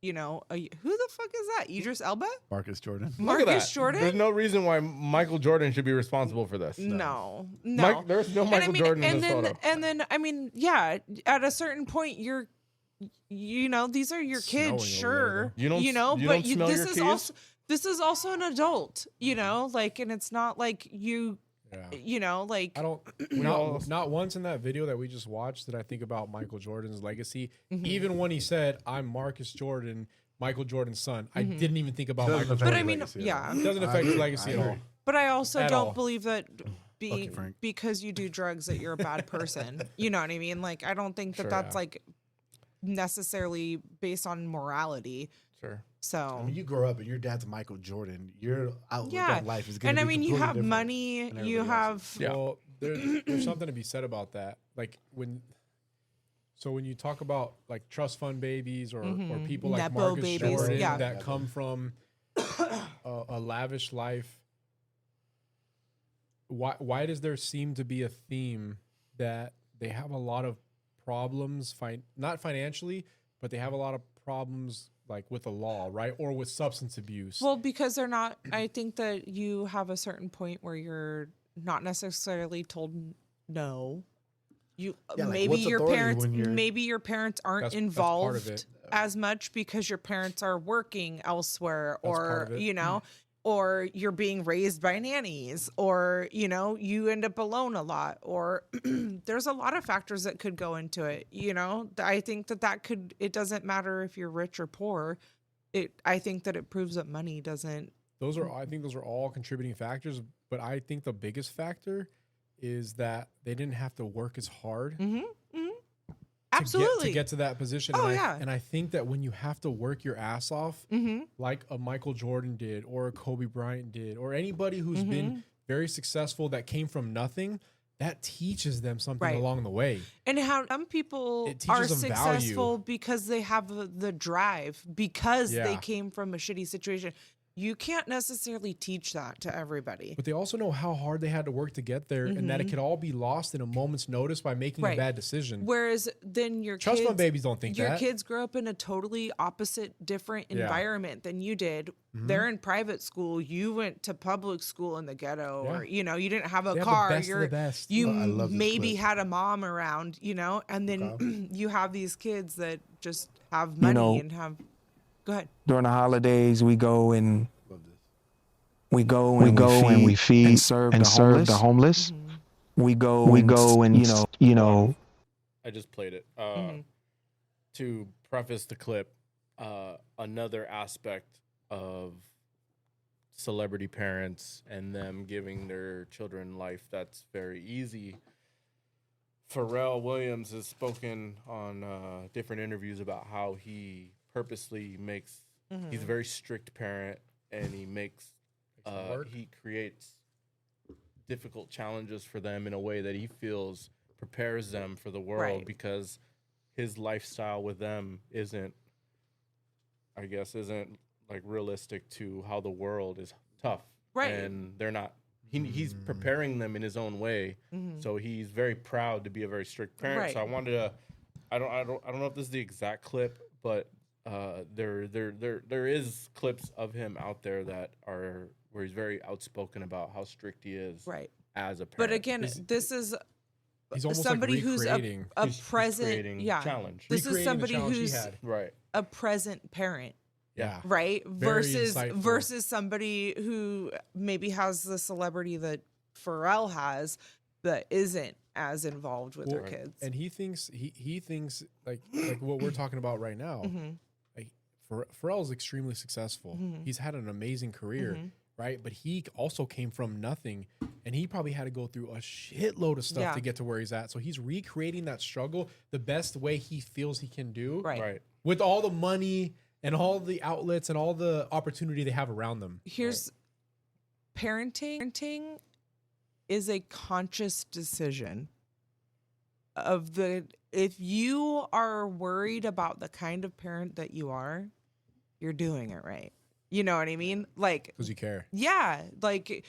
you know, who the fuck is that? Idris Elba? Marcus Jordan. Look at Marcus that. Jordan? There's no reason why Michael Jordan should be responsible for this. No. There's no Michael Jordan in this photo. And then, I mean, yeah, at a certain point, you know, these are your kids, sure. You don't smell this your is keys? also this is also an adult, you know, like, and it's not like you know, like I don't not once in that video that we just watched did I think about Michael Jordan's legacy. Even when he said, "I'm Marcus Jordan, Michael Jordan's son," I didn't even think about Michael Jordan. But I mean, it doesn't affect his legacy at all. But I also At don't all. believe that because you do drugs that you're a bad person. You know what I mean? Like, I don't think that that's like necessarily based on morality. Sure. So I mean, you grow up and your dad's Michael Jordan. Your outlook on life is going to and be I mean, you completely have different money. than You everybody have else's. Well, there's something to be said about that. Like when you talk about like trust fund babies or people like Nepo Marcus babies, Jordan yeah. that come from a lavish life, why does there seem to be a theme that they have a lot of problems, not financially, but they have a lot of problems like with the law, right? Or with substance abuse. Well, because they're not, I think that you have a certain point where you're not necessarily told no. You maybe your parents aren't involved as much because your parents are working elsewhere, or you know, or you're being raised by nannies, or you know, you end up alone a lot, or there's a lot of factors that could go into it. You know, I think that could, it doesn't matter if you're rich or poor. I think that it proves that money doesn't. I think those are all contributing factors, but I think the biggest factor is that they didn't have to work as hard Absolutely to get to that position. And I think that when you have to work your ass off, like a Michael Jordan did, or a Kobe Bryant did, or anybody who's been very successful that came from nothing, that teaches them something along the way. And how some people are successful because they have the drive, because they came from a shitty situation. You can't necessarily teach that to everybody. But they also know how hard they had to work to get there, and that it could all be lost in a moment's notice by making a bad decision. Whereas then your Trust fund babies don't think your that. kids grow up in a totally opposite, different environment than you did. They're in private school. You went to public school in the ghetto, or you know, you didn't have a car. You maybe had a mom around, you know, and then you have these kids that just have money and have. Go ahead. During the holidays, we go and we feed and serve the homeless. We go and you know. I just played it. To preface the clip, another aspect of celebrity parents and them giving their children life that's very easy. Pharrell Williams has spoken on different interviews about how he purposely makes he's a very strict parent, and he creates difficult challenges for them in a way that he feels prepares them for the world, because his lifestyle with them isn't like realistic to how the world is tough, and they're not. He's preparing them in his own way, so he's very proud to be a very strict parent. So I wanted to, I don't know if this is the exact clip, but there is clips of him out there that are where he's very outspoken about how strict he is as a parent. But again, this is somebody who's a present challenge. This is somebody who's a present parent. Yeah. Right. Versus somebody who maybe has the celebrity that Pharrell has, that isn't as involved with their kids. And he thinks like what we're talking about right now. Like Pharrell's extremely successful. He's had an amazing career, right? But he also came from nothing, and he probably had to go through a shitload of stuff to get to where he's at. So he's recreating that struggle the best way he feels he can do, right? With all the money and all the outlets and all the opportunity they have around them. Here's parenting is a conscious decision if you are worried about the kind of parent that you are, you're doing it right. You know what I mean? Like, because you care. Yeah. Like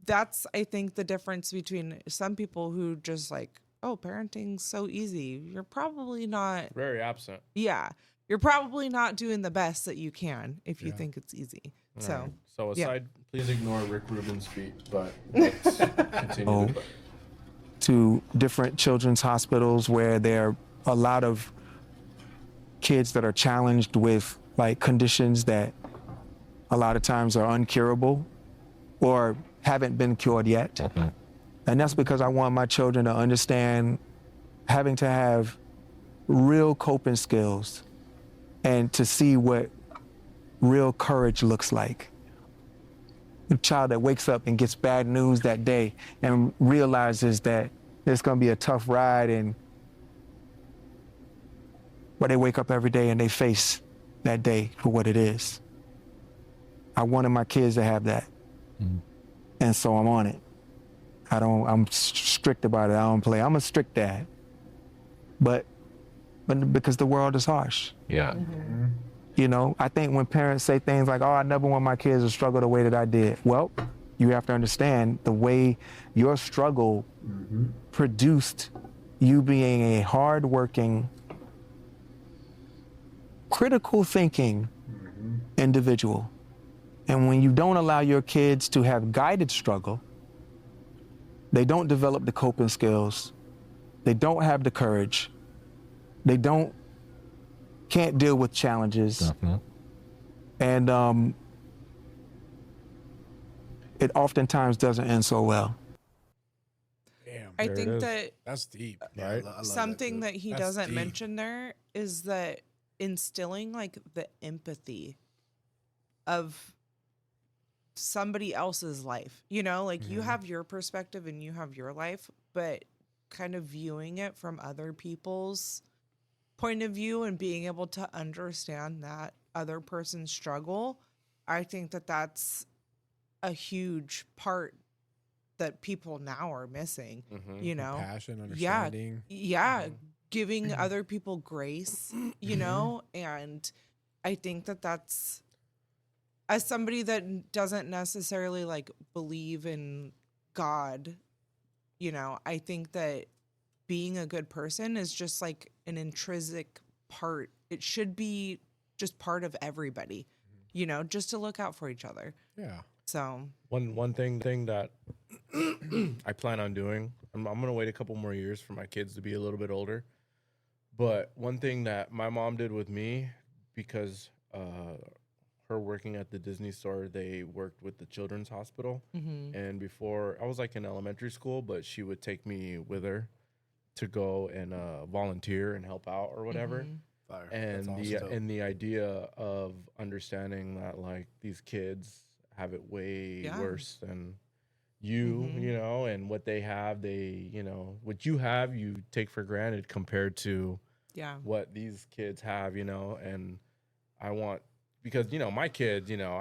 that's, I think, the difference between some people who just like, oh, parenting's so easy. You're probably not. Very absent. Yeah. You're probably not doing the best that you can if you think it's easy. Right. So aside, please ignore Rick Rubin's feet, but let's continue. To different children's hospitals where there are a lot of kids that are challenged with like conditions that a lot of times are uncurable or haven't been cured yet. And that's because I want my children to understand having to have real coping skills and to see what real courage looks like. The child that wakes up and gets bad news that day and realizes that it's gonna be a tough ride, but they wake up every day and they face that day for what it is. I wanted my kids to have that. And so I'm on it. I'm strict about it. I don't play. I'm a strict dad. But because the world is harsh. Yeah. You know, I think when parents say things like, oh, I never want my kids to struggle the way that I did. Well, You have to understand the way your struggle produced you being a hardworking, critical thinking individual. And when you don't allow your kids to have guided struggle, they don't develop the coping skills, they don't have the courage, they can't deal with challenges. Definitely. And it oftentimes doesn't end so well. Damn. I think that That's deep, Yeah, right? I love something that he That's doesn't deep. mention there is that instilling like the empathy of somebody else's life, you know, like you have your perspective and you have your life, but kind of viewing it from other people's point of view and being able to understand that other person's struggle. I think that that's a huge part that people now are missing, you know, Compassion, understanding. yeah, giving other people grace, you know, and I think that that's, as somebody that doesn't necessarily like believe in God, you know, I think that being a good person is just like an intrinsic part. It should be just part of everybody, you know, just to look out for each other. Yeah. So One thing that I plan on doing, I'm gonna wait a couple more years for my kids to be a little bit older. But one thing that my mom did with me, because her working at the Disney store, they worked with the children's hospital. And before, I was like in elementary school, but she would take me with her to go and volunteer and help out or whatever. Fire. And That's the awesome. and the idea of understanding that like these kids have it way worse than you, you know, and what they have, they, you know, what you have, you take for granted compared to what these kids have, you know. And I want, because, you know, my kids, you know,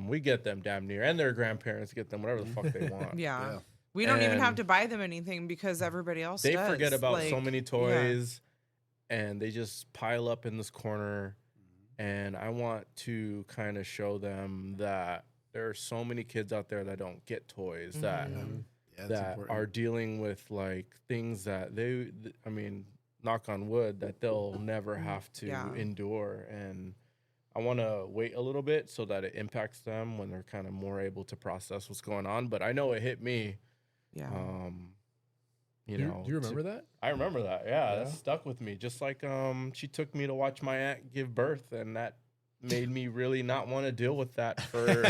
we get them damn near, and their grandparents get them whatever the fuck they want. yeah. We don't even have to buy them anything because everybody else They does. forget about like, so many toys, and they just pile up in this corner. And I want to kind of show them that there are so many kids out there that don't get toys, that are dealing with like things that I mean, knock on wood, that they'll never have to endure. And I want to wait a little bit so that it impacts them when they're kind of more able to process what's going on. But I know it hit me. Yeah. You know, Do you remember that? I remember that. Yeah, that stuck with me. Just like she took me to watch my aunt give birth, and that made me really not want to deal with that for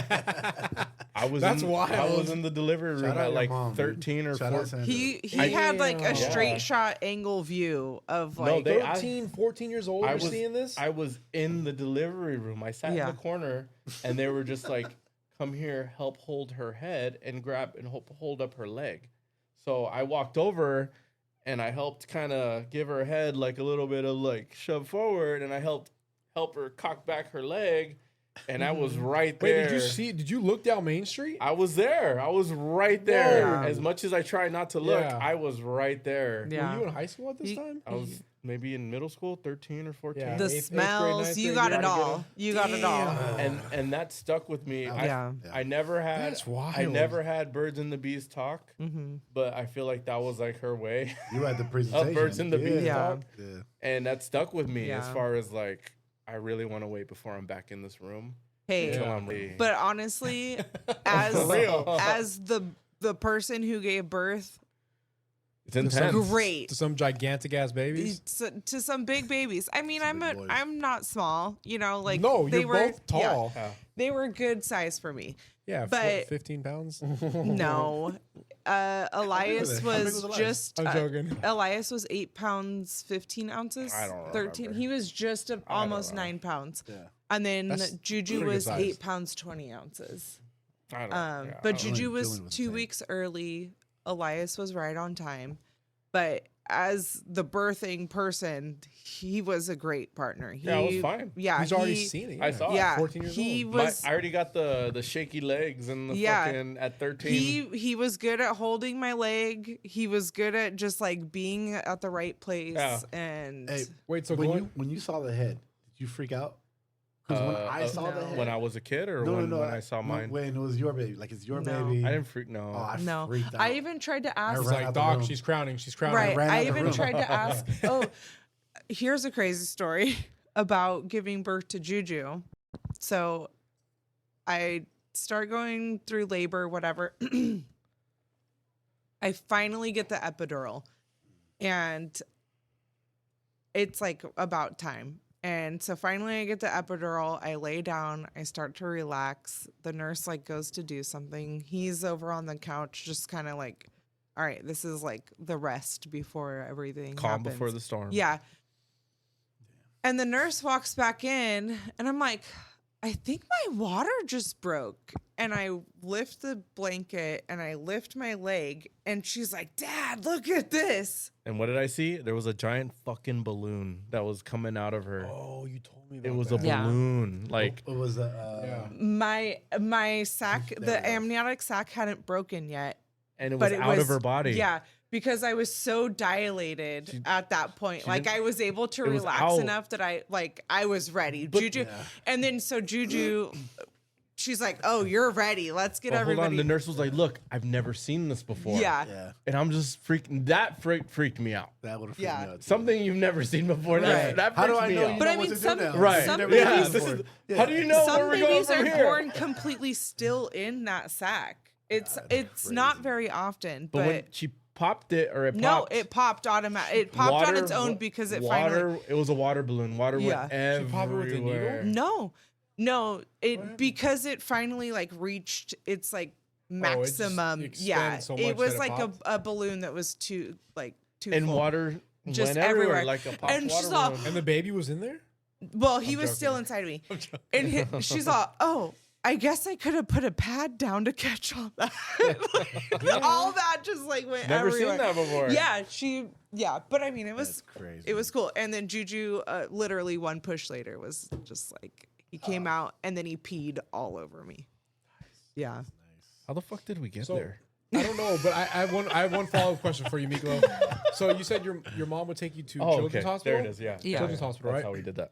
I was in the delivery room at like 13 or 14. He had like a straight shot angle view of like 13, 14 years old. You're seeing this? I was in the delivery room. I sat in the corner, and they were just like, come here, help hold her head and grab and hold up her leg. So I walked over and I helped kind of give her head like a little bit of like shove forward, and I help her cock back her leg, and I was right there. Wait, did you look down Main Street? I was there. I was right there. Whoa. As much as I tried not to look, I was right there. Yeah. Were you in high school at this time? I was maybe in middle school, 13 or 14. Yeah. the smells, you got it all. You got it all. And that stuck with me. Yeah. I never had That's wild. I never had Birds and the Bees talk, but I feel like that was like her way You had the presentation. of Birds and the Bees Yeah. talk. Yeah. And that stuck with me as Yeah. far as like, I really want to wait before I'm back in this room. Hey, until I'm ready. but honestly, as the person who gave birth, It's intense. great To some gigantic ass babies? to some big babies. I mean, I'm not small, you know, like No, they you're were both tall. Yeah. They were good size for me. Yeah, but 15 pounds? no. Elias How big was was Elias? just I'm joking. Elias was 8 pounds 15 ounces. I don't 13. remember. He was just almost 9 pounds. Yeah. And then That's Juju pretty good was size. 8 pounds 20 ounces. I don't know. Yeah, But I don't Juju know. was Dylan was 2 insane. weeks early. Elias was right on time. But as the birthing person, he was a great partner. Yeah, it was fine. Yeah, He's already seen it. I saw it. Yeah, 14 years he old. was. I already got the shaky legs and the fucking at 13. He was good at holding my leg. He was good at just like being at the right place. Yeah. And Hey, Wait, so when you saw the head, did you freak out? Because when I saw that, when I was a kid, or when I saw mine, when it was your baby, like it's your No. baby. I didn't freak. No, Oh, I No, freaked out. I even tried to ask. It's like, Doc, she's crowning. She's crowning. Right. ran out I the even room. tried to ask. Oh, here's a crazy story about giving birth to Juju. So I start going through labor, whatever. I finally get the epidural, and it's like about time. And so finally I get the epidural. I lay down. I start to relax. The nurse like goes to do something. He's over on the couch, just kind of like, all right, this is like the rest before everything calm happens. before the storm. Yeah. And the nurse walks back in, and I'm like, I think my water just broke. And I lift the blanket and I lift my leg, and she's like, Dad, look at this. And what did I see? There was a giant fucking balloon that was coming out of her. Oh, you told me about It was that. a balloon. Like, it was a my sac, the amniotic sac hadn't broken yet. And it was out of her body. Yeah, because I was so dilated at that point. Like I was able to it was relax out. enough that I was ready. Juju, and then so Juju, she's like, "Oh, you're ready. Let's get everybody." Hold on. The nurse was like, "Look, I've never seen this before." Yeah. And I'm just freaking. That freaked me out. That would have freaked me out. Something you've never seen before. Right. That How do freaks I me know out. you But know I what mean, to some- do now? Right. some Never babies- done Yeah. this This before. is, how do you know Some where we're going babies from are here? born completely still in that sac. It's not very often, But when but she popped it, or it no, popped, it popped automatic. It popped on its own because it finally. It was a water balloon. Water Yeah. went She popped it with a needle? everywhere. No, because it finally like reached its like Oh, it just maximum. expands so it much was that it like popped? a balloon that was too And full. water Just went everywhere, everywhere. like a popped And water she's all- balloon. And the baby was in there? Well, he I'm was joking. still inside of me, and she's all, "Oh, I guess I could have put a pad down to catch all that." All that just like went Never everywhere. seen that before. Yeah, but I mean, it was crazy. It was cool. And then Juju, literally one push later, was just like he came out and then he peed all over me. Yeah. How the fuck did we get So, there? I don't know, but I have one follow-up question for you, Miklo. So you said your mom would take you to Children's Hospital? There it is. Yeah. Children's Hospital, That's right? how we did that.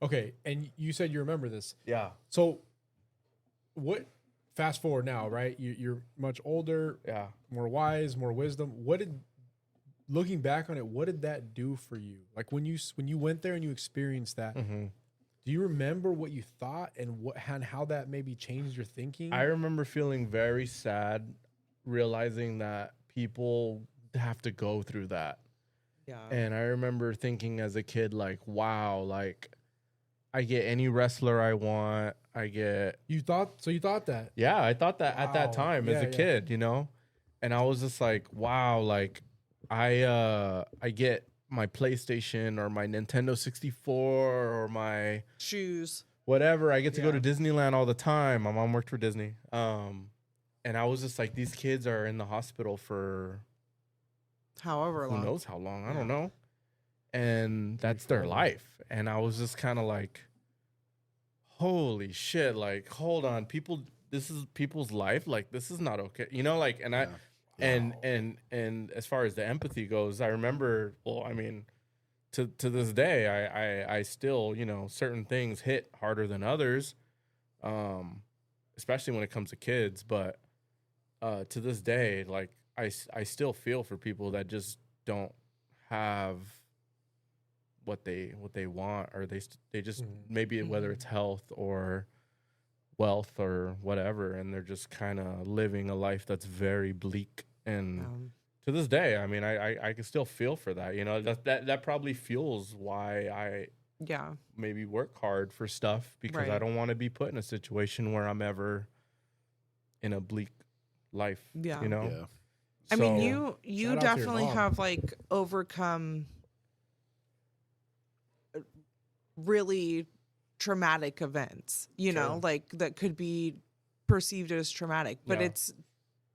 Okay, and you said you remember this. Yeah. So what, fast forward now, right? You're much older, Yeah. more wise, more wisdom. Looking back on it, what did that do for you? Like when you went there and you experienced that, Mm-hmm. do you remember what you thought and how that maybe changed your thinking? I remember feeling very sad, realizing that people have to go through that. Yeah. And I remember thinking as a kid, like, wow, like I get any wrestler I want. You thought that? Yeah, I thought that at that Wow. time as Yeah, a yeah. kid, you know? And I was just like, wow, like I get my PlayStation or my Nintendo 64 or my Shoes. whatever. I get to go to Disneyland all the time. My mom worked for Disney. And I was just like, these kids are in the hospital for However who long. knows how long. I don't know. And that's their life. And I was just kind of like, holy shit, like, hold on, people, this is people's life. Like, this is not okay. You know, like, and and as far as the empathy goes, I remember, well, I mean, to this day, I still, you know, certain things hit harder than others, especially when it comes to kids. But to this day, like, I still feel for people that just don't have what they want, or they just maybe whether it's health or wealth or whatever, and they're just kind of living a life that's very bleak. And to this day, I mean, I can still feel for that. You know, that probably fuels why I maybe work hard for stuff, because I don't want to be put in a situation where I'm ever in a bleak life. Yeah. You know. Yeah. I mean, So- you Shout out to your definitely mom. have like overcome really traumatic events, you know, like that could be perceived as traumatic, but Yeah. it's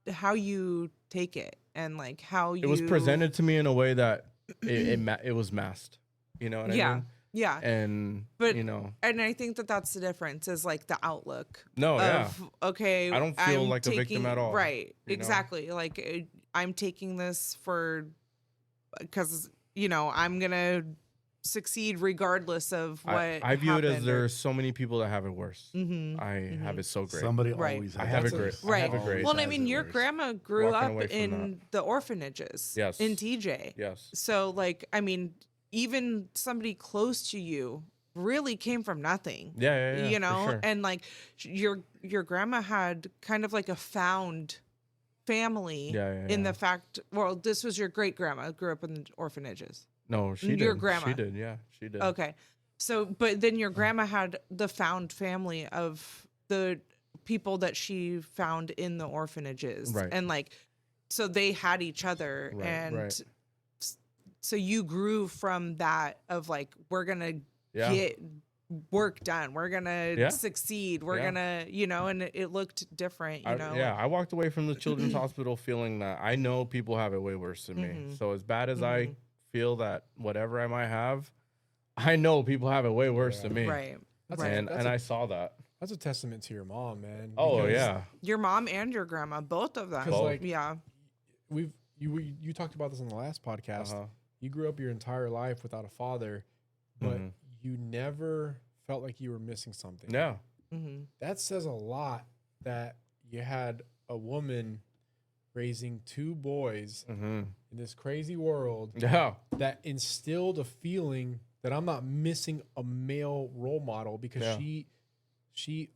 how you take it and like how you. It was presented to me in a way that it was masked. You know what I mean? Yeah. And But you know, and I think that's the difference is like the outlook. No, yeah. Okay. I don't feel I'm like a victim at all, Right. you know? Exactly. Like I'm taking this because, you know, I'm going to succeed regardless of what I view it as happened or- there's so many people that have it worse. I have it so great. Somebody Right. always I has have it it great. Right. I have it great. Well, and I has mean, it your worse. grandma grew Walking up away from in the orphanages. Yes. In TJ. Yes. So, like, I mean, even somebody close to you really came from nothing. Yeah, You for know, sure. and like your grandma had kind of like a found family in the fact. Well, this was your great grandma grew up in the orphanages. No, she did. Your grandma. She did. Yeah, she did. Okay. So, but then your grandma had the found family of the people that she found in the orphanages. Right. And like, so they had each other. Right, and right. so you grew from that of like, we're going to Yeah. get work done. We're going to Yeah. succeed. We're Yeah. going to, you know, and it looked different, you know? I walked away from the children's hospital feeling that I know people have it way worse than me. So as bad as I feel that whatever I might have, I know people have it way worse than me. Right. And I saw that. That's a testament to your mom, man. Oh because- yeah. Your mom and your grandma, both of them. 'Cause, like, yeah. You talked about this on the last podcast. You grew up your entire life without a father, but you never felt like you were missing something. Yeah. That says a lot that you had a woman raising two boys in this crazy world that instilled a feeling that I'm not missing a male role model because she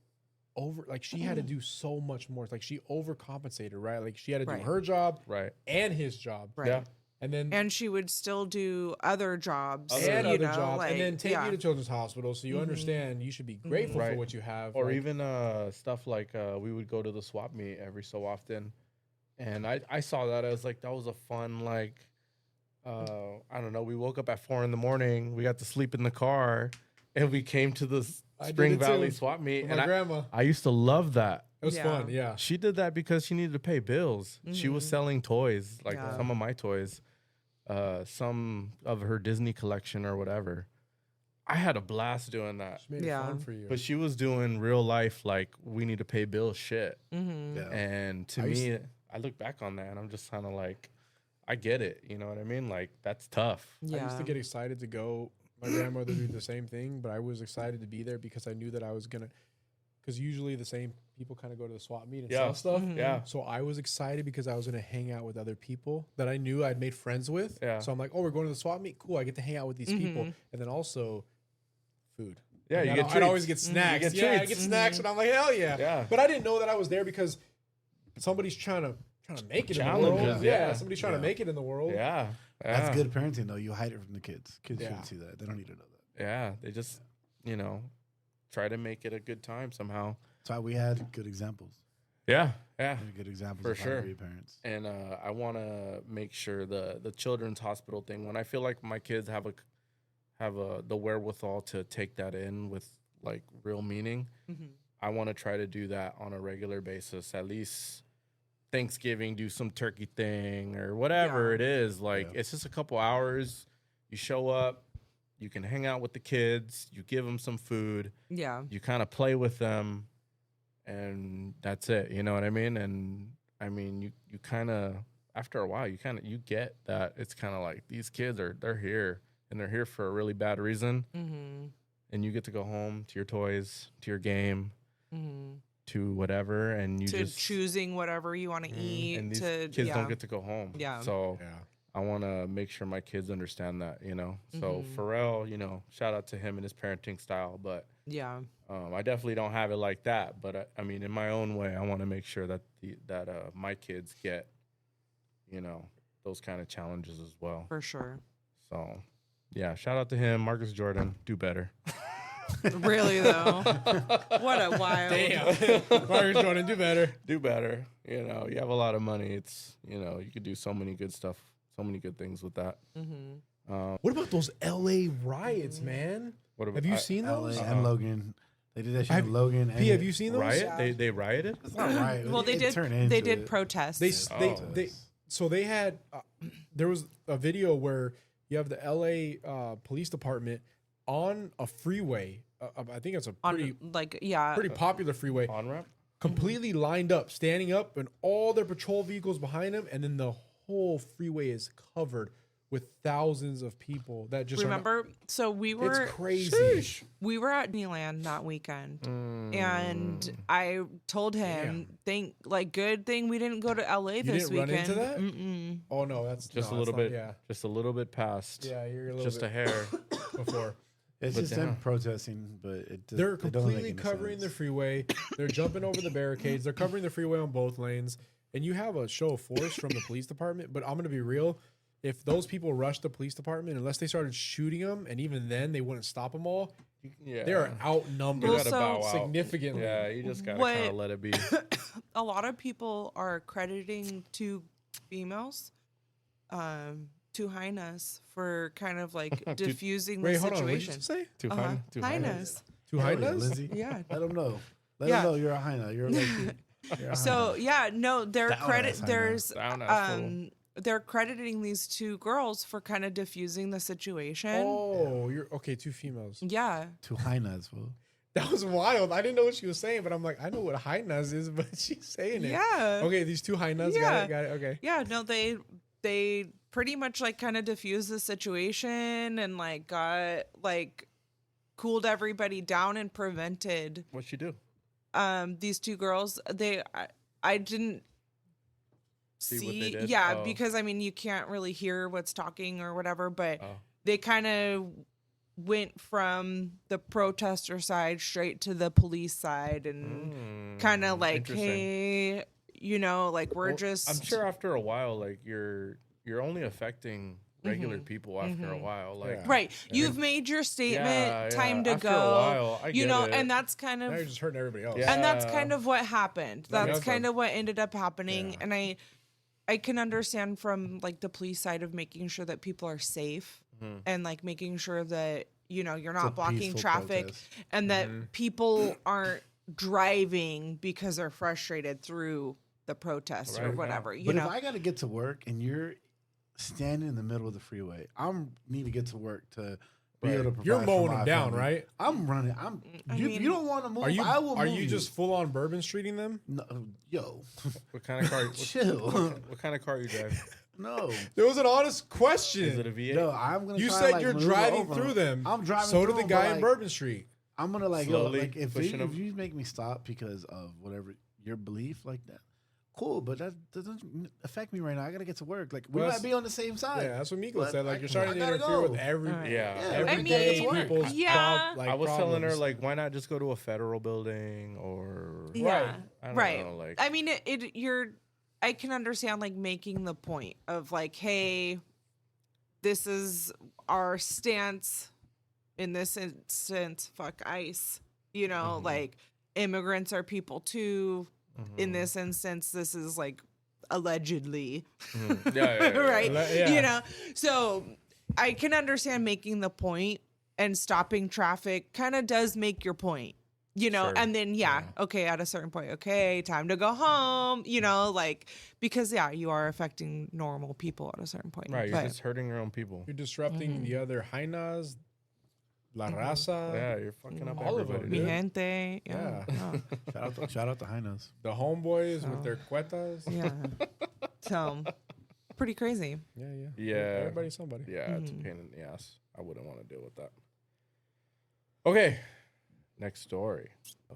had to do so much more. It's like she overcompensated, right? Like she had to do her job and his job. Right. Yeah. And she would still do other jobs. And you other know, jobs. like, And then take yeah. you to children's hospital so you understand you should be grateful for what you have. Or like- even stuff like we would go to the swap meet every so often. And I saw that as like, that was a fun, like, I don't know. We woke up at 4 a.m. We got to sleep in the car and we came to the Spring Valley swap meet. With And my grandma. I used to love that. It was fun, yeah. She did that because she needed to pay bills. She was selling toys, like Yeah. some of my toys, some of her Disney collection or whatever. I had a blast doing that. She made it fun for you. But she was doing real life, like, we need to pay bills shit. Yeah. And to me, I look back on that and I'm just kind of like, I get it. You know what I mean? Like, that's tough. I used to get excited to go. My grandmother did the same thing, but I was excited to be there because I knew that I was going to, because usually the same people kind of go to the swap meet and sell stuff. Yeah. So I was excited because I was going to hang out with other people that I knew I'd made friends with. Yeah. So I'm like, oh, we're going to the swap meet? Cool. I get to hang out with these people. And then also food. Yeah, Like, you I'd- get I'd treats. always get snacks. You get I treats. get snacks and I'm like, hell yeah. Yeah. But I didn't know that I was there because somebody's trying to make it in the world. Challenges, Yeah. yeah. Somebody's trying to make it in the world. Yeah. That's good parenting, though. You hide it from the kids. Kids shouldn't see that. They don't need to know that. Yeah. They just, you know, try to make it a good time somehow. That's why we had good examples. Yeah. Yeah. We had good examples For of how sure. to be parents. And I want to make sure the children's hospital thing, when I feel like my kids have the wherewithal to take that in with like real meaning, I want to try to do that on a regular basis. At least Thanksgiving, do some turkey thing or whatever it is. Like it's just a couple hours. You show up, you can hang out with the kids, you give them some food. Yeah. You kind of play with them, and that's it. You know what I mean? And I mean, you kind of, after a while, you get that it's kind of like these kids they're here, and they're here for a really bad reason. And you get to go home to your toys, to your game, to whatever, and you to just choosing whatever you want to eat. and these to kids don't get to go home. Yeah. So I want to make sure my kids understand that, you know. So Pharrell, you know, shout out to him and his parenting style, but yeah, I definitely don't have it like that. But I mean, in my own way, I want to make sure that my kids get, you know, those kind of challenges as well. For sure. So, yeah, shout out to him, Marcus Jordan. Do better. Really though, what a wild. Damn. Marcus Jordan, do better. Do better. You know, you have a lot of money. It's, you know, you could do so many good stuff, so many good things with that. What about those LA riots, man? What about, Have you seen those? LA and Logan. They did that shit in Logan. P, have you seen those? Riot? They rioted? It's not riot. Well, they did protests. So they had there was a video where you have the LA police department on a freeway. I think it's a pretty pretty popular freeway. On ramp? Completely lined up, standing up, and all their patrol vehicles behind them, and then the whole freeway is covered with thousands of people that just remember. So we were it's crazy. Sheesh. We were at Disneyland that weekend, and I told him, good thing we didn't go to LA this weekend. Run into that? Oh no, that's just no, a little that's bit. Not, yeah, just a little bit past. Yeah, you're a little just bit a hair before. It's just them protesting, but they're completely covering the freeway. They're jumping over the barricades. They're covering the freeway on both lanes. And you have a show of force from the police department. But I'm going to be real. If those people rushed the police department, unless they started shooting them, and even then they wouldn't stop them all, they are outnumbered significantly. Yeah, you just got to kind of let it be. A lot of people are crediting two females, two hyenas, for kind of like diffusing the situation. Hold on, what did you say? Two hyenas. Two hyenas? Lindsay? Yeah. Let them know. Let them know you're a hyena. You're like... So yeah, no, they're they're crediting these two girls for kind of diffusing the situation. Oh, you're okay. Two females. Yeah. Two hyenas, bro. That was wild. I didn't know what she was saying, but I'm like, I know what hyenas is, but she's saying it. Yeah. Okay, these two hyenas. Yeah. Got it. Okay. Yeah. No, they pretty much like kind of diffused the situation and like got like cooled everybody down and prevented. What'd she do? These two girls, I didn't see what they did? Because I mean you can't really hear what's talking or whatever, but they kind of went from the protester side straight to the police side and kind of like, hey, like we're just. I'm sure after a while, like you're only affecting regular people after a while, like right. You've made your statement. Time to after go. A while, I get it. And that's kind of. Now you're just hurting everybody else. And that's kind of what happened. That's kind of what ended up happening. And I can understand from like the police side of making sure that people are safe and like making sure that you're not blocking traffic and that people aren't driving because they're frustrated through the protest or whatever. But if I got to get to work and you're standing in the middle of the freeway, I need to get to work to be able to provide. You're mowing them down, family. Right? I'm running. You don't want to move. I will. Are you just full on Bourbon Streeting them? No, yo. What kind of car? Chill. What kind of car you drive? No. There was an honest question. Is it a V8? No, I'm gonna. You try said to, like, you're maneuver driving over. through them. I'm driving. So through did the them, guy but, in like, Bourbon Street. I'm gonna like slowly yo, like if pushing you make me stop because of whatever your belief like that. Cool, but that doesn't affect me right now. I gotta get to work. Like we might be on the same side. Yeah, that's what Miko said. Like you're starting to interfere with everyday people's I was telling her like, why not just go to a federal building or I don't know, like I mean, I can understand like making the point of like, hey, this is our stance in this instance. Fuck ICE. Like immigrants are people too. In this instance, this is like allegedly, right? So I can understand making the point and stopping traffic kind of does make your point, and then, okay, at a certain point, okay, time to go home, like, because you are affecting normal people at a certain point. Right. You're just hurting your own people. You're disrupting the other hyenas. La Raza. Yeah, you're fucking up all everybody. of them. Mi gente. Yeah. Shout out to hyenas. The homeboys with their cuetas. Yeah. So, pretty crazy. Yeah. Everybody's somebody. Yeah, it's a pain in the ass. I wouldn't want to deal with that. Okay. Next story.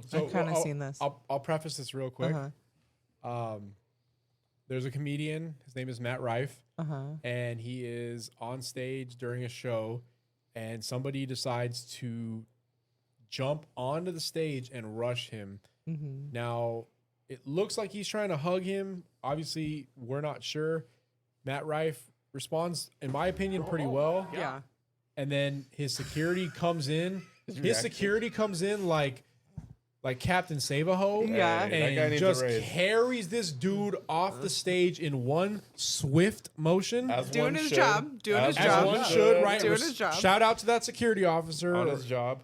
So, I've kind of seen this. I'll preface this real quick. There's a comedian. His name is Matt Rife. And he is on stage during a show. And somebody decides to jump onto the stage and rush him. Now, it looks like he's trying to hug him. Obviously, we're not sure. Matt Rife responds, in my opinion, pretty well. Yeah. And then his security comes in. His security comes in like Captain Save-A-Ho. Yeah. And just carries this dude off the stage in one swift motion. Doing his job. As one should, right? Doing his job. Shout out to that security officer. On his job.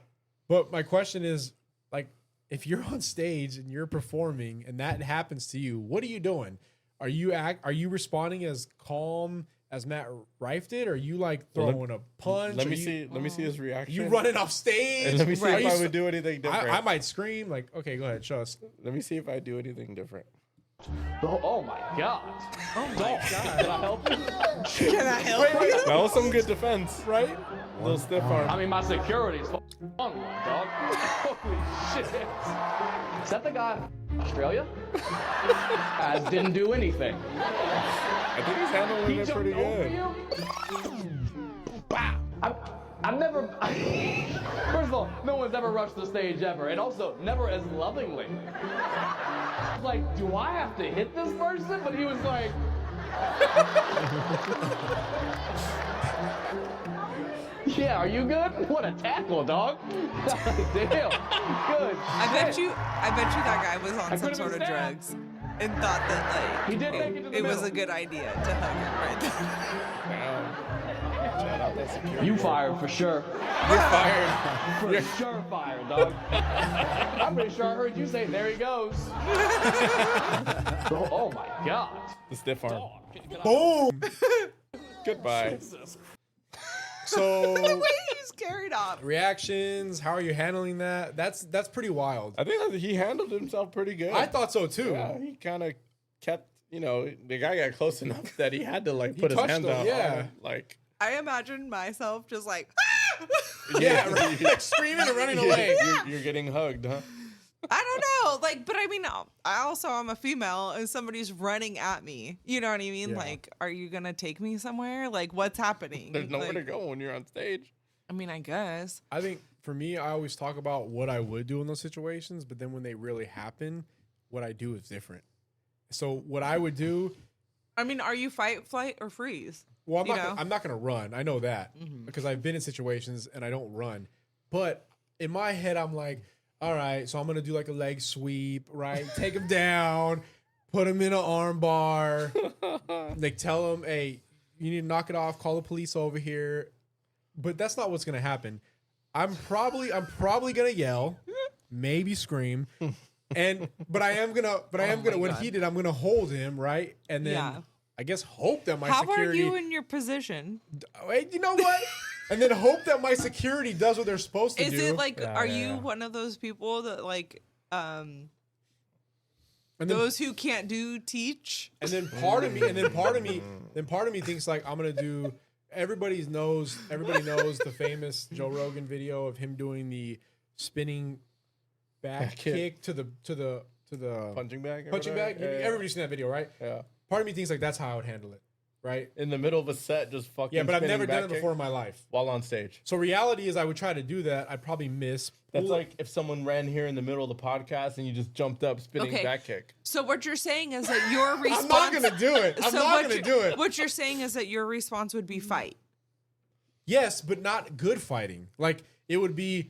But my question is, like, if you're on stage and you're performing and that happens to you, what are you doing? Are you responding as calm as Matt Rife did? Or are you like throwing a punch? Let me see his reaction. You running off stage? And let me see if I would do anything different. I might scream. Like, okay, go ahead, show us. Let me see if I do anything different. Oh my God. Oh my God. Can I help you? Can I help you? That was some good defense, right? Little stiff arm. I mean, my security's on one, dog. Holy shit. Is that the guy from Australia? As didn't do anything. I think he's handling it pretty good. Wow. I've never. First of all, no one's ever rushed the stage ever, and also never as lovingly. Like, do I have to hit this person? But he was like. Yeah, are you good? What a tackle, dog! Damn, good. I bet you that guy was on some sort of drugs and thought that like he did make it to the it was middle. a good idea to hug him right there. Shout out that security. You fired for sure. You're fired. For sure fired, dog. I'm pretty sure I heard you say, there he goes. Oh my God. The stiff arm. Boom. Goodbye. So The way he's carried off. reactions, how are you handling that? That's pretty wild. I think that he handled himself pretty good. I thought so too. Yeah, he kind of kept, the guy got close enough that he had to like put his touched hand him, out. yeah. Like, I imagine myself just like Yeah, right. Like screaming and running away. You're getting hugged, huh? I don't know, like, but I mean, I'm a female, and somebody's running at me. You know what I mean? Yeah. Like, are you gonna take me somewhere? Like, what's happening? There's nowhere Like, to go when you're on stage. I mean, I guess. I think for me, I always talk about what I would do in those situations, but then when they really happen, what I do is different. So what I would do, I mean, are you fight, flight, or freeze? well, You I'm not gonna run. I know that because I've been in situations and I don't run. But in my head, I'm like, all right, so I'm gonna do like a leg sweep, right? Take him down, put him in an arm bar, like tell him, hey, you need to knock it off, call the police over here. But that's not what's gonna happen. I'm probably gonna yell, maybe scream, but I am gonna when he did, I'm gonna hold him, right? And then Yeah. I guess hope that my How security. are you in your position? Wait, you know what? And then hope that my security does what they're supposed to do. Is it like, are you one of those people that like, And then- those who can't do teach? And then part of me thinks like I'm gonna do. Everybody knows the famous Joe Rogan video of him doing the spinning back kick to the Punching bag? punching bag. Yeah, yeah. Everybody's seen that video, right? Yeah. Part of me thinks like that's how I would handle it, right? In the middle of a set, just fucking. Yeah, but I've spinning never done back it kick before in my life. while on stage. So reality is, I would try to do that. I'd probably miss. That's like if someone ran here in the middle of the podcast and you just jumped up spinning Okay. back kick. So what you're saying is that your response. I'm not gonna do it. I'm not gonna do it. What you're saying is that your response would be fight. Yes, but not good fighting. Like it would be.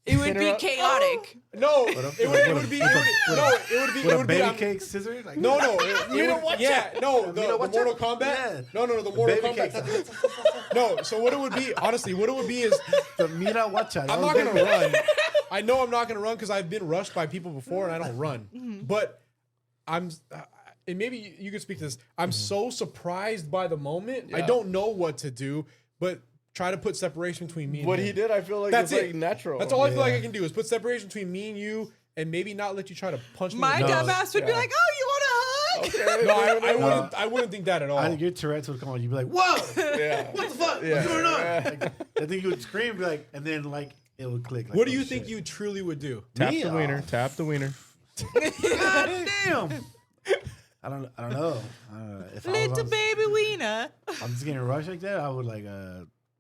It would be chaotic. No, it would be With a baby cake scissor? Like, No, You know what? the Mortal Kombat. Yeah. No, the Mortal Baby Kombat. No, so what it would be, honestly, is the Mira Wacha. I'm not gonna run. I know I'm not gonna run because I've been rushed by people before and I don't run. But and maybe you could speak to this. I'm so surprised by the moment. I Yeah. don't know what to do, but try to put separation between me and What him. he did, I feel like That's is it. like natural. That's all I feel like I can do is put separation between me and you, and maybe not let you try to punch me. My in the nose. dumbass would be like, "Oh, you want a hug?" Okay. No, I wouldn't think that at all. I think your Tourette's would come on. You'd be like, "Whoa, Yeah. what the fuck? Yeah. What's going on?" Yeah. Like, I think you would scream, be like, and then like it would click. Like, What do you oh, think shit. you truly would do? Tap Me? the wiener. Oh. Tap the wiener. God damn. I don't know. If I was Little on- baby wiener. I'm just getting rushed like that, I would like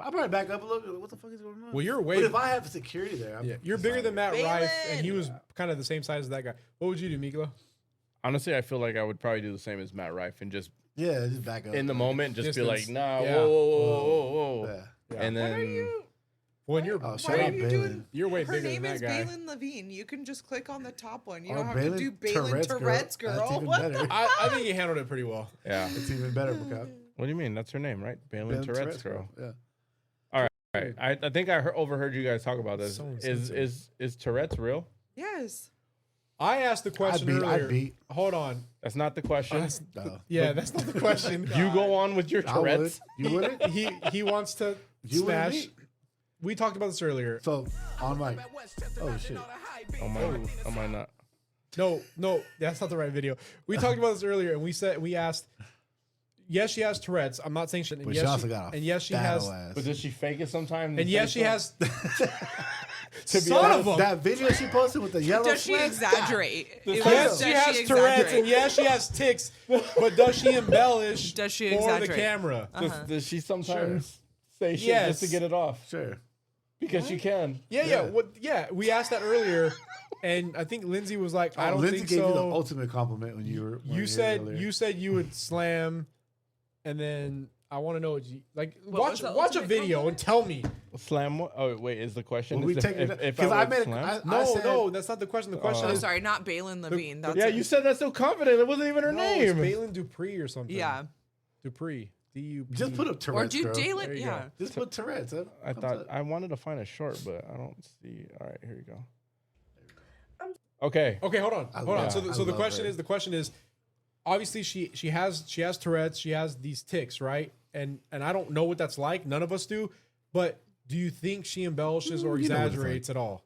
I'll probably back up a little bit. What the fuck is going on? Well, you're way. But if I have security there, I'm You're bigger than Matt Balin! Rife, and he was kind of the same size as that guy. What would you do, Miklo? Honestly, I feel like I would probably do the same as Matt Rife and just just back up in the moment, just be Distance. like, nah, Yeah. whoa. Yeah. And then When you're Oh, Why shout are out you Balin. doing? you're way Her bigger name than is that guy. Balin Levine. You can just click on the top one. You Or don't have to Balin do Balin Tourette's girl. That's even What better. the- I think he handled it pretty well. yeah. It's even better, Bacab. What do you mean? That's her name, right? Balin Tourette's girl. Yeah. All right. I think I overheard you guys talk about this. So Is Tourette's real? Yes. I asked the question I'd earlier. beat. Hold on. That's not the question. No. Yeah, that's not the question. You go on with your I would. Tourette's. You wouldn't? He wants to You wouldn't smash. beat? We talked about this earlier. So on my oh shit. Am I not? No, that's not the right video. We talked about this earlier, and we asked. Yes, she has Tourette's. I'm not saying she. But she also got a and yes, she fat has. ass. But does she fake it sometimes? And yes, she has. To be Son of a. That video she posted with the yellow. Does she exaggerate? Yes, she has Tourette's, and yes, she has tics. But does she embellish? Does she for exaggerate? the camera? Does she sometimes say shit just to get it off? Sure. Because she can. Yeah. We asked that earlier, and I think Lindsay was like, "I don't Lindsay think gave so." you the ultimate compliment when you were. You said you would slam, and then I want to know what you like. Watch a video and tell me. Slam what? Oh wait, is the question? Well, we is take if because I I made slam? No, that's not the question. The question Oh, is sorry, not Balin Levine. That's yeah, you said that so confident. It wasn't even her It's name. Balin Dupree or something. Yeah. Dupree. D-U-P. Just put up Tourette's. Or do girl. Dalen? There you Yeah. go. Just put Tourette's. I thought I wanted to find a short, but I don't see. All right, here you go. Okay. Okay, hold on. love- So I the love question is, obviously she has Tourette's. She has these tics, right? And I don't know what that's like. None of us do. But do you think she embellishes or You know what it's exaggerates at all?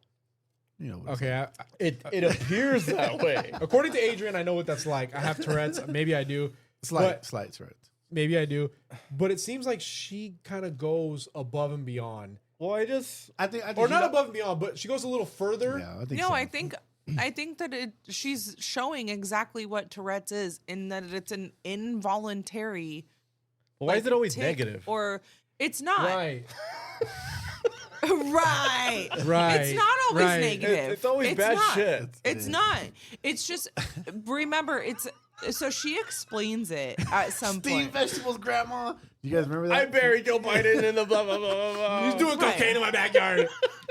You know. What Okay. It appears that way. According to Adrian, I know what that's like. I have Tourette's. Maybe I do. Slight But- Tourette's. Maybe I do. But it seems like she kind of goes above and beyond. Well, I think Or you not know- above and beyond, but she goes a little further. Yeah, I think. No, so. I think that she's showing exactly what Tourette's is, in that it's an involuntary. Why is it always tic, negative? Or it's not. Right. Right. Right. It's not always Right. negative. It's always bad not. shit. It's not. It's just remember so she explains it at some Steamed point. vegetables, Grandma. You guys remember that? I buried Joe Biden in the blah blah blah blah. blah. He's doing cocaine in my backyard.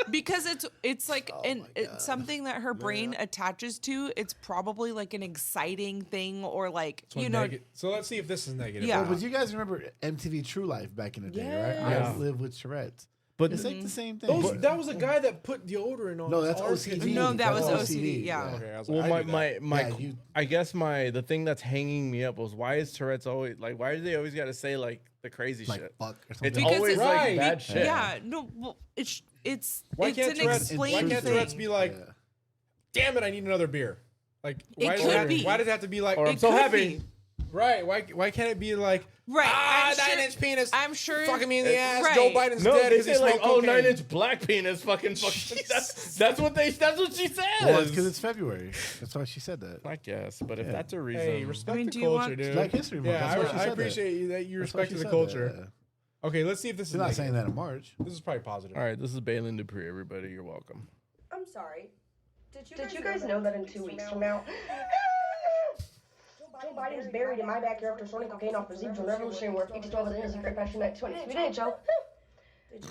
Because it's like it's something that her brain attaches to. It's probably like an exciting thing, or like So let's see if this is negative. Yeah. Well, but you guys remember MTV True Life back in the day, right? Yeah. I live with Tourette's. But It's like the same thing. That was a guy that put deodorant on. No, his that's armpits. OCD. No, that was That's OCD. Yeah. Okay, I was Well, like, I do that. I guess the thing that's hanging me up was why is Tourette's always like why do they always got to say like the crazy like shit? fuck or It's something. Because always it's like right. bad shit. Yeah, no, well, it's Why it's can't an Tourette's? explained Why can't thing. Tourette's be like, damn it, I need another beer? Like, It could be. Why does it have to be like? Or I'm It so could happy. be. Right? Why can't it be like? Right. Ah, I'm 9-inch penis. I'm sure Fucking me in the ass. right. Joe Biden's No, dead they because he say like, smoked oh, cocaine. 9-inch black penis, fucking. That's what she says. Well, it's because it's February. That's why she said that. I guess, but if Yeah. that's a reason, Hey, respect the do you culture, want- dude. Black History Month. Yeah, That's why she I said appreciate you that you That's why respect she the said culture. that, yeah. Okay, let's see if this is. She's not negative. saying that in March. This is probably positive. all right, this is Balin Dupree. Everybody, you're welcome. I'm sorry. Did you guys know that in 2 weeks from now, Joe Biden's buried in my backyard after snorting cocaine off the zebras on Revolutionary War 52 with a great passion night 20. We did, Joe.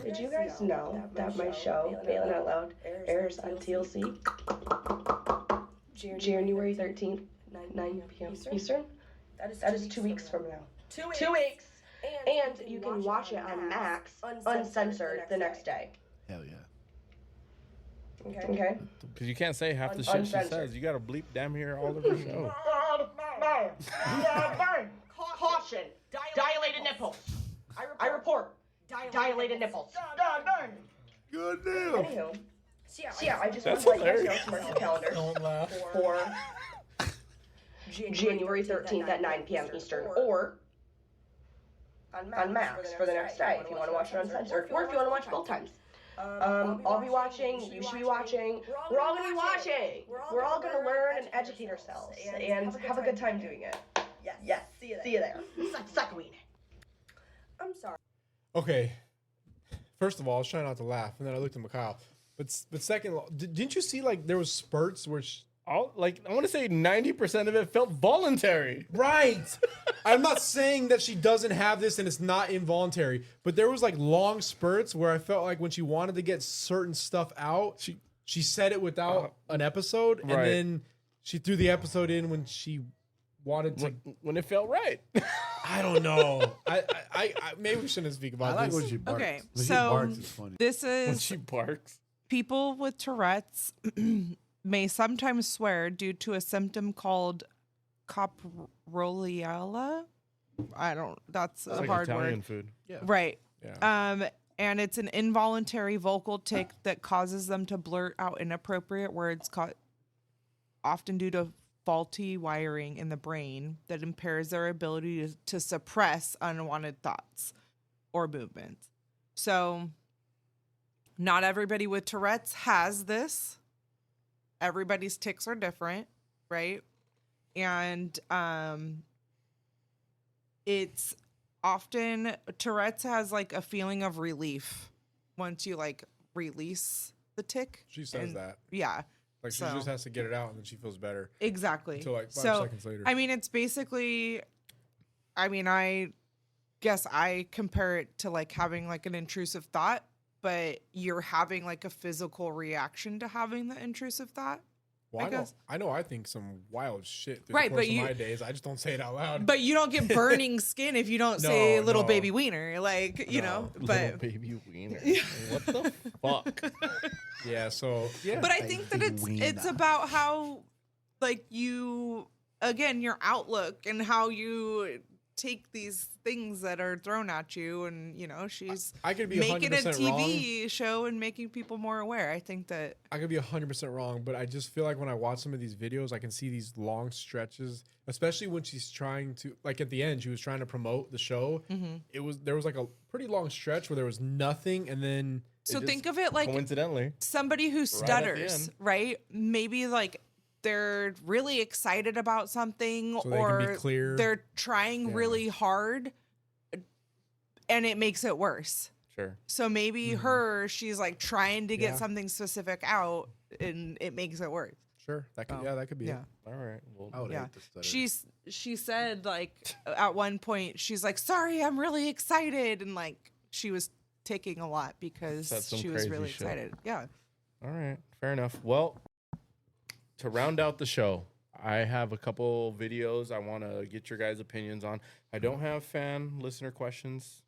Did you guys know that my show, Balin Out Loud, airs on TLC January 13th, 9 p.m. Eastern? That is 2 weeks from now. 2 weeks! And you can watch it on Max, uncensored, the next day. Hell yeah. Okay? Because you can't say half the shit she says. You got to bleep damn near all of her show. Caution! Dilated nipples. I report. Dilated nipples. Good deal. Anywho, so yeah, I just That's want to let you guys hilarious. know to mark the calendar Don't laugh. for January 13th at 9 p.m. Eastern, or on Max for the next day if you want to watch it uncensored, or if you want to watch both times. I'll be watching, you should be watching, we're all going to be watching. We're all going to learn and educate ourselves and have a good time doing it. Yes. See you there. Suck a weed. I'm sorry. Okay. First of all, I was trying not to laugh, and then I looked at Mikhail. But second, didn't you see like there was spurts where? I want to say 90% of it felt voluntary. Right. I'm not saying that she doesn't have this and it's not involuntary, but there was like long spurts where I felt like when she wanted to get certain stuff out, she said it without an episode, and then she threw the episode in when she wanted to. When it felt right. I don't know. I maybe we shouldn't speak about I like this. when she barks. Okay, When she so barks, it's funny. this When is she barks. people with Tourette's may sometimes swear due to a symptom called coproliella. That's a like hard Italian word. food. Yeah. Right. Yeah. And it's an involuntary vocal tic that causes them to blurt out inappropriate words often due to faulty wiring in the brain that impairs their ability to suppress unwanted thoughts or movements. So not everybody with Tourette's has this. Everybody's tics are different, right? And it's often Tourette's has like a feeling of relief once you like release the tic. She says that. Yeah. Like she just has to get it out and then she feels better. Exactly. Until like 5 seconds later. I mean, it's basically, I guess I compare it to like having like an intrusive thought, but you're having like a physical reaction to having the intrusive thought. Well, I think some wild shit through Right, the course but of my days. I just don't say it out loud. But you don't get burning skin if you don't say little baby wiener, like, you know. But Little baby wiener. What the fuck? Yeah, so yeah. But I think that it's about how like you, again, your outlook and how you take these things that are thrown at you, and you know, she's I could be making a 100% TV show and making people more aware. I think that I could be 100% wrong, but I just feel like when I watch some of these videos, I can see these long stretches, especially when she's trying to, like at the end, she was trying to promote the show. There was like a pretty long stretch where there was nothing, and then so think of it like coincidentally somebody who stutters, right? Maybe like they're really excited about something, so they can be or clear. they're trying really hard and it makes it worse. Sure. So maybe she's like trying to get something specific out and it makes it worse. Sure. That could that could be it. All right. Well, I would hate to stutter. She said like at one point she's like, sorry, I'm really excited, and like she was taking a lot because she was really excited. Yeah. All right. Fair enough. Well, to round out the show, I have a couple videos I want to get your guys' opinions on. I don't have listener questions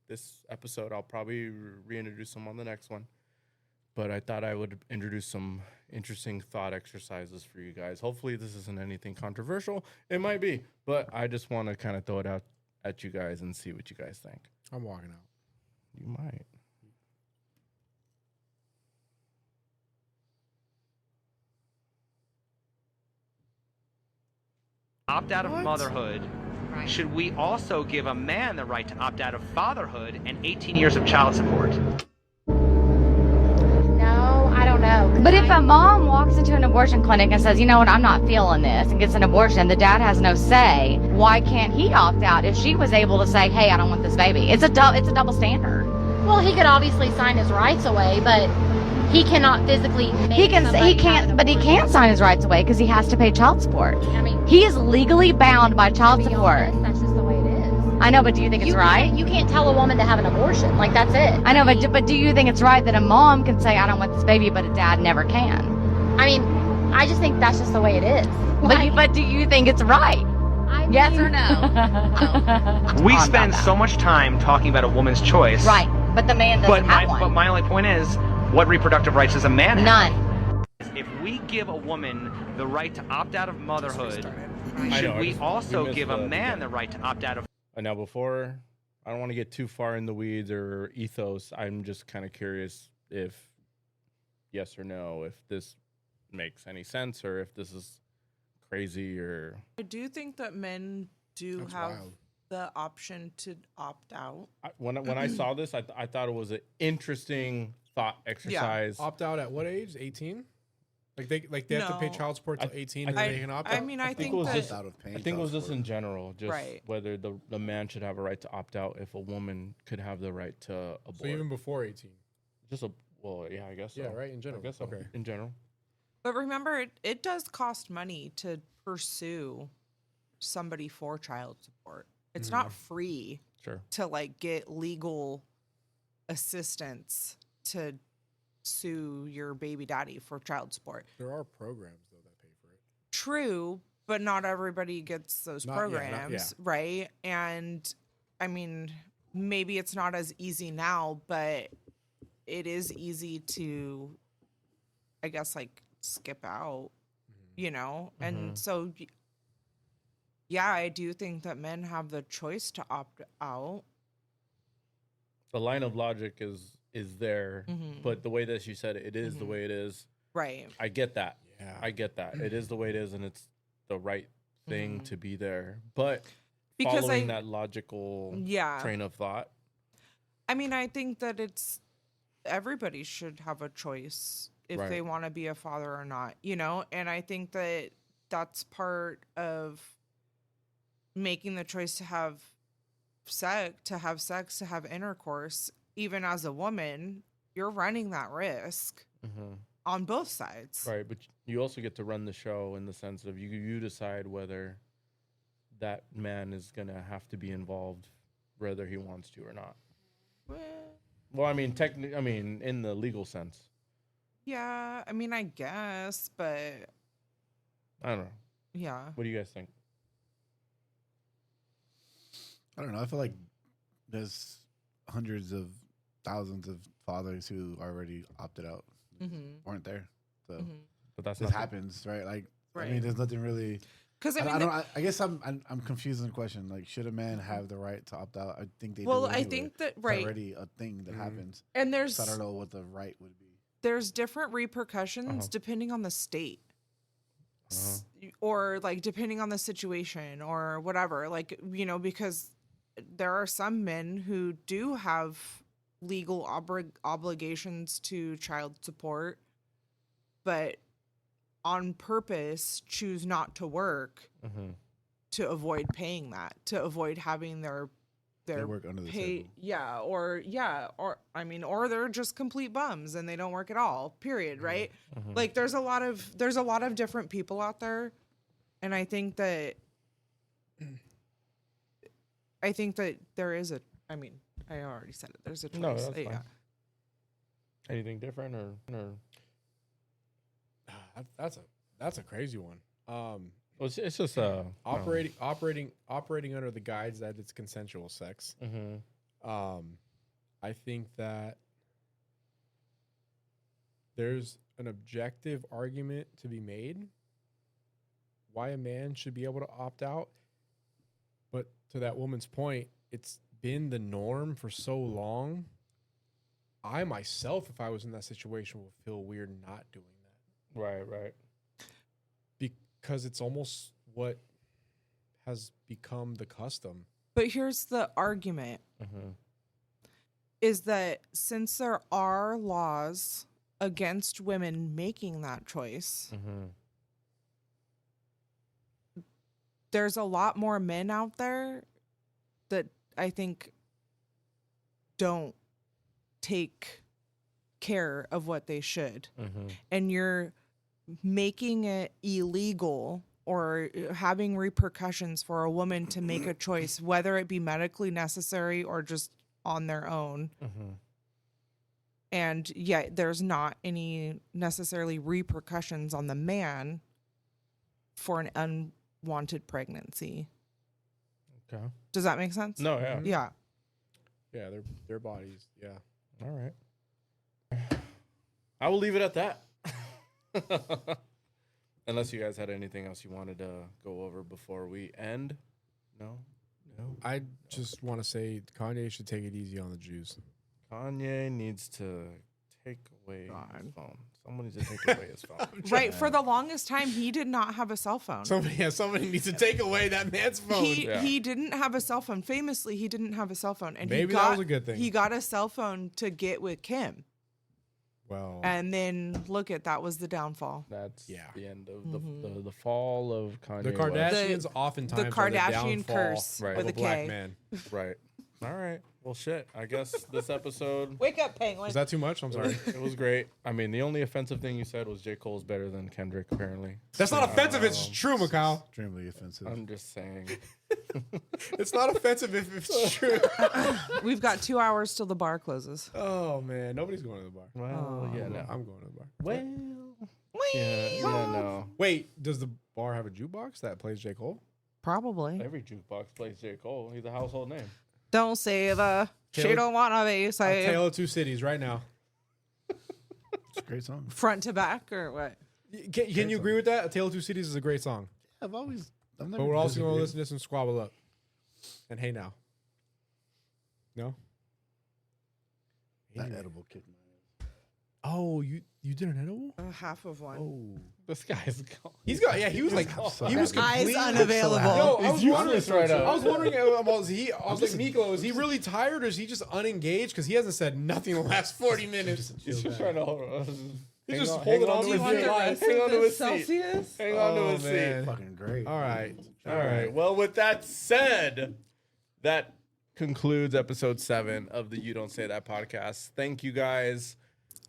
this episode. I'll probably reintroduce them on the next one. But I thought I would introduce some interesting thought exercises for you guys. Hopefully this isn't anything controversial. It might be, but I just want to kind of throw it out at you guys and see what you guys think. I'm walking out. You might. Opt out of motherhood. Should we also give a man the right to opt out of fatherhood and 18 years of child support? No, I don't know. But if a mom walks into an abortion clinic and says, you know what, I'm not feeling this, and gets an abortion, the dad has no say, why can't he opt out if she was able to say, hey, I don't want this baby? It's a double standard. Well, he could obviously sign his rights away, but he cannot physically make he can't sign his rights away because he has to pay child support. I mean, he is legally bound by child support. Honest, that's just the way it is. I know, but do you think it's right? You can't tell a woman to have an abortion. Like, that's it. I know, but do you think it's right that a mom can say, I don't want this baby, but a dad never can? I mean, I just think that's just the way it is. But do you think it's right? Yes or no? We spend so much time talking about a woman's choice. Right, but the man doesn't have one. But my only point is, what reproductive rights does a man have? None. If we give a woman the right to opt out of motherhood, should we also give a man the right to opt out of... Now, before, I don't want to get too far in the weeds or ethos. I'm just kind of curious if yes or no, if this makes any sense or if this is crazy or... I do think that men do have the option to opt out. When I saw this, I thought it was an interesting thought exercise. Yeah. Opt out at what age? 18? Like they have to pay child support till 18 and then they can opt out? I mean, I think it was that... just, I think it was just in general, just whether the man should have a right to opt out if a woman could have the right to abort. So even before 18? Yeah, I guess so. Yeah, right, in general. I guess so, okay. In general. But remember, it does cost money to pursue somebody for child support. It's not free to like get legal assistance to sue your baby daddy for child support. There are programs though that pay for it. True, but not everybody gets those programs, right? And I mean, maybe it's not as easy now, but it is easy to, I guess, like skip out, you know? And so, yeah, I do think that men have the choice to opt out. The line of logic is there, but the way that you said it, it is the way it is. Right. I get that. I get that. It is the way it is, and it's the right thing to be there. But Because following that logical train of thought. I mean, I think that everybody should have a choice if they want to be a father or not, you know? And I think that that's part of making the choice to have sex, to have intercourse. Even as a woman, you're running that risk on both sides. Right, but you also get to run the show in the sense of you decide whether that man is going to have to be involved, whether he wants to or not. Well, I mean, in the legal sense. Yeah, I mean, I guess, but I don't know. Yeah. What do you guys think? I don't know. I feel like there's hundreds of thousands of fathers who already opted out, weren't there. So, but that's this happens, right? Like, I mean, there's nothing really. Because I guess I'm confused in the question. Like, should a man have the right to opt out? I think they do. Well, anyway. I think that It's already a thing that happens. And so I don't know what the right would be. There's different repercussions depending on the state. Or like depending on the situation or whatever. Like, you know, because there are some men who do have legal obligations to child support, but on purpose choose not to work to avoid paying that, to avoid having their work under the table. Or they're just complete bums and they don't work at all, period, right? Like there's a lot of different people out there, and I think that there is I already said it, there's a choice. No, that's fine. Anything different or That's a crazy one. It's just operating under the guise that it's consensual sex. I think that there's an objective argument to be made why a man should be able to opt out, but to that woman's point, it's been the norm for so long. I myself, if I was in that situation, would feel weird not doing that. Right. Because it's almost what has become the custom. But here's the argument, is that since there are laws against women making that choice, there's a lot more men out there that I think don't take care of what they should. And you're making it illegal or having repercussions for a woman to make a choice, whether it be medically necessary or just on their own. And yet there's not any necessarily repercussions on the man for an unwanted pregnancy. Okay. Does that make sense? No, yeah. Yeah. Yeah, their bodies, yeah. All right. I will leave it at that. Unless you guys had anything else you wanted to go over before we end. No. I just want to say Kanye should take it easy on the Jews. Kanye needs to take away his phone. Someone needs to take away his phone. Right. For the longest time, he did not have a cell phone. Somebody needs to take away that man's phone. He didn't have a cell phone. Famously, he didn't have a cell phone. And maybe that was a good thing. He got a cell phone to get with Kim. Well, and then that was the downfall. That's the end of the fall of Kanye. The Kardashians oftentimes the Kardashian curse with a black K. Man. Right. All right. Well, shit. I guess this episode. Wake up, Penguin. Was that too much? I'm sorry. It was great. I mean, the only offensive thing you said was J. Cole's better than Kendrick, apparently. That's not offensive. It's true, Mikhail. Extremely offensive. I'm just saying. It's not offensive if it's true. We've got 2 hours till the bar closes. Oh, man. Nobody's going to the bar. Well, yeah, no. I'm going to the bar. Well, yeah, no. Wait, does the bar have a jukebox that plays J. Cole? Probably. Every jukebox plays J. Cole. He's a household name. Don't say she don't want to be. Say A Tale of Two Cities right now. It's a great song. Front to back or what? Can you agree with that? A Tale of Two Cities is a great song. I've never But we're also going to listen to this and squabble up. And hey now. No? That edible kicked my ass. Oh, you did an edible? Half of one. Oh. This guy's gone. He's got. Yeah, he was like, he was completely unavailable. Yo, I was wondering. Right I was wondering. I was like, Miklo, is he really tired or is he just unengaged? Because he hasn't said nothing the last 40 minutes. He's just trying to hold on. He's just holding on to his seat. Hang on to his seat. Hang on to his seat. Fucking great. All right. All right. Well, with that said, that concludes episode 7 of the You Don't Say That podcast. Thank you guys.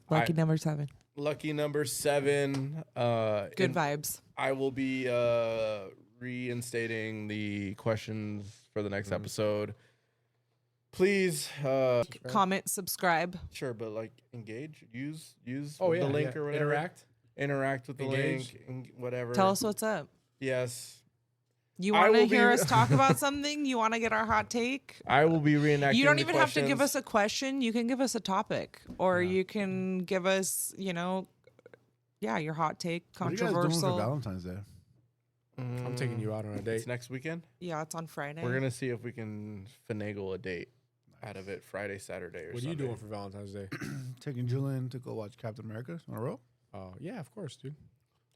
Lucky number 7. Lucky number 7. Good vibes. I will be reinstating the questions for the next episode. Please comment, subscribe. Sure, but like engage, use the link or whatever. Interact with the Engage. link, whatever. Tell us what's up. Yes. You want to hear us talk about something? You want to get our hot take? I will be reenacting. You don't even have to give us a question. You can give us a topic, or you can give us, your hot take, controversial. What are you guys doing for Valentine's Day? I'm taking you out on a date. It's next weekend. Yeah, it's on Friday. We're gonna see if we can finagle a date out of it Friday, Saturday, or What are you doing for Valentine's Day? Taking Julian to go watch Captain America in a row. Oh, yeah, of course, dude.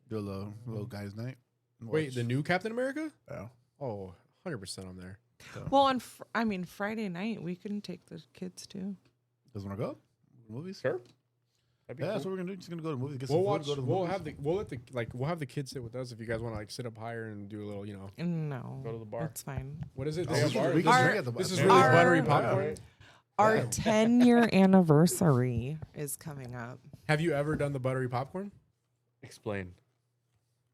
Do a little guys' night. Wait, the new Captain America? Yeah. Oh, 100% I'm there. So. Well, on Friday night, we can take the kids too. Does want to go? Movies? Sure. That's what we're gonna do. Just gonna go to movies. Get We'll some watch. food, go to the We'll movies. have the kids sit with us if you guys want to like sit up higher and do a little, No, go to the bar. That's fine. What is it? Oh, This is, we can drink at the bar. this is really buttery popcorn. Right? Our 10-year anniversary is coming up. Have you ever done the buttery popcorn? Explain.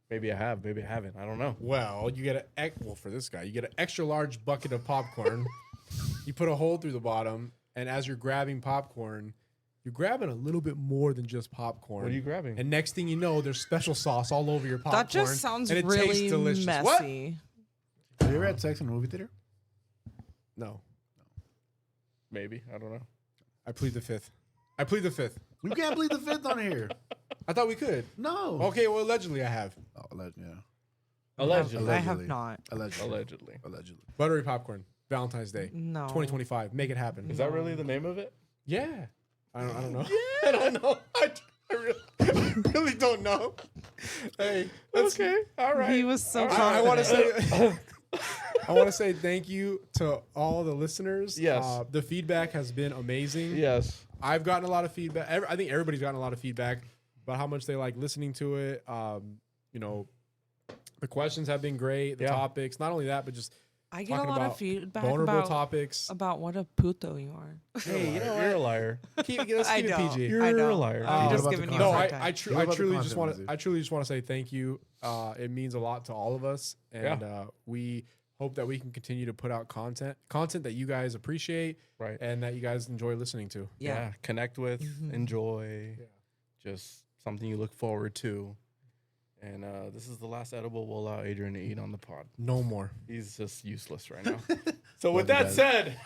Maybe I have. Maybe I haven't. I don't know. Well, you get for this guy, you get an extra large bucket of popcorn. You put a hole through the bottom, and as you're grabbing popcorn, you're grabbing a little bit more than just popcorn. What are you grabbing? And next thing you know, there's special sauce all over your popcorn. That just sounds and it really tastes delicious. messy. What? Have you ever had sex in a movie theater? No. Maybe. I don't know. I plead the fifth. You can't plead the fifth on here. I thought we could. No. Okay, well, allegedly I have. Oh, yeah. Allegedly. I have not. Allegedly. Buttery popcorn. Valentine's Day. No. 2025. Make it happen. Is that really the name of it? Yeah. I don't know. I don't know. I really don't know. Hey. Okay. All right. He was so I want to confident. say I want to say thank you to all the listeners. Yes. The feedback has been amazing. Yes. I've gotten a lot of feedback. I think everybody's gotten a lot of feedback about how much they like listening to it. The questions have been great. The topics, not only that, but just I get a lot of feedback vulnerable topics about what a puto you are. Hey, you're a liar. Let's keep it PG. You're a liar. I'm just giving you no, a hard I time. truly just want to say thank you. It means a lot to all of us, and we hope that we can continue to put out content that you guys appreciate, right, and that you guys enjoy listening to. Yeah, connect with, enjoy, just something you look forward to. And this is the last edible we'll allow Adrian to eat on the pod. No more. He's just useless right now. So with that said,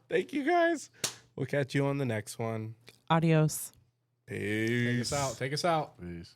thank you guys. We'll catch you on the next one. Adios. Peace. Take us out. Peace.